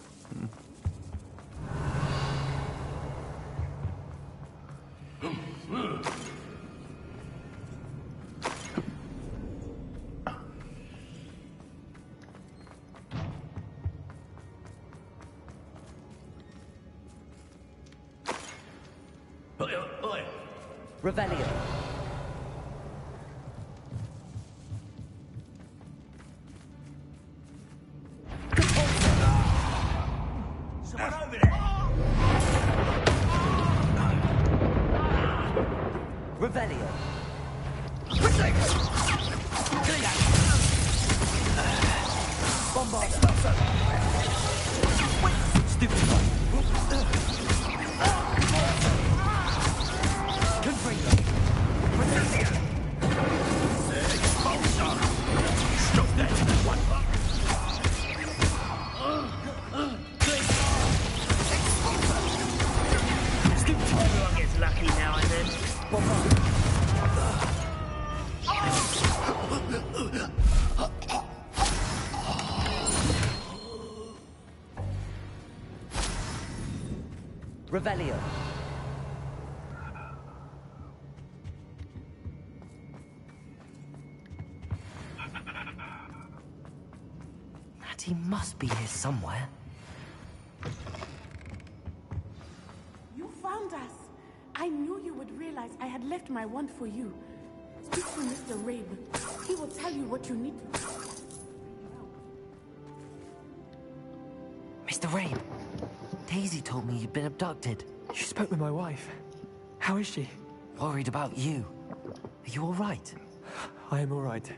Revelio. Someone over there! Revelio. Bombarda! Stupid fight! Confringo! Revelio. Natty must be here somewhere. You found us. I knew you would realize I had left my wand for you. Speak to Mr. Rabe. He will tell you what you need to do. Mr. Rabe, Daisy told me you'd been abducted. You spoke with my wife. How is she? Worried about you. Are you all right? I am all right.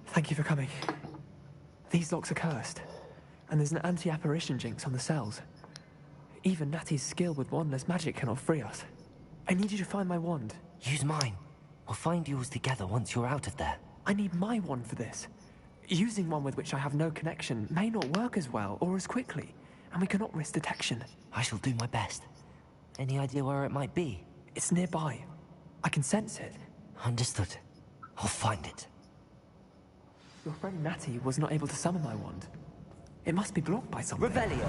Thank you for coming. These locks are cursed, and there's an anti-apparition jinx on the cells. Even Natty's skill with wandless magic cannot free us. I need you to find my wand. Use mine. We'll find yours together once you're out of there. I need my wand for this. Using one with which I have no connection may not work as well or as quickly, and we cannot risk detection. I shall do my best. Any idea where it might be? It's nearby. I can sense it. Understood. I'll find it. Your friend Natty was not able to summon my wand. It must be blocked by something. Revelio.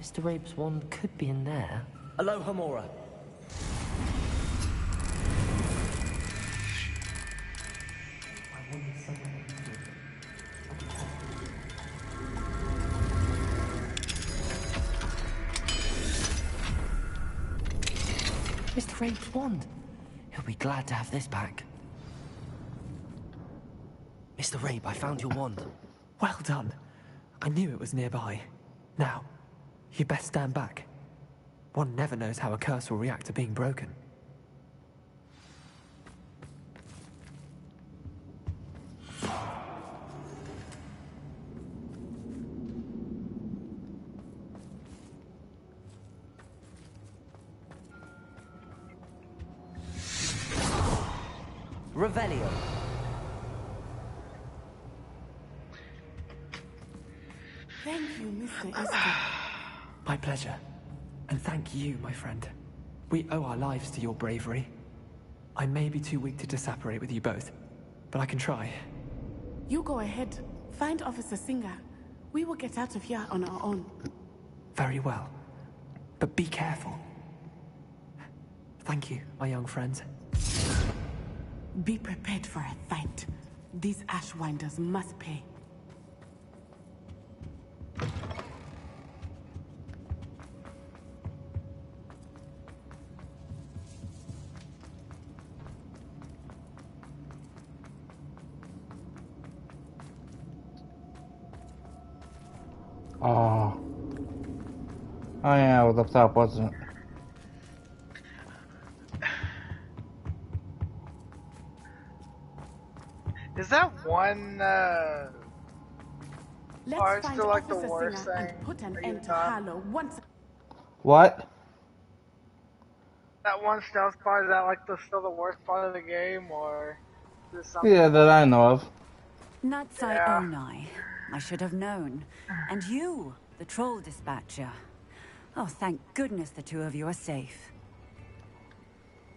Mr. Rabe's wand could be in there. Aloha Mora. Mr. Rabe's wand. He'll be glad to have this back. Mr. Rabe, I found your wand. Well done. I knew it was nearby. Now, you best stand back. One never knows how a curse will react to being broken. Revelio. Thank you, Mr. Easton. My pleasure. And thank you, my friend. We owe our lives to your bravery. I may be too weak to disapparate with you both, but I can try. You go ahead. Find Officer Singer. We will get out of here on our own. Very well. But be careful. Thank you, my young friends. Be prepared for a fight. These Ashwinders must pay. Oh. Oh yeah, it was up top, wasn't it? Is that one part Let's still like the Officer worst Singer thing? and put an that you end to thought? Harlow once. What? That one stealth part, is that like still the worst part of the game, or is there something? Yeah, that I know of. Natsai Yeah. Onai. I should have known. And you, the troll dispatcher. Oh, thank goodness the two of you are safe.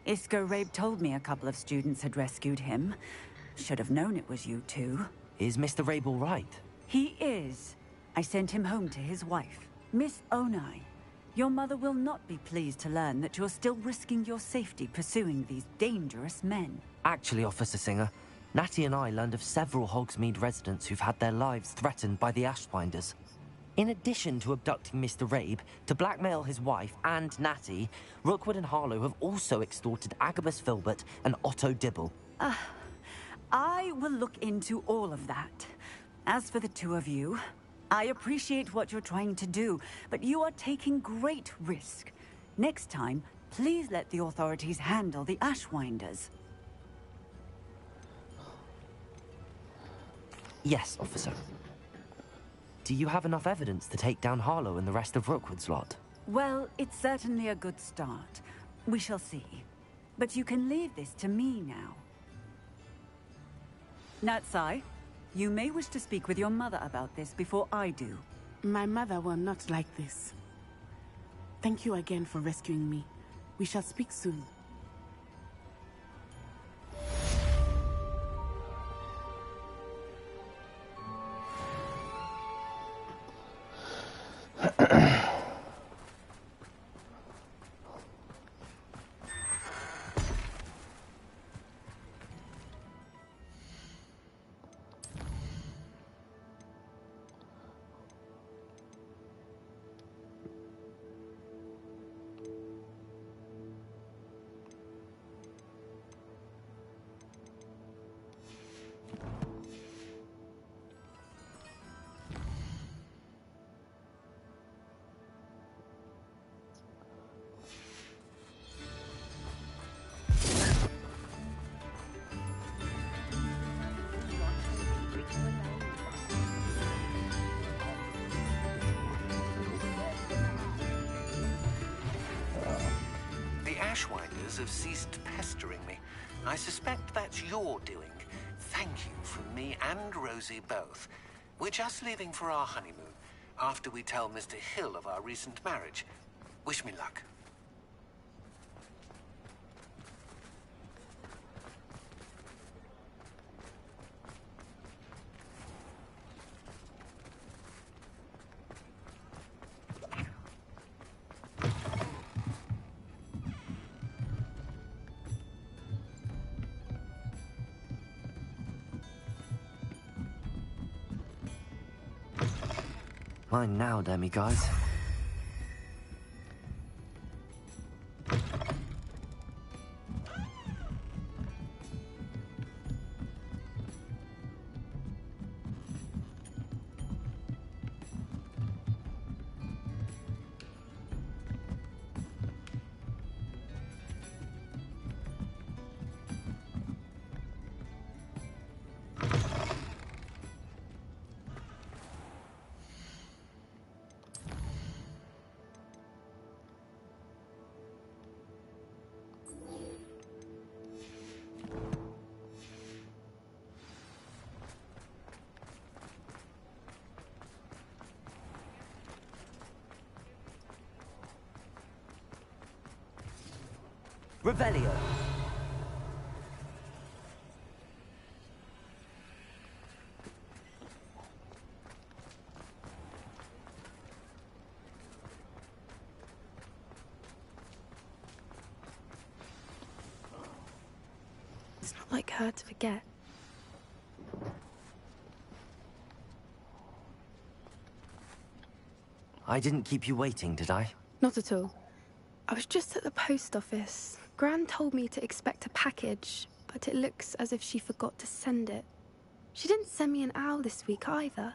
Isco Rabe told me a couple of students had rescued him. Should have known it was you two. Is Mr. Rabe all right? He is. I sent him home to his wife, Miss Onai. Your mother will not be pleased to learn that you're still risking your safety pursuing these dangerous men. Actually, Officer Singer, Natty and I learned of several Hogsmeade residents who've had their lives threatened by the Ashwinders. In addition to abducting Mr. Rabe to blackmail his wife and Natty, Rookwood and Harlow have also extorted Agabus Filbert and Otto Dibble. I will look into all of that. As for the two of you, I appreciate what you're trying to do, but you are taking great risk. Next time, please let the authorities handle the Ashwinders. Yes, officer. Do you have enough evidence to take down Harlow and the rest of Rookwood's lot? Well, it's certainly a good start. We shall see. But you can leave this to me now. Natsai, you may wish to speak with your mother about this before I do. My mother will not like this. Thank you again for rescuing me. We shall speak soon. Ashwinders have ceased pestering me. I suspect that's your doing. Thank you from me and Rosie both. We're just leaving for our honeymoon, after we tell Mr. Hill of our recent marriage. Wish me luck. Mine now, demiguise. Revelio. It's not like her to forget. I didn't keep you waiting, did I? Not at all. I was just at the post office. Gran told me to expect a package, but it looks as if she forgot to send it. She didn't send me an owl this week either.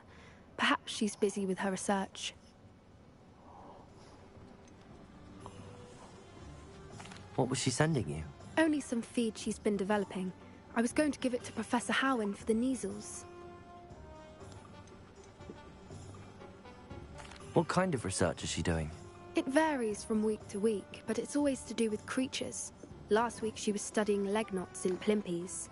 Perhaps she's busy with her research. What was she sending you? Only some feed she's been developing. I was going to give it to Professor Howen for the measles. What kind of research is she doing? It varies from week to week, but it's always to do with creatures. Last week she was studying leg knots in plimpies.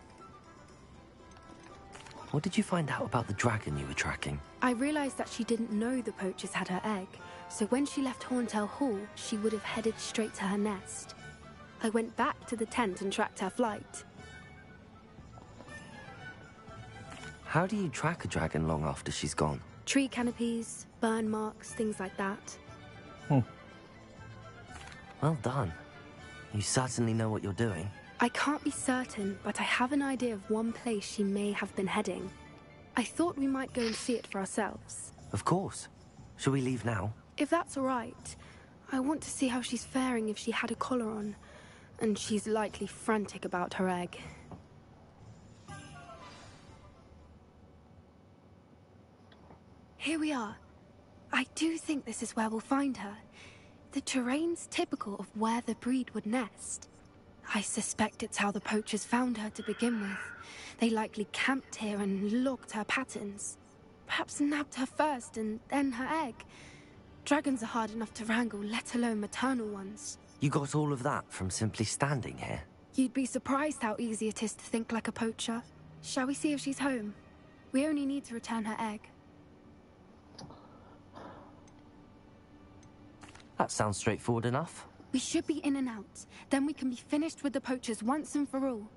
What did you find out about the dragon you were tracking? I realized that she didn't know the poachers had her egg, so when she left Horntail Hall, she would have headed straight to her nest. I went back to the tent and tracked her flight. How do you track a dragon long after she's gone? Tree canopies, burn marks, things like that. Well done. You certainly know what you're doing. I can't be certain, but I have an idea of one place she may have been heading. I thought we might go and see it for ourselves. Of course. Shall we leave now? If that's all right. I want to see how she's faring if she had a collar on. And she's likely frantic about her egg. Here we are. I do think this is where we'll find her. The terrain's typical of where the breed would nest. I suspect it's how the poachers found her to begin with. They likely camped here and logged her patterns. Perhaps nabbed her first and then her egg. Dragons are hard enough to wrangle, let alone maternal ones. You got all of that from simply standing here? You'd be surprised how easy it is to think like a poacher. Shall we see if she's home? We only need to return her egg. That sounds straightforward enough. We should be in and out. Then we can be finished with the poachers once and for all.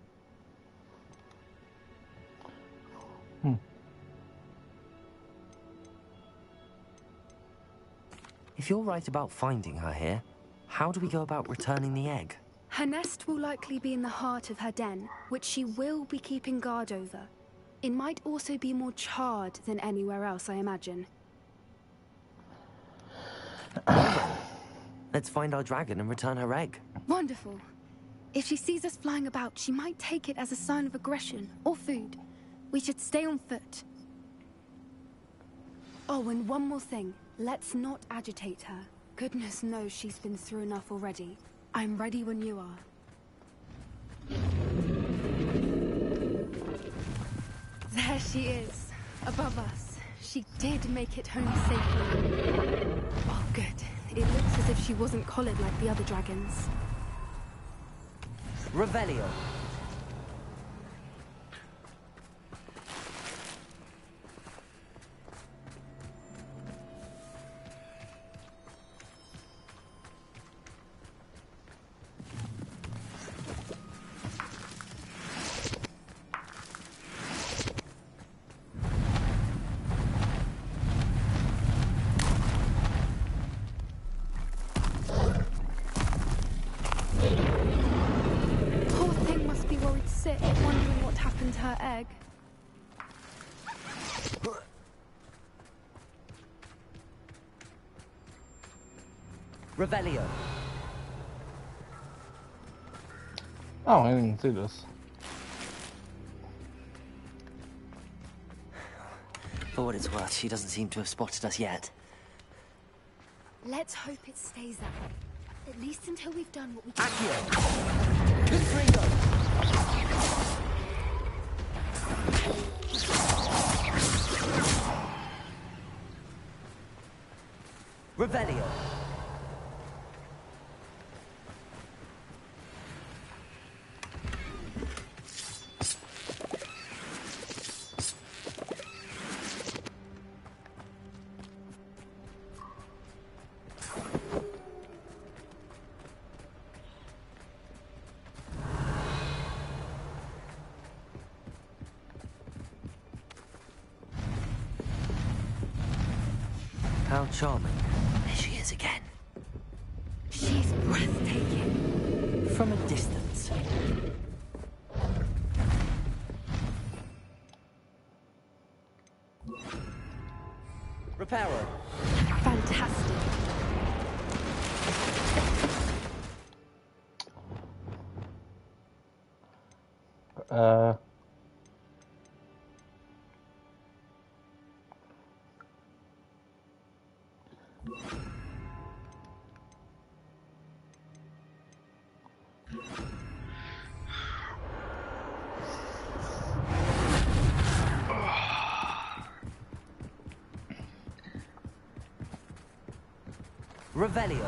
If you're right about finding her here, how do we go about returning the egg? Her nest will likely be in the heart of her den, which she will be keeping guard over. It might also be more charred than anywhere else, I imagine. Let's find our dragon and return her egg. Wonderful. If she sees us flying about, she might take it as a sign of aggression or food. We should stay on foot. Oh, and one more thing. Let's not agitate her. Goodness knows she's been through enough already. I'm ready when you are. There she is, above us. She did make it home safely. Oh, good. It looks as if she wasn't collared like the other dragons. Revelio. Poor thing must be worried sick, wondering what happened to her egg. Revelio. Oh, I didn't even see this. For what it's worth, she doesn't seem to have spotted us yet. Let's hope it stays that way. At least until we've done what we Revelio. How charming. There she is again. She's breathtaking. From a distance. Reparo. Fantastic. Revelio.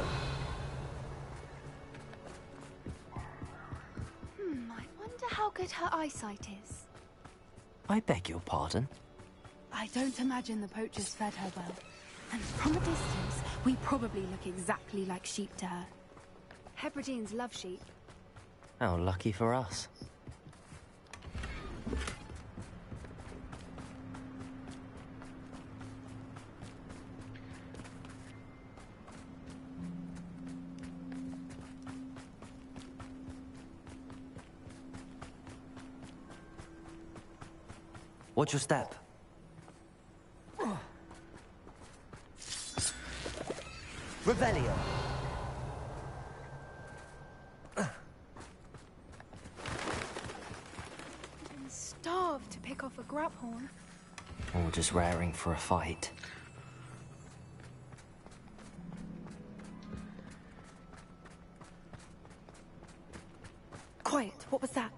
I wonder how good her eyesight is. I beg your pardon? I don't imagine the poachers fed her well. And from a distance, we probably look exactly like sheep to her. Hebrideans love sheep. How lucky for us. Watch your step. Revelio. I'm starved to pick off a grabhorn. Or just raring for a fight. Quiet, what was that?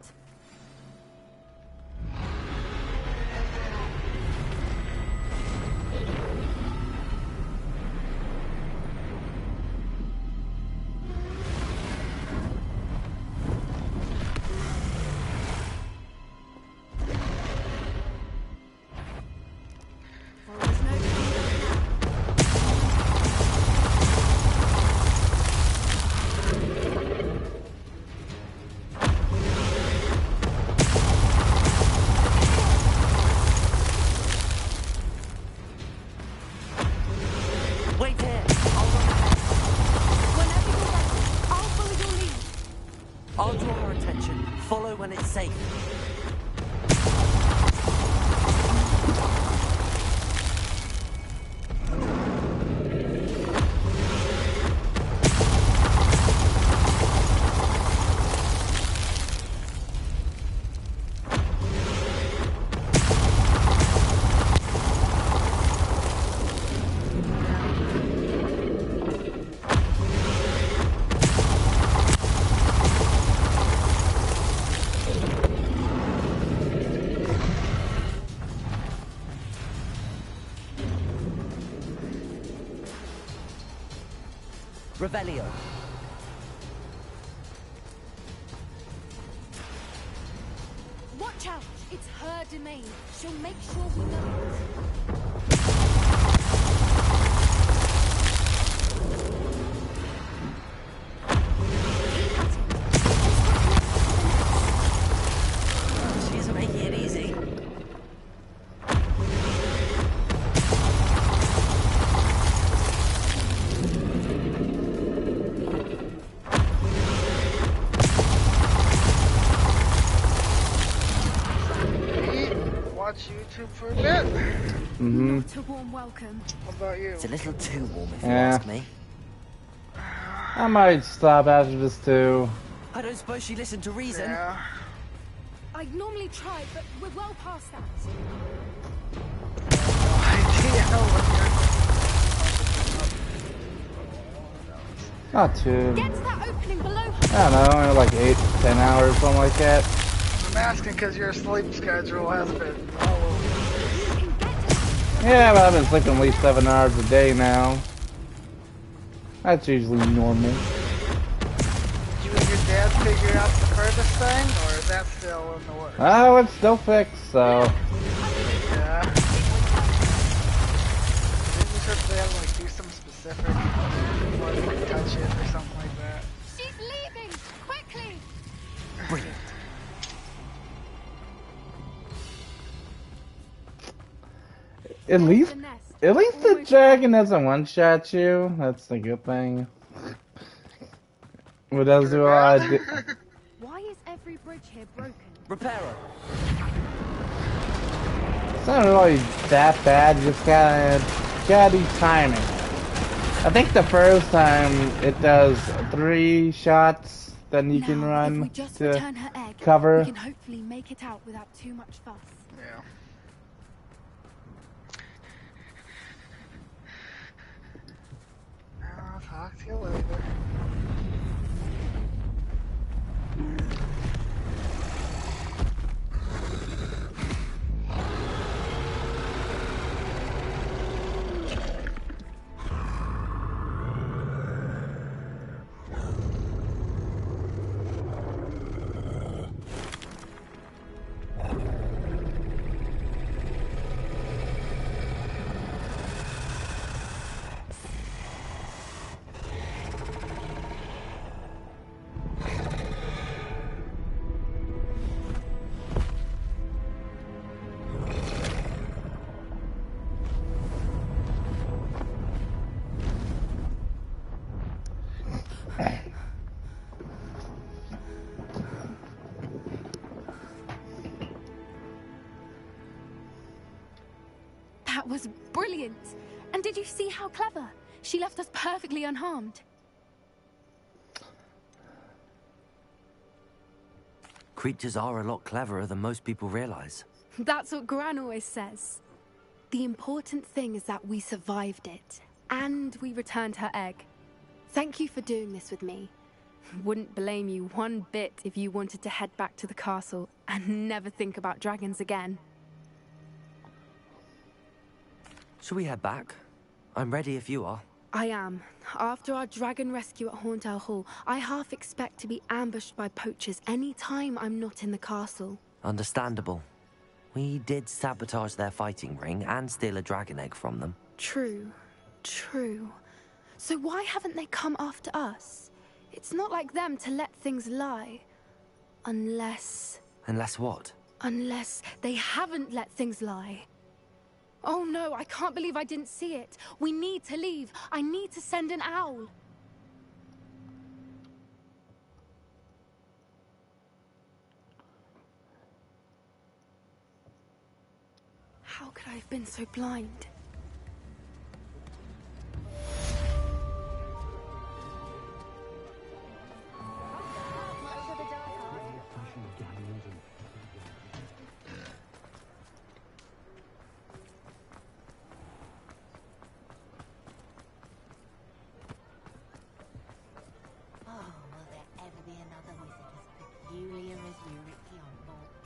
Wait here. Whenever you're ready, I'll follow your lead. I'll draw her attention. Follow when it's safe. Revelio. Watch out! It's her domain. She'll make sure we know it. She isn't making it easy. Watch YouTube for a bit. Mm-hmm. Not a warm welcome. What about you? It's a little too warm if you Yeah. ask me. I might stop after this too. I don't suppose she listened to reason. Yeah. I'd normally try, but we're well past that. Not too. Get to that opening below. I don't know, only like 8, 10 hours, something like that. I'm asking because your sleep schedule has been all over. Yeah, but I've been sleeping at least 7 hours a day now. That's usually normal. Did you and your dad figure out the furthest thing, or is that still in the works? Oh, it's still fixed, so. Yeah. Didn't you said they had to like do something specific before they could touch it or something like that? She's leaving! Quickly! Brilliant. At least the dragon doesn't one-shot you. That's the good thing. What else do I do? Why is every bridge here broken? Repair her. It's not really that bad, you just gotta be timing. I think the first time it does 3 shots, then you can run If we just to return her egg, cover. we can hopefully make it out without too much fuss. Yeah. I'll talk to you later. That was brilliant! And did you see how clever? She left us perfectly unharmed. Creatures are a lot cleverer than most people realize. That's what Gran always says. The important thing is that we survived it, and we returned her egg. Thank you for doing this with me. Wouldn't blame you one bit if you wanted to head back to the castle and never think about dragons again. Shall we head back? I'm ready if you are. I am. After our dragon rescue at Hauntel Hall, I half expect to be ambushed by poachers any time I'm not in the castle. Understandable. We did sabotage their fighting ring and steal a dragon egg from them. True. True. So why haven't they come after us? It's not like them to let things lie. Unless... Unless what? Unless they haven't let things lie. Oh no, I can't believe I didn't see it. We need to leave. I need to send an owl. How could I have been so blind?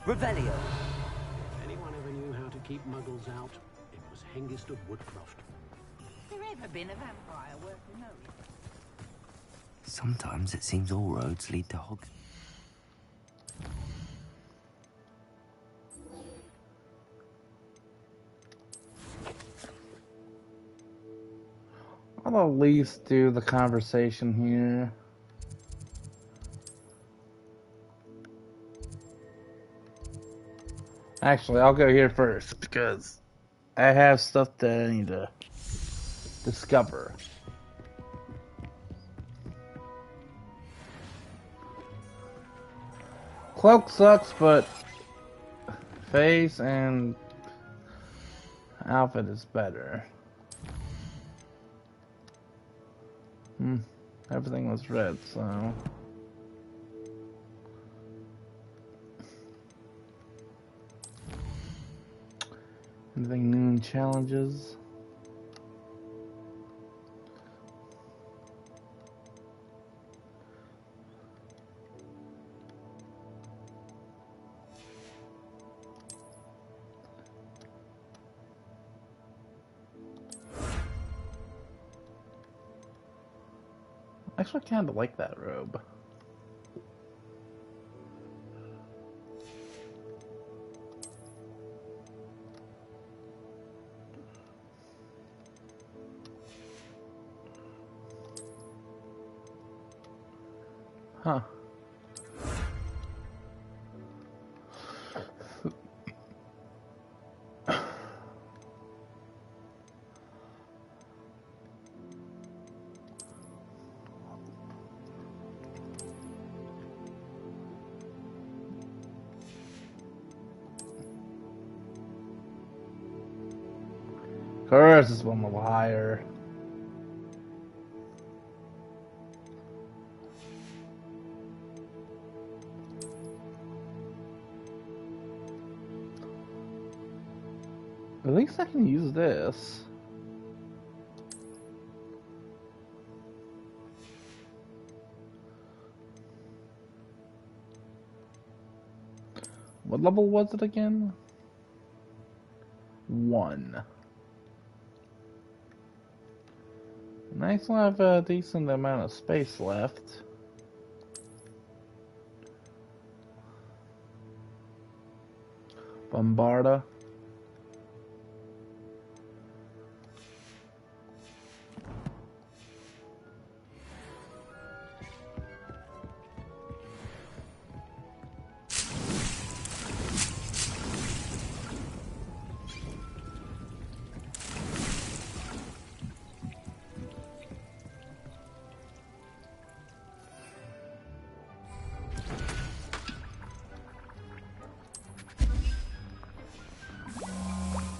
Revelio. If anyone ever knew how to keep muggles out, it was Hengist of Woodcroft. There ever been a vampire worth knowing? Sometimes it seems all roads lead to Hogwarts. I'll at least do the conversation here. Actually, I'll go here first because I have stuff that I need to discover. Cloak sucks, but face and outfit is better. Everything was red, so... Anything new in challenges? Actually, I kind of like that robe. Huh. Curse is one level higher. At least I can use this. What level was it again? 1. I still have a decent amount of space left. Bombarda.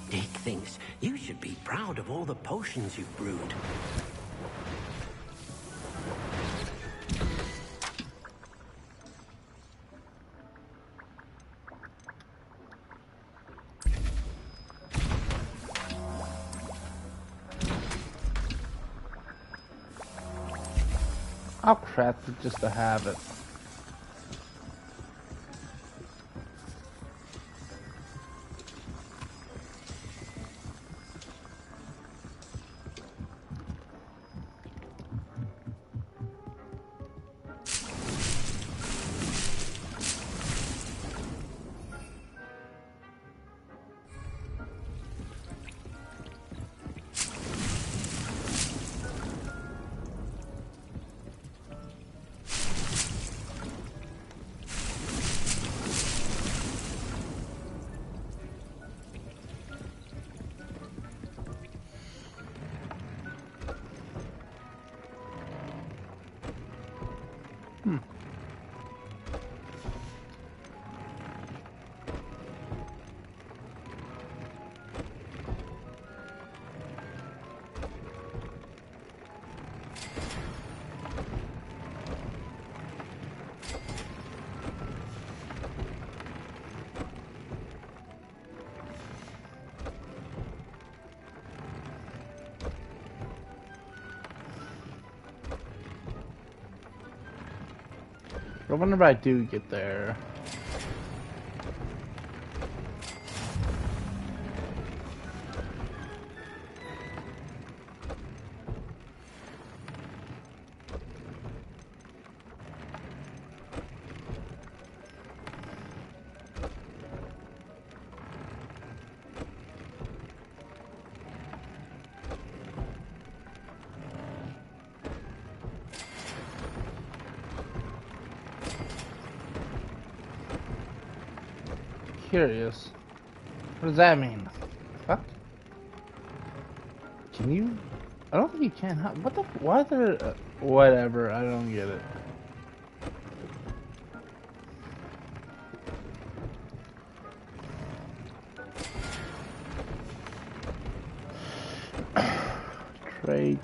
Dick thinks you should be proud of all the potions you've brewed. I'll craft it just to have it. But whenever I do get there... curious. What does that mean? Fuck. Can you? I don't think you can. What the? Why is there? Whatever. I don't get it. Traits.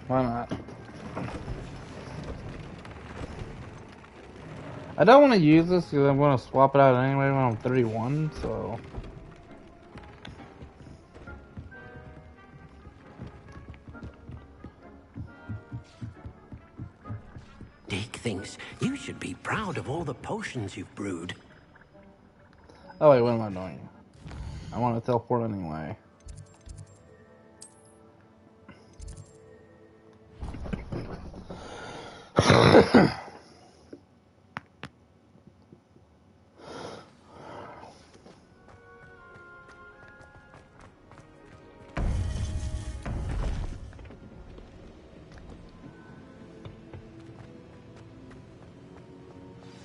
Why not? I don't want to use this because I'm going to swap it out anyway when I'm 31, so... Dick thinks you should be proud of all the potions you've brewed. Oh wait, what am I doing? I want to teleport anyway.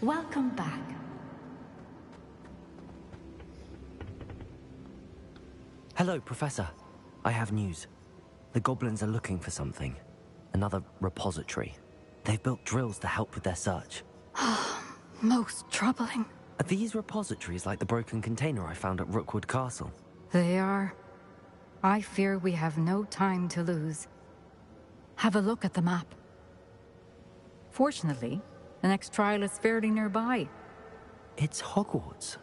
Welcome back. Hello, Professor. I have news. The goblins are looking for something. Another repository. They've built drills to help with their search. Most troubling. Are these repositories like the broken container I found at Rookwood Castle? They are. I fear we have no time to lose. Have a look at the map. Fortunately, the next trial is fairly nearby. It's Hogwarts.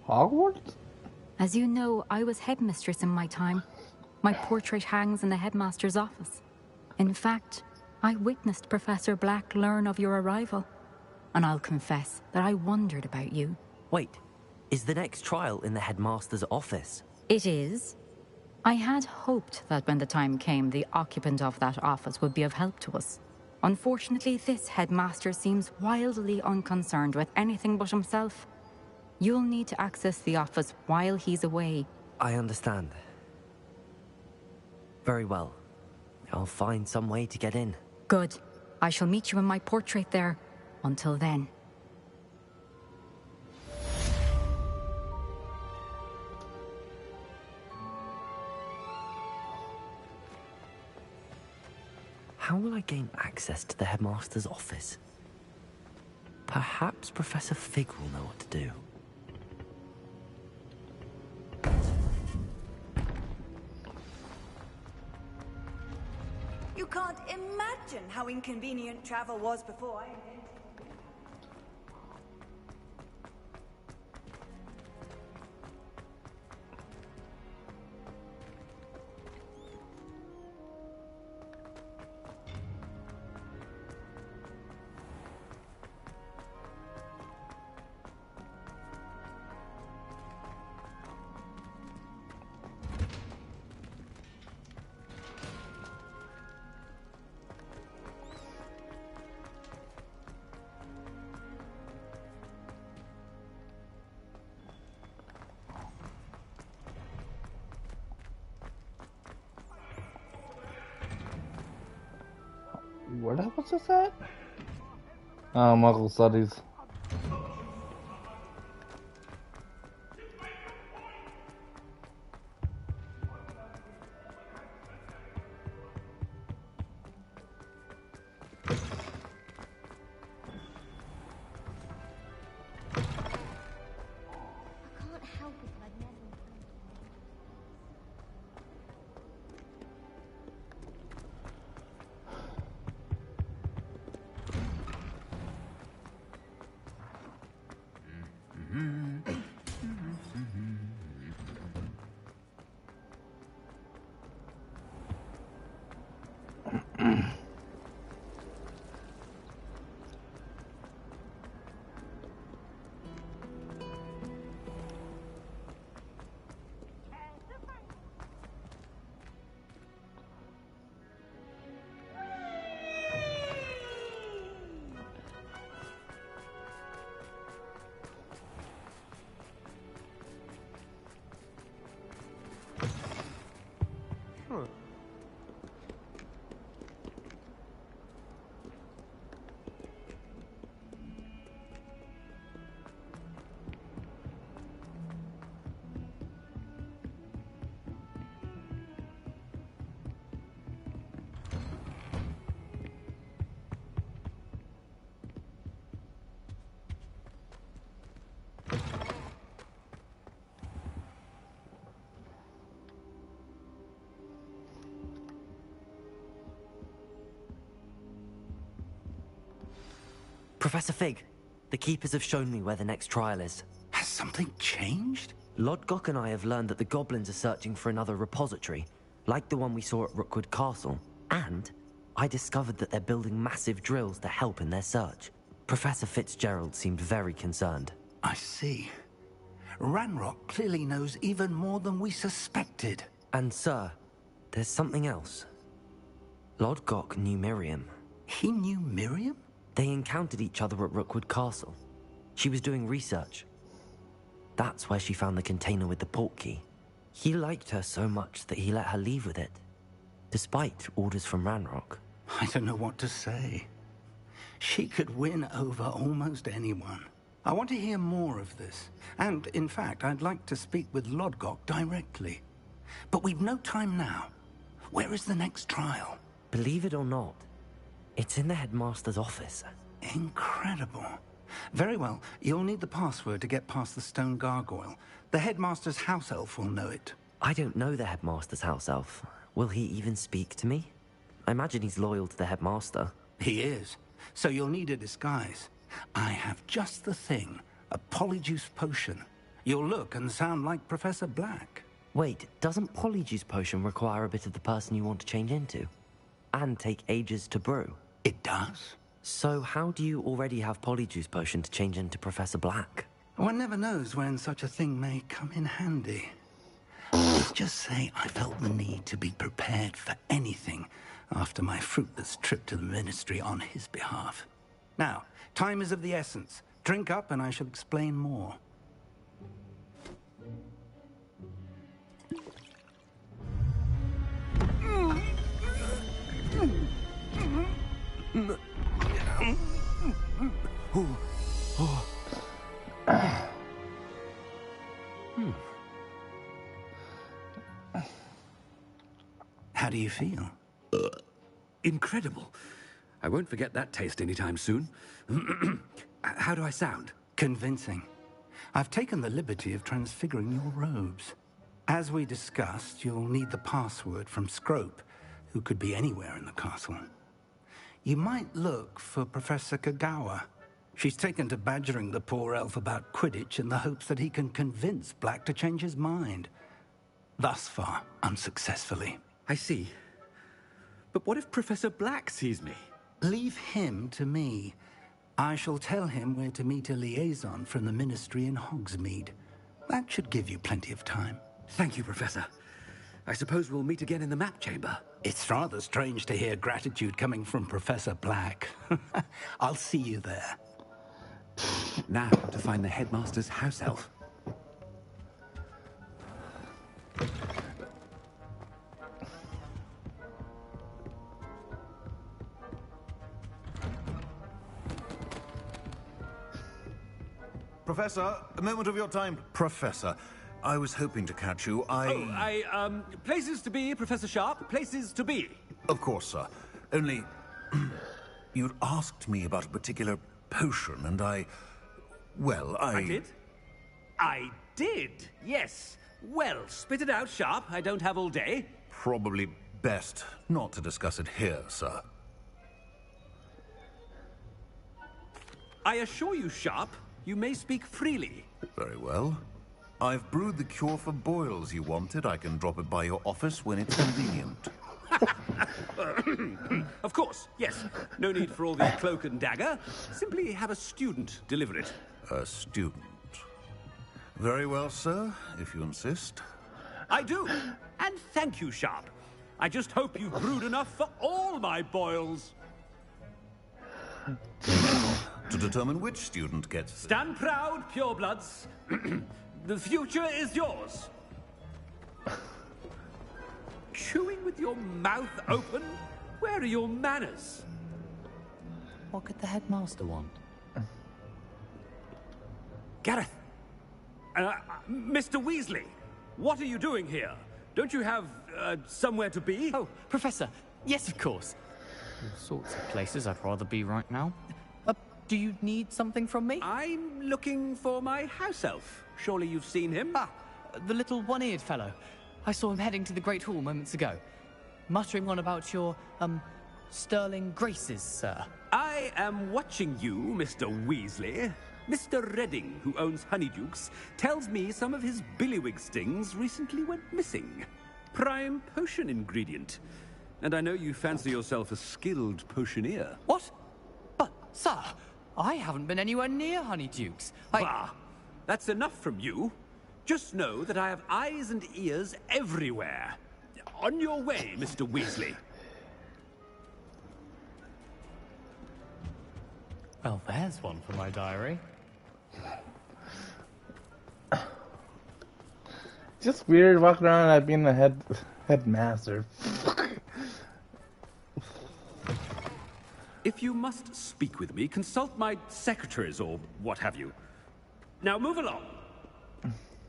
Hogwarts? As you know, I was headmistress in my time. My portrait hangs in the headmaster's office. In fact, I witnessed Professor Black learn of your arrival. And I'll confess that I wondered about you. Wait, is the next trial in the headmaster's office? It is. I had hoped that when the time came, the occupant of that office would be of help to us. Unfortunately, this headmaster seems wildly unconcerned with anything but himself. You'll need to access the office while he's away. I understand. Very well. I'll find some way to get in. Good. I shall meet you in my portrait there. Until then. How will I gain access to the headmaster's office? Perhaps Professor Fig will know what to do. You can't imagine how inconvenient travel was before I invented. Where the hell was this at? Oh, Muggle Studies. Professor Fig, the Keepers have shown me where the next trial is. Has something changed? Lodgok and I have learned that the goblins are searching for another repository, like the one we saw at Rookwood Castle. And I discovered that they're building massive drills to help in their search. Professor Fitzgerald seemed very concerned. I see. Ranrock clearly knows even more than we suspected. And sir, there's something else. Lodgok knew Miriam. He knew Miriam? They encountered each other at Rookwood Castle. She was doing research. That's where she found the container with the portkey. He liked her so much that he let her leave with it, despite orders from Ranrock. I don't know what to say. She could win over almost anyone. I want to hear more of this. And, in fact, I'd like to speak with Lodgok directly. But we've no time now. Where is the next trial? Believe it or not, it's in the headmaster's office. Incredible. Very well. You'll need the password to get past the stone gargoyle. The headmaster's house elf will know it. I don't know the headmaster's house elf. Will he even speak to me? I imagine he's loyal to the headmaster. He is. So you'll need a disguise. I have just the thing. A polyjuice potion. You'll look and sound like Professor Black. Wait, doesn't polyjuice potion require a bit of the person you want to change into? And take ages to brew? It does. So how do you already have polyjuice potion to change into Professor Black? One never knows when such a thing may come in handy. Let's just say I felt the need to be prepared for anything after my fruitless trip to the Ministry on his behalf. Now, time is of the essence. Drink up and I shall explain more. How do you feel? Incredible. I won't forget that taste anytime soon. How do I sound? Convincing. I've taken the liberty of transfiguring your robes. As we discussed, you'll need the password from Scrope, who could be anywhere in the castle. You might look for Professor Kagawa. She's taken to badgering the poor elf about Quidditch in the hopes that he can convince Black to change his mind. Thus far, unsuccessfully. I see. But what if Professor Black sees me? Leave him to me. I shall tell him where to meet a liaison from the Ministry in Hogsmeade. That should give you plenty of time. Thank you, Professor. I suppose we'll meet again in the map chamber. It's rather strange to hear gratitude coming from Professor Black. I'll see you there. Now to find the headmaster's house elf. Professor, a moment of your time. Professor, I was hoping to catch you. Places to be, Professor Sharp. Places to be. Of course, sir. Only, you'd asked me about a particular potion, and I did? I did, yes. Well, spit it out, Sharp. I don't have all day. Probably best not to discuss it here, sir. I assure you, Sharp, you may speak freely. Very well. I've brewed the cure for boils you wanted. I can drop it by your office when it's convenient. Of course, yes. No need for all the cloak and dagger. Simply have a student deliver it. A student. Very well, sir, if you insist. I do. And thank you, Sharp. I just hope you've brewed enough for all my boils. To determine which student gets... Stand proud, purebloods. The future is yours. Chewing with your mouth open? Where are your manners? What could the headmaster want? Gareth. Mr. Weasley, what are you doing here? Don't you have, somewhere to be? Oh, Professor. Yes, of course. All sorts of places I'd rather be right now. Do you need something from me? I'm looking for my house elf. Surely you've seen him? Ah, the little one-eared fellow. I saw him heading to the Great Hall moments ago, muttering on about your, sterling graces, sir. I am watching you, Mr. Weasley. Mr. Redding, who owns Honeydukes, tells me some of his billywig stings recently went missing. Prime potion ingredient. And I know you fancy yourself a skilled potioneer. What? But, sir, I haven't been anywhere near Honeydukes. Bah! That's enough from you. Just know that I have eyes and ears everywhere. On your way, Mr. Weasley. Well, there's one for my diary. Just weird walking around like being the headmaster. If you must speak with me, consult my secretaries or what have you. Now move along.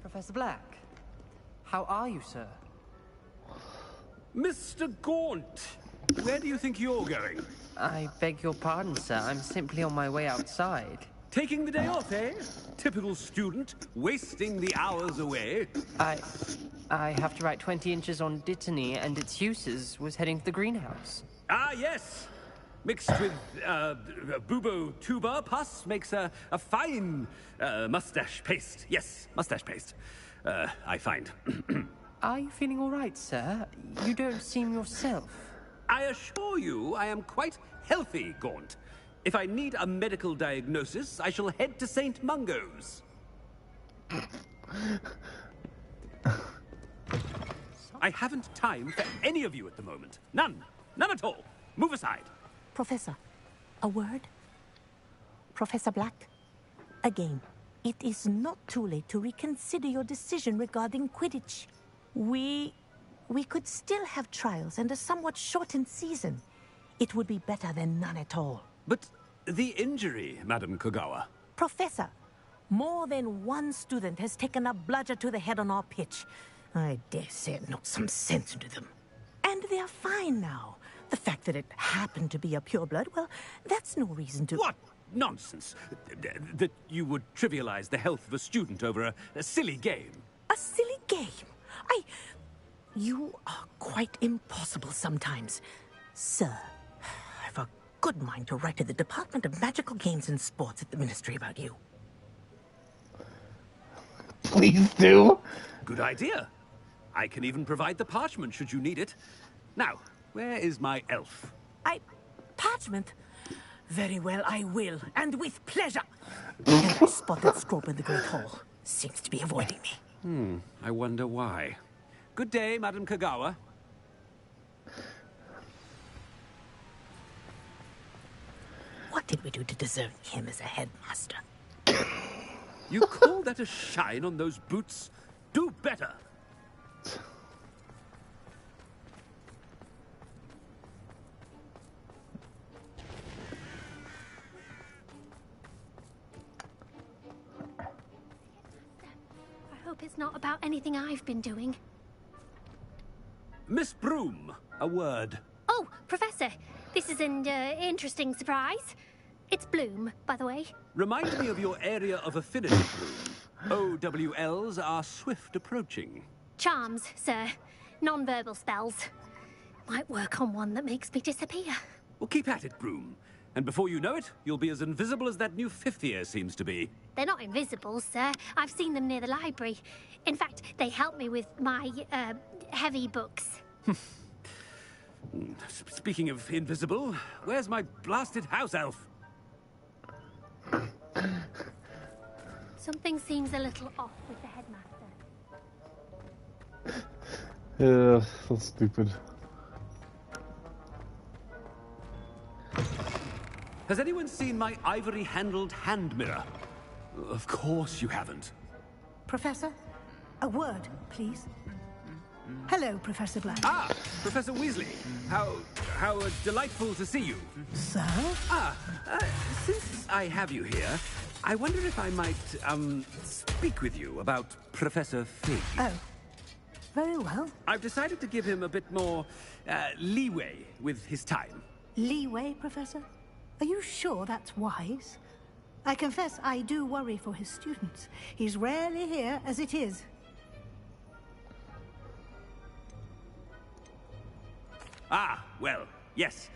Professor Black, how are you, sir? Mr. Gaunt, where do you think you're going? I beg your pardon, sir. I'm simply on my way outside. Taking the day off, eh? Typical student, wasting the hours away. I have to write 20 inches on Dittany and its uses. Was heading to the greenhouse. Ah, yes. Mixed with bubo tuber pus makes a fine mustache paste. Yes, mustache paste. I find. Are you feeling all right, sir? You don't seem yourself. I assure you I am quite healthy, Gaunt. If I need a medical diagnosis, I shall head to St. Mungo's. I haven't time for any of you at the moment. None. None at all. Move aside. Professor, a word? Professor Black, again, it is not too late to reconsider your decision regarding Quidditch. We could still have trials and a somewhat shortened season. It would be better than none at all. But the injury, Madam Kogawa. Professor, more than one student has taken a bludger to the head on our pitch. I dare say it knocked some sense into them. And they're fine now. The fact that it happened to be a pureblood, well, that's no reason to... What nonsense! That you would trivialize the health of a student over a silly game. A silly game? You are quite impossible sometimes. Sir, I've a good mind to write to the Department of Magical Games and Sports at the Ministry about you. Please do. Good idea. I can even provide the parchment should you need it. Now, where is my elf? Parchment? Very well, I will, and with pleasure. And I spotted Scrope in the Great Hall. Seems to be avoiding me. I wonder why. Good day, Madam Kogawa. What did we do to deserve him as a headmaster? You call that a shine on those boots? Do better. I hope it's not about anything I've been doing. Miss Broom, a word. Oh, Professor, this is an interesting surprise. It's Bloom, by the way. Remind me of your area of affinity, Bloom. OWLs are swift approaching. Charms, sir. Non-verbal spells. Might work on one that makes me disappear. Well, keep at it, Broom. And before you know it, you'll be as invisible as that new fifth year seems to be. They're not invisible, sir. I've seen them near the library. In fact, they help me with my, heavy books. Speaking of invisible, where's my blasted house elf? Something seems a little off with the headmaster. Yeah, so stupid. Has anyone seen my ivory-handled hand mirror? Of course you haven't. Professor, a word, please. Hello, Professor Black. Ah, Professor Weasley. How delightful to see you. Sir? Since I have you here, I wonder if I might, speak with you about Professor Fig. Oh, very well. I've decided to give him a bit more, leeway with his time. Leeway, Professor? Are you sure that's wise? I confess I do worry for his students. He's rarely here as it is. Ah, well, yes.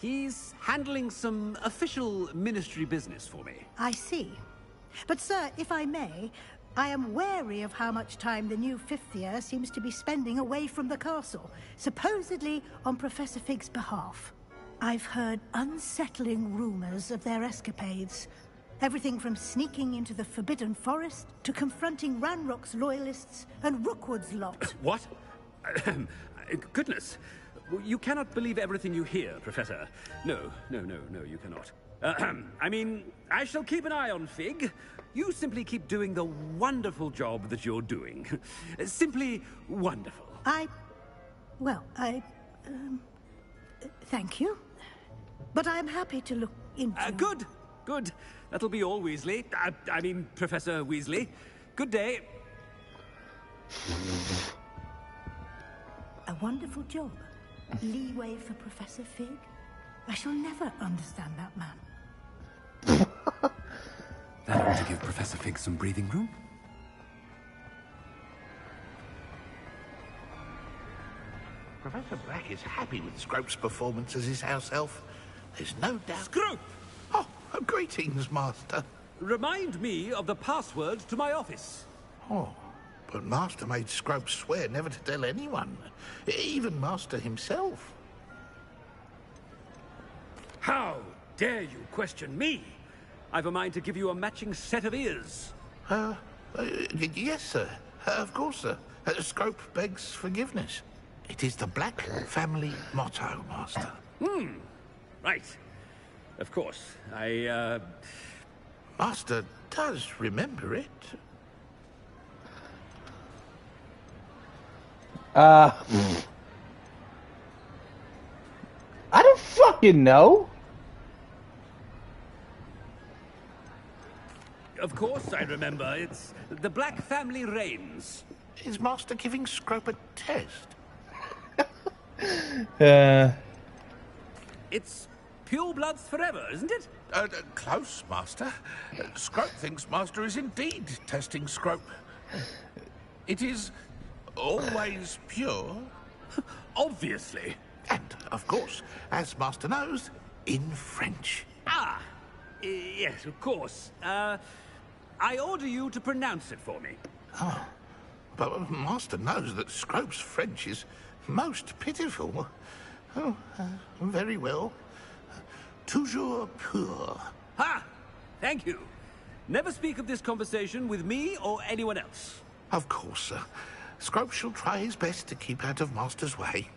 He's handling some official ministry business for me. I see. But, sir, if I may, I am wary of how much time the new fifth year seems to be spending away from the castle, supposedly on Professor Fig's behalf. I've heard unsettling rumors of their escapades. Everything from sneaking into the Forbidden Forest to confronting Ranrock's loyalists and Rookwood's lot. What? Goodness. You cannot believe everything you hear, Professor. No, you cannot. I mean, I shall keep an eye on Fig. You simply keep doing the wonderful job that you're doing. Simply wonderful. Thank you. But I'm happy to look into... Good. That'll be all, Weasley. I mean, Professor Weasley. Good day. A wonderful job. Leeway for Professor Fig? I shall never understand that man. That ought to give Professor Fig some breathing room. Professor Black is happy with Scrope's performance as his house elf. There's no doubt... Scrope! Oh, greetings, Master. Remind me of the password to my office. Oh, but Master made Scrope swear never to tell anyone, even Master himself. How dare you question me? I've a mind to give you a matching set of ears. Yes, sir. Of course, sir. Scrope begs forgiveness. It is the Black family motto, Master. Right. Of course. Master does remember it. I don't fucking know. Of course I remember. It's the Black family reigns. Is Master giving Scrope a test? It's pure bloods forever, isn't it? Close, Master. Scrope thinks Master is indeed testing Scrope. It is always pure. Obviously. And, of course, as Master knows, in French. Yes, of course. I order you to pronounce it for me. Oh, but Master knows that Scrope's French is most pitiful. Oh, very well. Toujours pur. Ha! Thank you. Never speak of this conversation with me or anyone else. Of course, sir. Scrope shall try his best to keep out of Master's way.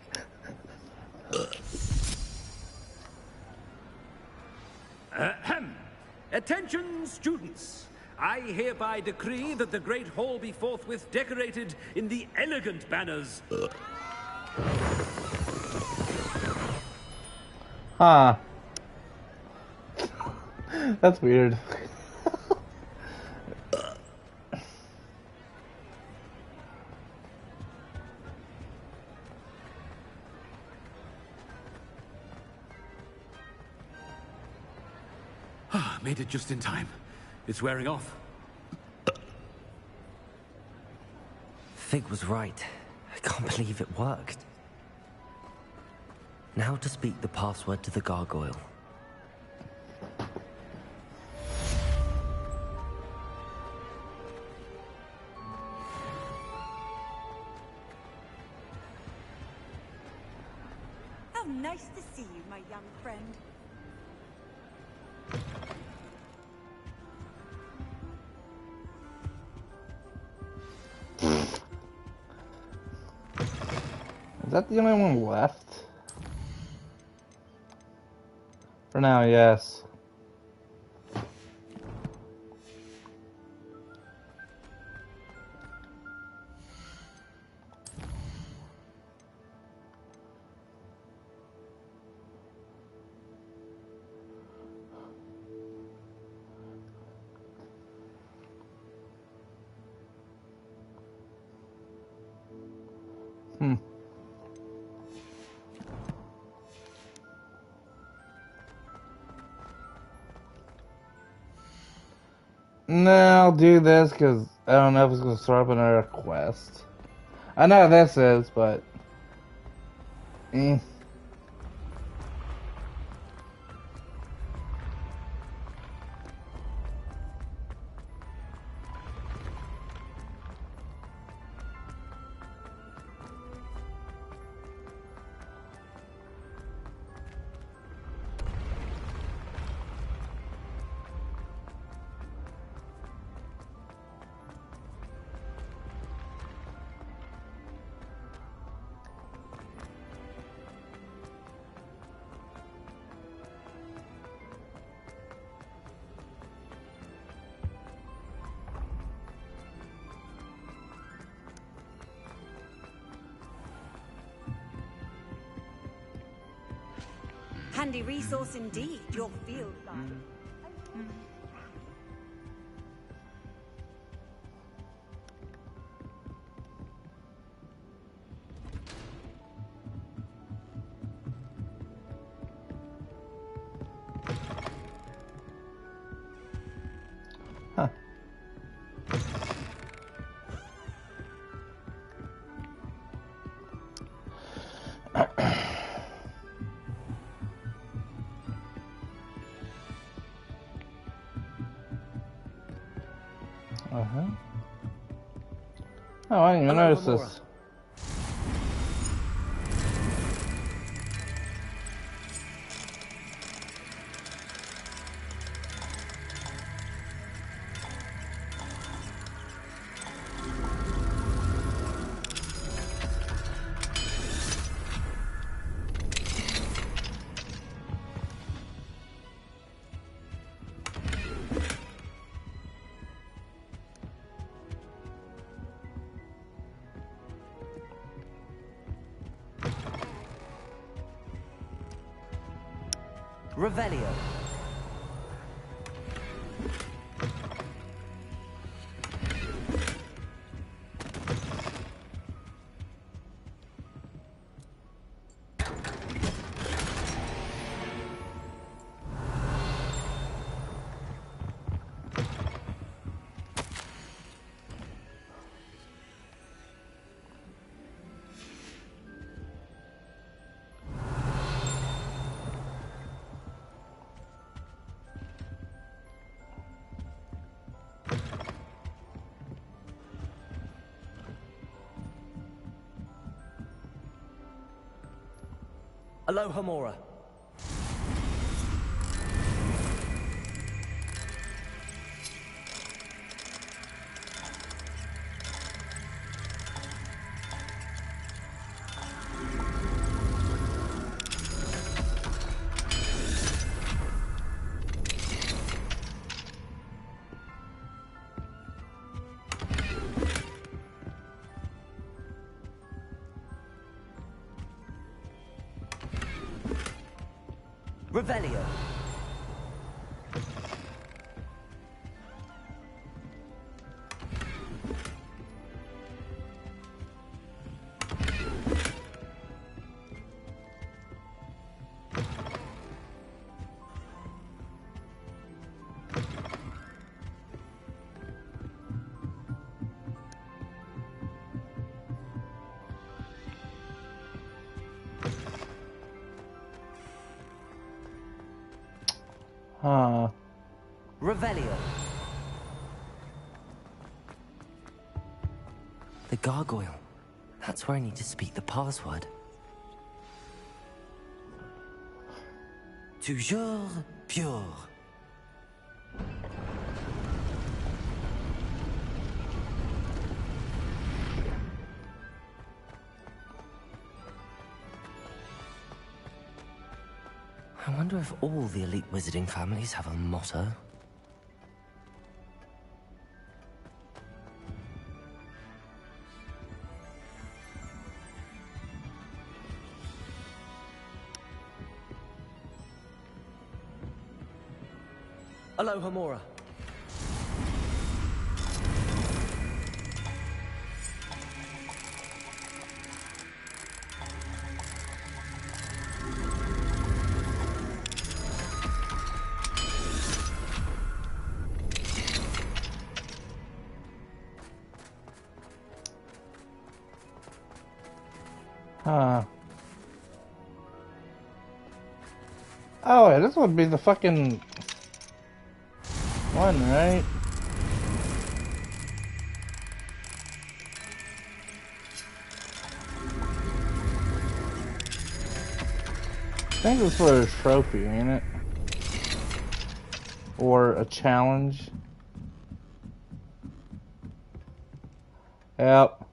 Attention, students. I hereby decree that the Great Hall be forthwith decorated in the elegant banners. Huh. That's weird. Made it just in time. It's wearing off. Fig was right. I can't believe it worked. Now to speak the password to the gargoyle. How nice to see you, my young friend. Is that the only one left? For now, yes. No, I'll do this because I don't know if it's going to start up another quest. I know this is, but... Handy resource indeed, your field life. Huh. Oh, I didn't even notice this. Revelio. Aloha Mora. Revelio. Huh. Revelio. The gargoyle. That's where I need to speak the password. Toujours pure. I wonder if all the elite wizarding families have a motto. Aloha Mora. Huh. Oh, yeah, this would be the fucking one, right? I think it's for a trophy, ain't it? Or a challenge. Yep.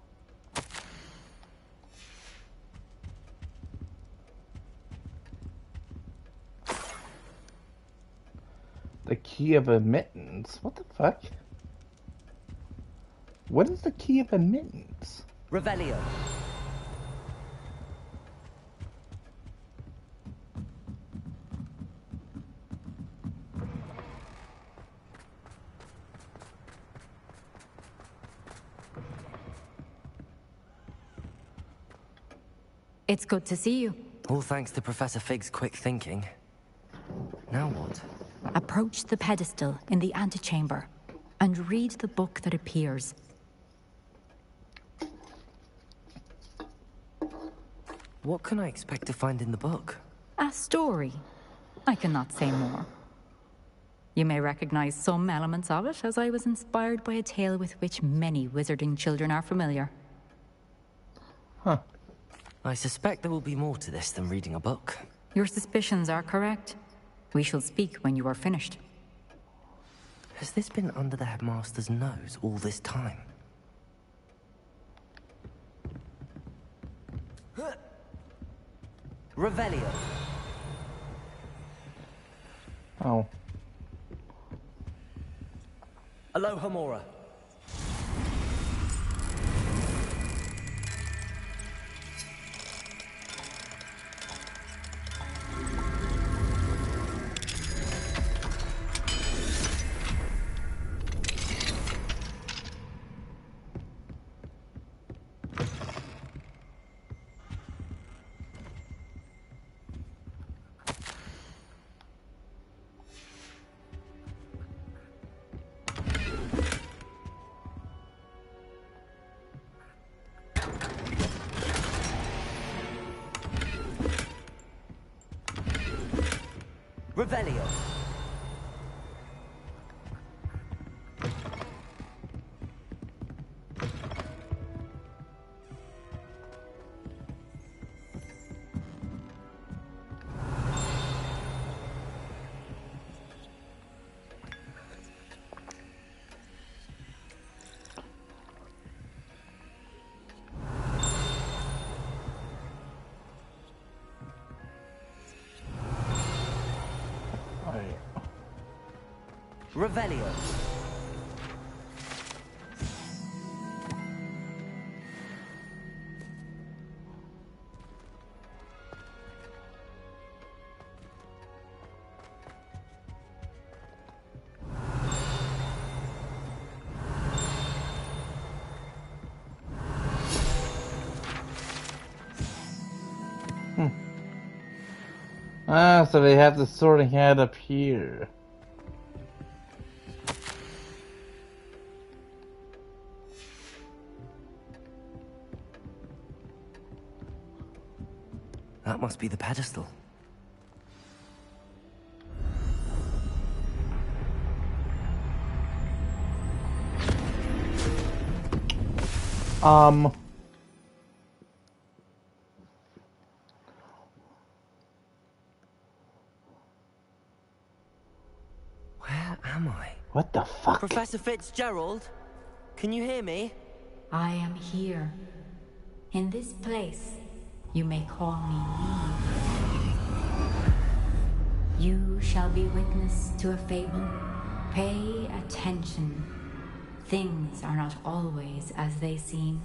The key of admittance? What the fuck? What is the key of admittance? Revelio. It's good to see you. All thanks to Professor Fig's quick thinking. Now what? Approach the pedestal in the antechamber and read the book that appears. What can I expect to find in the book? A story. I cannot say more. You may recognize some elements of it, as I was inspired by a tale with which many wizarding children are familiar. Huh. I suspect there will be more to this than reading a book. Your suspicions are correct. We shall speak when you are finished. Has this been under the headmaster's nose all this time? Revelio. Oh. Aloha Mora. Revelio. Revelio. Ah, so they have the sorting hat up here. That must be the pedestal. Where am I? What the fuck? Professor Fitzgerald, can you hear me? I am here. In this place, you may call me Eve. You shall be witness to a fable. Pay attention. Things are not always as they seem.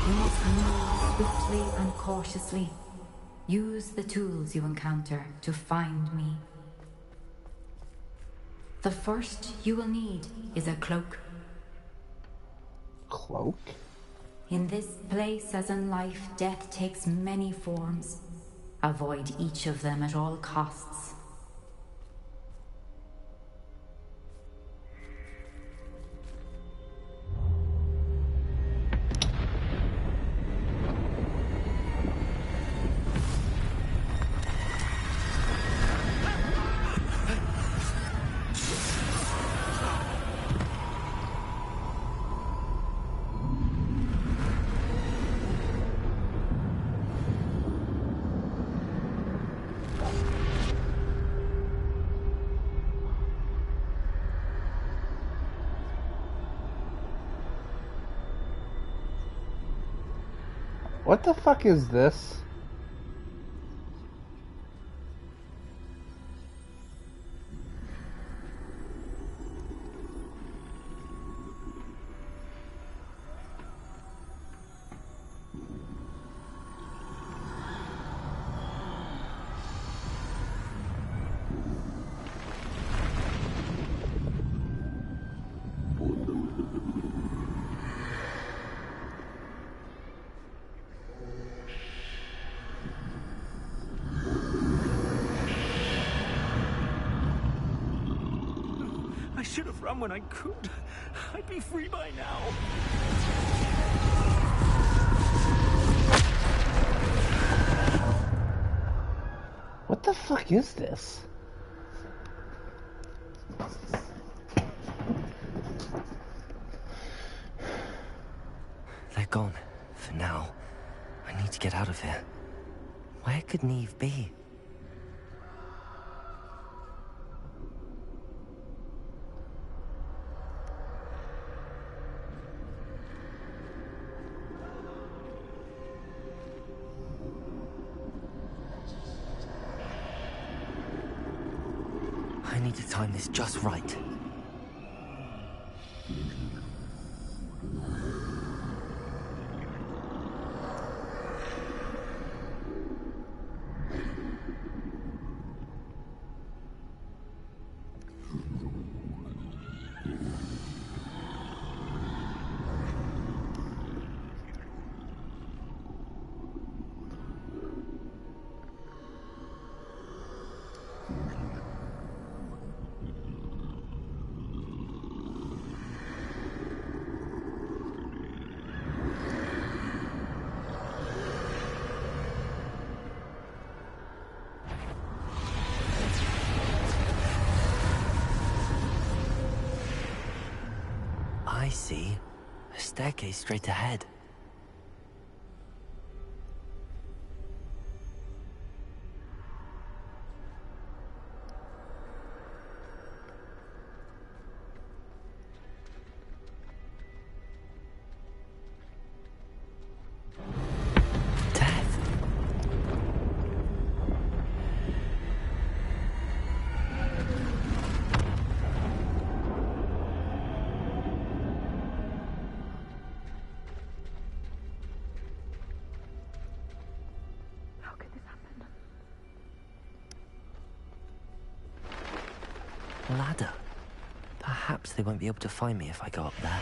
You must move swiftly and cautiously. Use the tools you encounter to find me. The first you will need is a cloak. Cloak? In this place, as in life, death takes many forms. Avoid each of them at all costs. What the fuck is this? I should have run when I could. I'd be free by now. What the fuck is this? They're gone. For now. I need to get out of here. Where could Neve be? I need to time this just right. I see. A staircase straight ahead. Ladder. Perhaps they won't be able to find me if I go up there.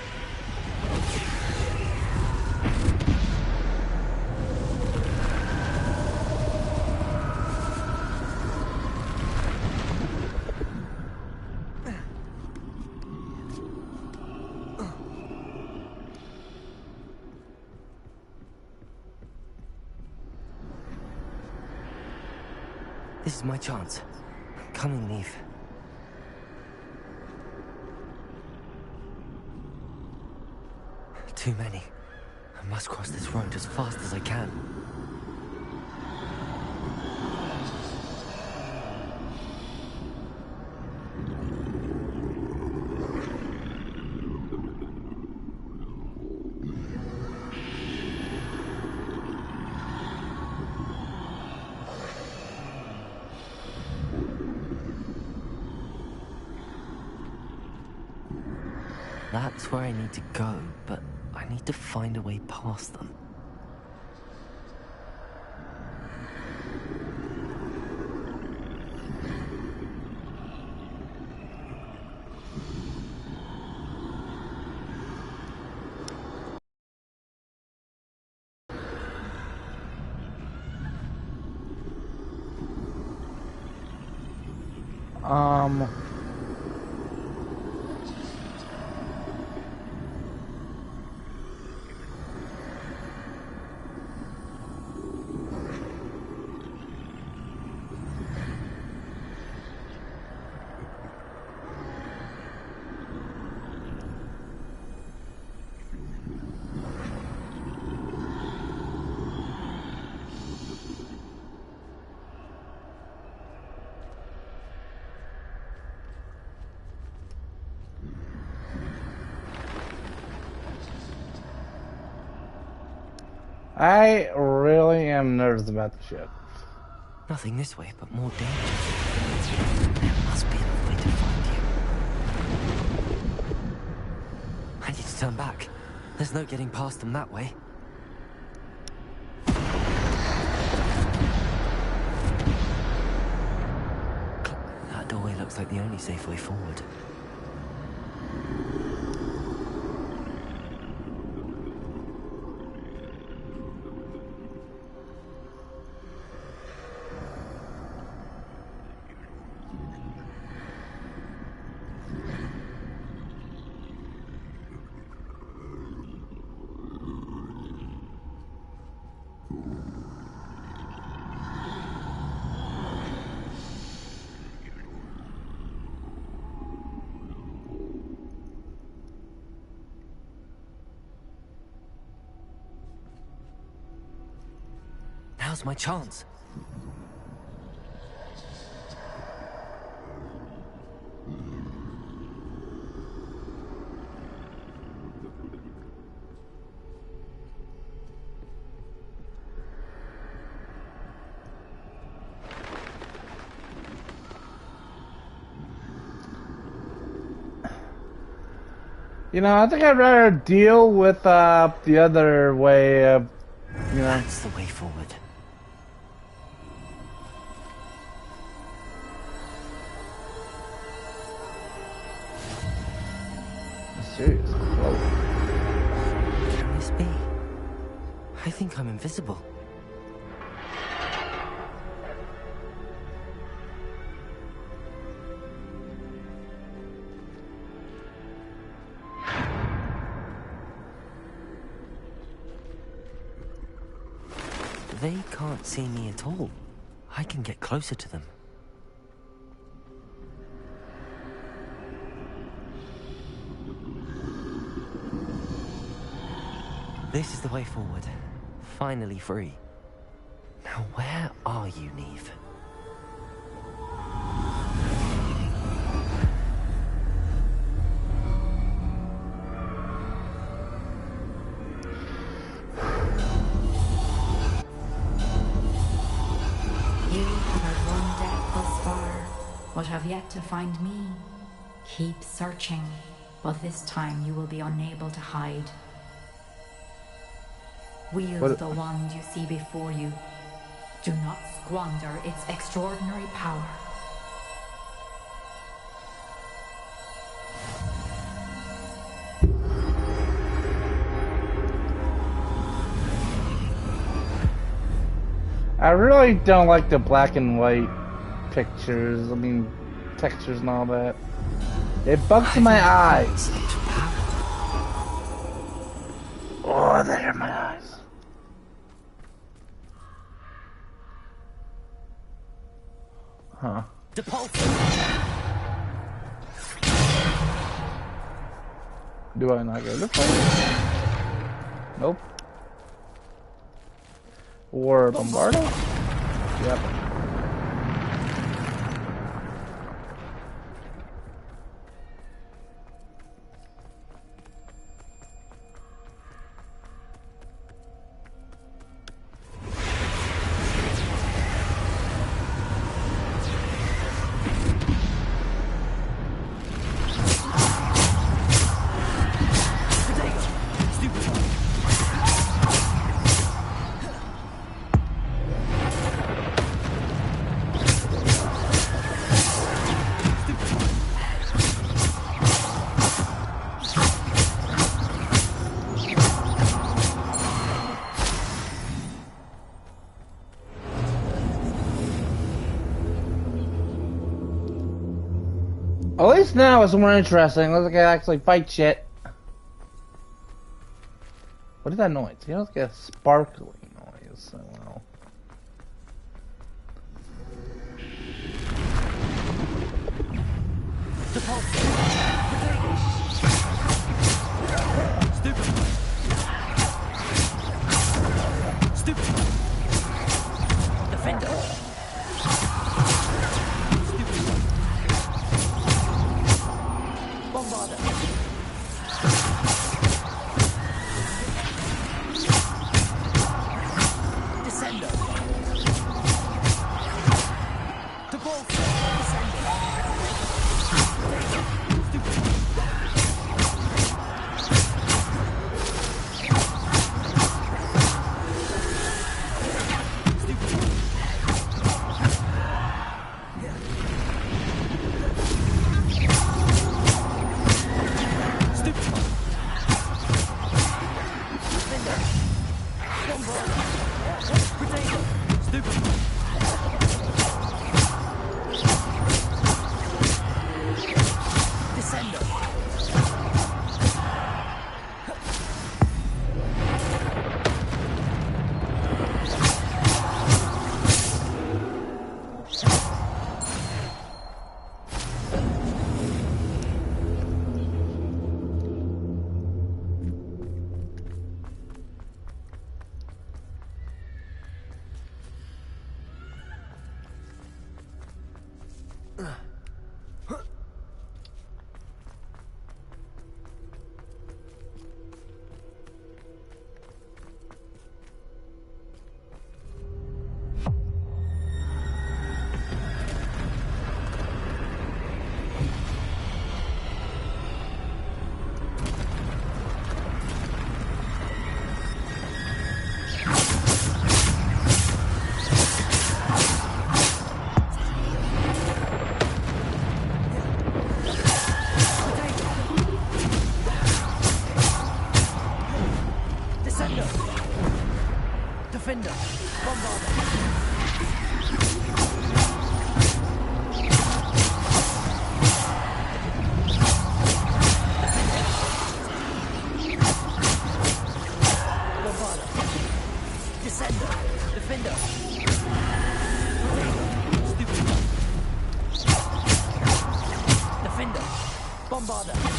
This is my chance. I'm coming, Neve. Too many. I must cross this road as fast as I can. That's where I need to go, but I need to find a way past them. I really am nervous about the ship. Nothing this way, but more dangerous. There must be another way to find you. I need to turn back. There's no getting past them that way. That doorway looks like the only safe way forward. Now's my chance. You know, I think I'd rather deal with the other way of, you know. That's the way forward. Serious. Whoa. Can this be? I think I'm invisible. They can't see me at all. I can get closer to them. This is the way forward. Finally free. Now where are you, Neve? But have yet to find me. Keep searching, but this time you will be unable to hide. Wield the wand you see before you. Do not squander its extraordinary power. I really don't like the black and white pictures, I mean, textures and all that. It bugs my eyes. Oh, they hurt my eyes. Huh. Do I not go this way? Nope. Or Bombardo? Yep. At least now it's more interesting. Looks like I actually fight shit. What is that noise? You know, it's like a sparkling noise. So, well. Defender! Bombarder!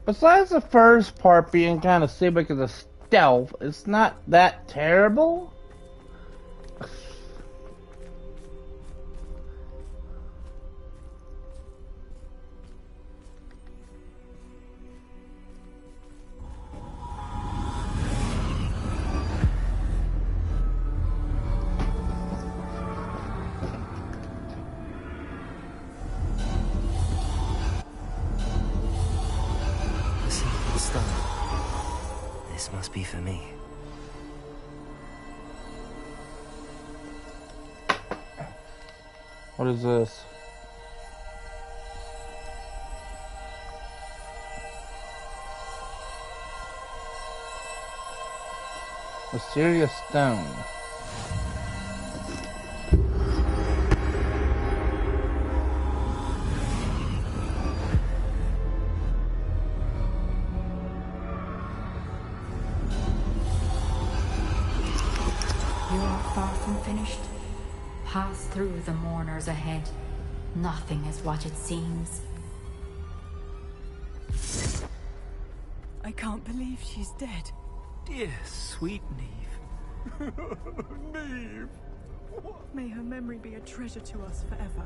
Besides the first part being kind of stupid because of stealth, it's not that terrible. This must be for me. What is this? Mysterious stone. Finished. Pass through the mourners ahead. Nothing is what it seems. I can't believe she's dead. Dear, sweet Neve. Neve! May her memory be a treasure to us forever.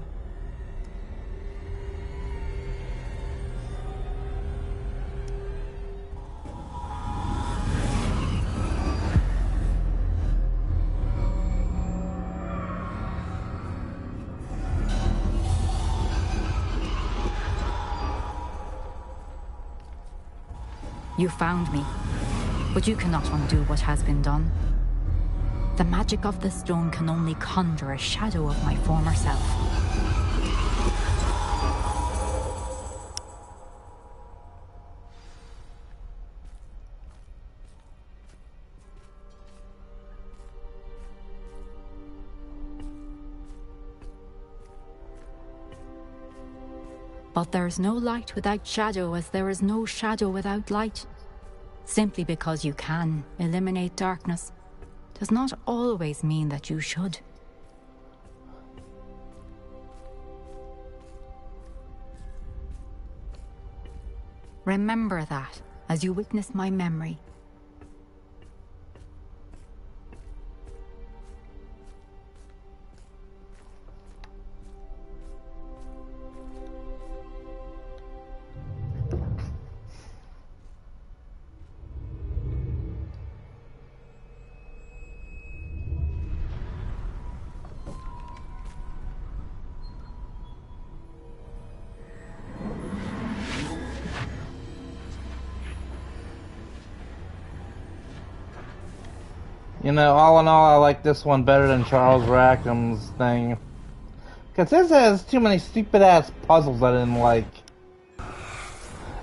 You found me, but you cannot undo what has been done. The magic of the stone can only conjure a shadow of my former self. But there is no light without shadow, as there is no shadow without light. Simply because you can eliminate darkness does not always mean that you should. Remember that as you witness my memory. You know, all in all, I like this one better than Charles Rackham's thing. Because this has too many stupid-ass puzzles I didn't like.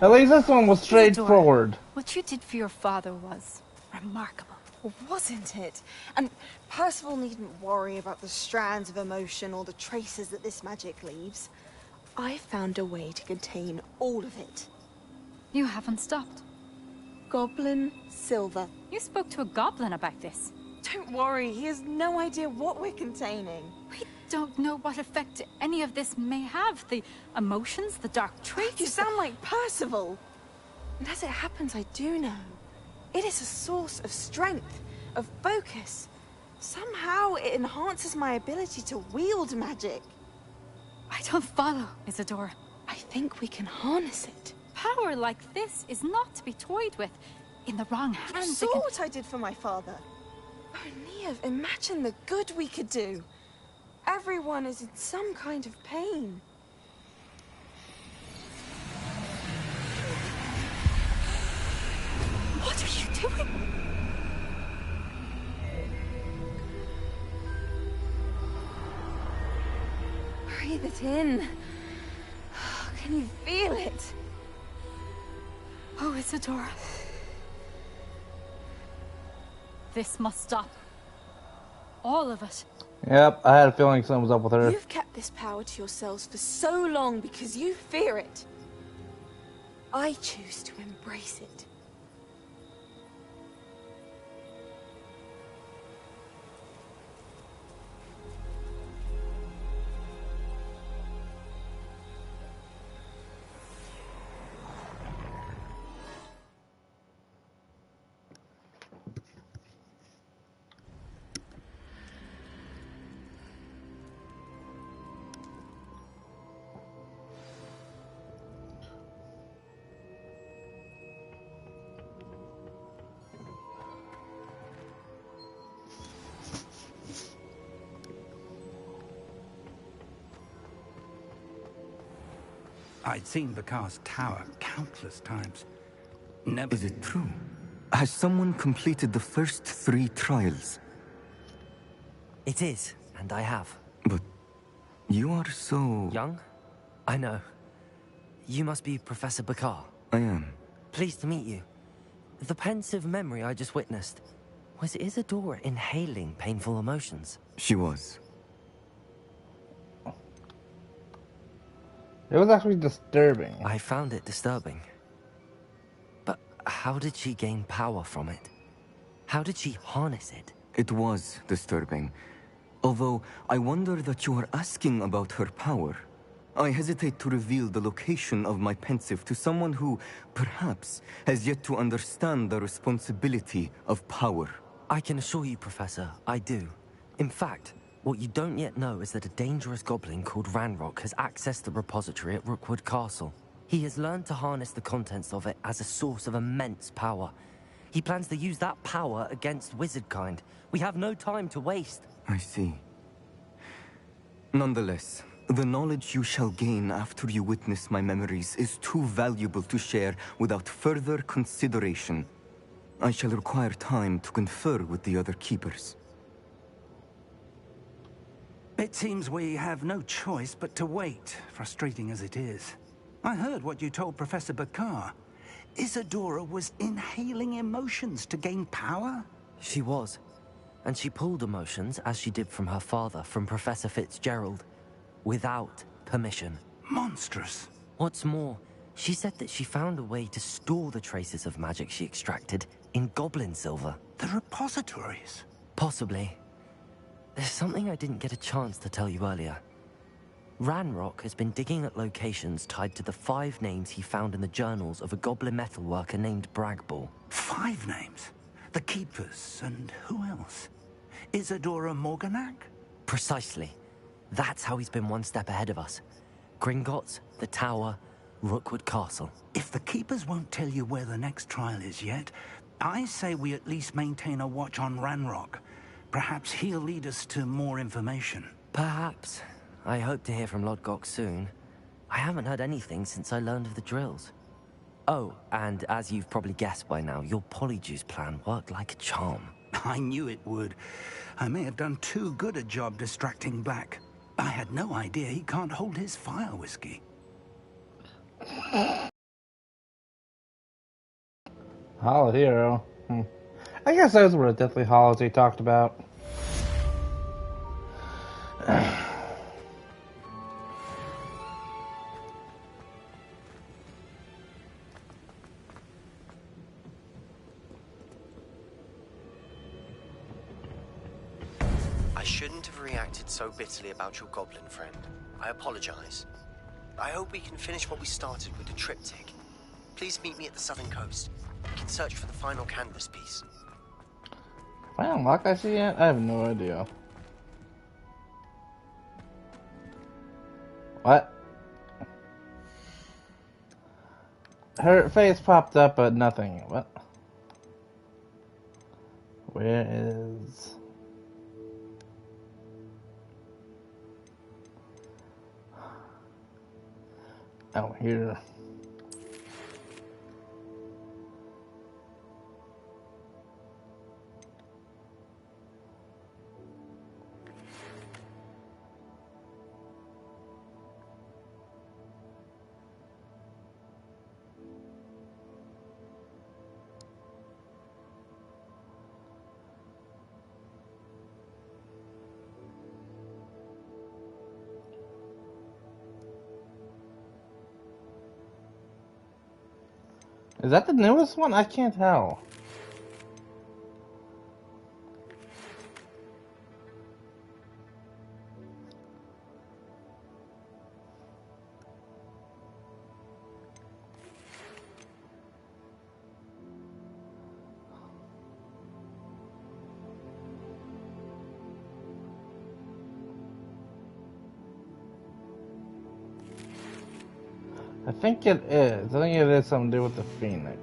At least this one was straightforward. What you did for your father was remarkable. Well, wasn't it? And Percival needn't worry about the strands of emotion or the traces that this magic leaves. I found a way to contain all of it. You haven't stopped. Goblin silver. You spoke to a goblin about this. Don't worry, he has no idea what we're containing. We don't know what effect any of this may have. The emotions, the dark traits. You sound like Percival. And as it happens, I do know. It is a source of strength, of focus. Somehow it enhances my ability to wield magic. I don't follow, Isadora. I think we can harness it. Power like this is not to be toyed with. In the wrong hands, You saw what I did for my father. Oh, Neve, imagine the good we could do. Everyone is in some kind of pain. What are you doing? Breathe it in. Can you feel it? Oh, Isadora. This must stop. All of it. Yep, I had a feeling something was up with her. You've kept this power to yourselves for so long because you fear it. I choose to embrace it. I'd seen Bakar's tower countless times. Never... Is it true? Has someone completed the first 3 trials? It is, and I have. But you are so... Young? I know. You must be Professor Bakar. I am. Pleased to meet you. The pensive memory I just witnessed, was Isadora inhaling painful emotions? She was. It was actually disturbing. I found it disturbing. But how did she gain power from it? How did she harness it? It was disturbing. Although, I wonder that you are asking about her power. I hesitate to reveal the location of my pensive to someone who, perhaps, has yet to understand the responsibility of power. I can assure you, Professor, I do. In fact, what you don't yet know is that a dangerous goblin called Ranrock has accessed the repository at Rookwood Castle. He has learned to harness the contents of it as a source of immense power. He plans to use that power against wizardkind. We have no time to waste. I see. Nonetheless, the knowledge you shall gain after you witness my memories is too valuable to share without further consideration. I shall require time to confer with the other keepers. It seems we have no choice but to wait, frustrating as it is. I heard what you told Professor Bakar. Isadora was inhaling emotions to gain power? She was. And she pulled emotions, as she did from her father, from Professor Fitzgerald, without permission. Monstrous. What's more, she said that she found a way to store the traces of magic she extracted in goblin silver. The repositories? Possibly. There's something I didn't get a chance to tell you earlier. Ranrock has been digging at locations tied to the 5 names he found in the journals of a goblin metalworker named Bragball. 5 names? The Keepers, and who else? Isadora Morganac? Precisely. That's how he's been one step ahead of us. Gringotts, the Tower, Rookwood Castle. If the Keepers won't tell you where the next trial is yet, I say we at least maintain a watch on Ranrock. Perhaps he'll lead us to more information. Perhaps. I hope to hear from Lodgok soon. I haven't heard anything since I learned of the drills. Oh, and as you've probably guessed by now, your Polyjuice plan worked like a charm. I knew it would. I may have done too good a job distracting Black. I had no idea he can't hold his fire whiskey. Hollow Hero. I guess those were definitely hollows they talked about. I shouldn't have reacted so bitterly about your goblin friend. I apologize. I hope we can finish what we started with the triptych. Please meet me at the southern coast. We can search for the final canvas piece. If I unlock I see yet? I have no idea. What? Her face popped up, but nothing. What? Where is... Oh, here. Is that the newest one? I can't tell. I think it is. I think it has something to do with the Phoenix.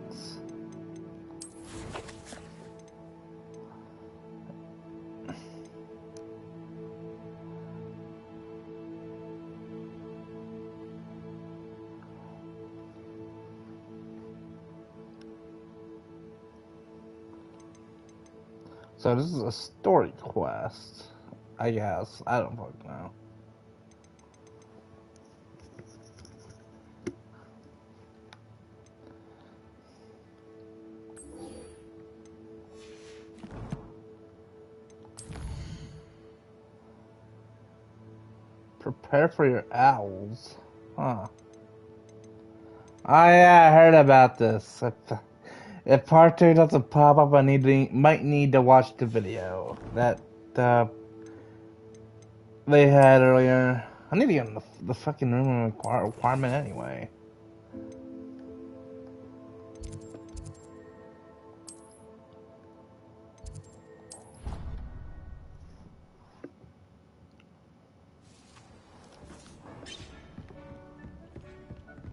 So this is a story quest, I guess. I don't fucking know. Prepare for your owls. Huh. Oh yeah, I heard about this. If part 2 doesn't pop up, I might need to watch the video that they had earlier. I need to get in the fucking room requirement anyway.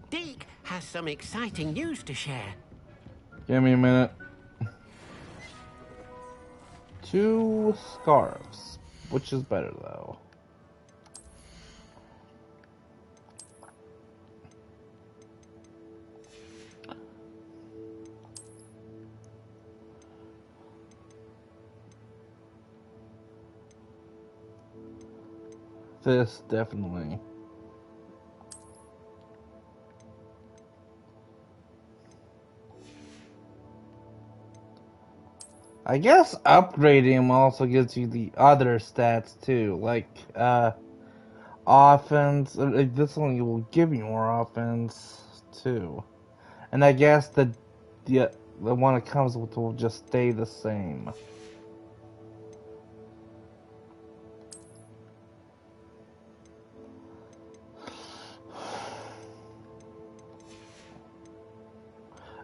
Deke has some exciting news to share. Give me a minute. 2 scarves. Which is better though? This definitely. I guess upgrading them also gives you the other stats too, like offense. This one will give you more offense too, and I guess the one it comes with will just stay the same.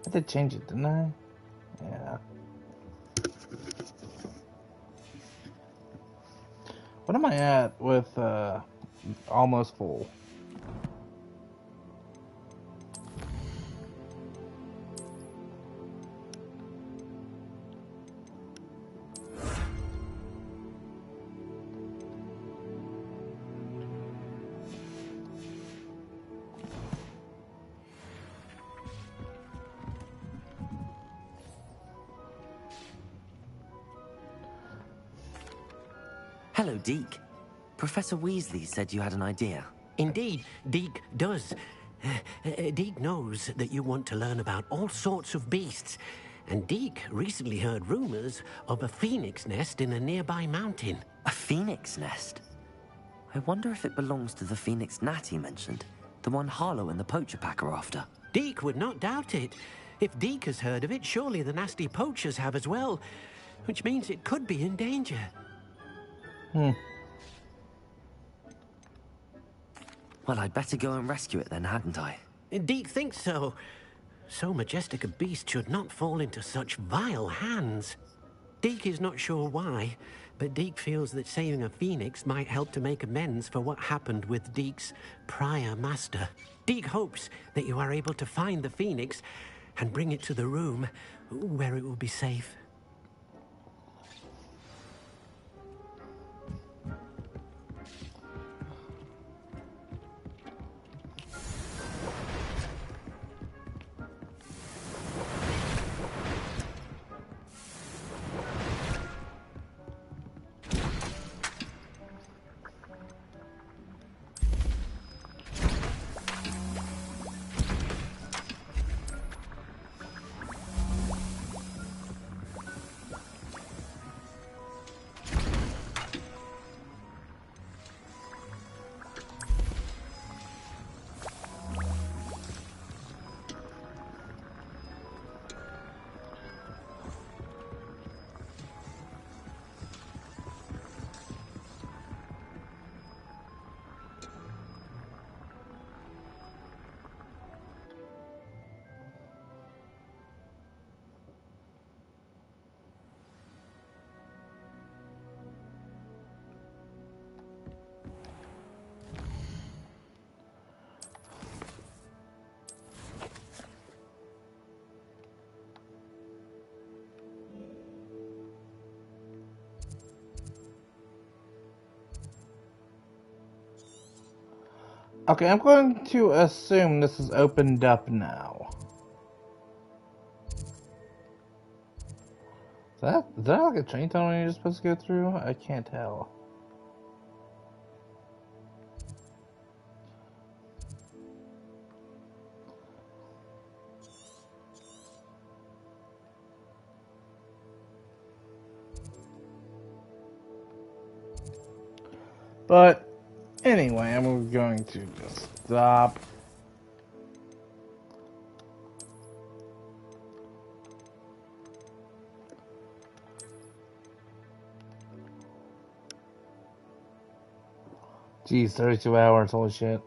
I did change it, didn't I? Yeah. What am I at with almost full? Hello, Deke. Professor Weasley said you had an idea. Indeed, Deke does. Deke knows that you want to learn about all sorts of beasts, and Deke recently heard rumors of a phoenix nest in a nearby mountain. A phoenix nest? I wonder if it belongs to the phoenix Natty mentioned, the one Harlow and the poacher pack are after. Deke would not doubt it. If Deke has heard of it, surely the nasty poachers have as well, which means it could be in danger. Well, I'd better go and rescue it then, hadn't I? Deke thinks so. So majestic a beast should not fall into such vile hands. Deke is not sure why, but Deke feels that saving a phoenix might help to make amends for what happened with Deke's prior master. Deke hopes that you are able to find the phoenix and bring it to the room where it will be safe. Okay, I'm going to assume this is opened up now. Is that like a train tunnel you're supposed to go through? I can't tell. But anyway, I'm going to just stop. Geez, 32 hours, holy shit.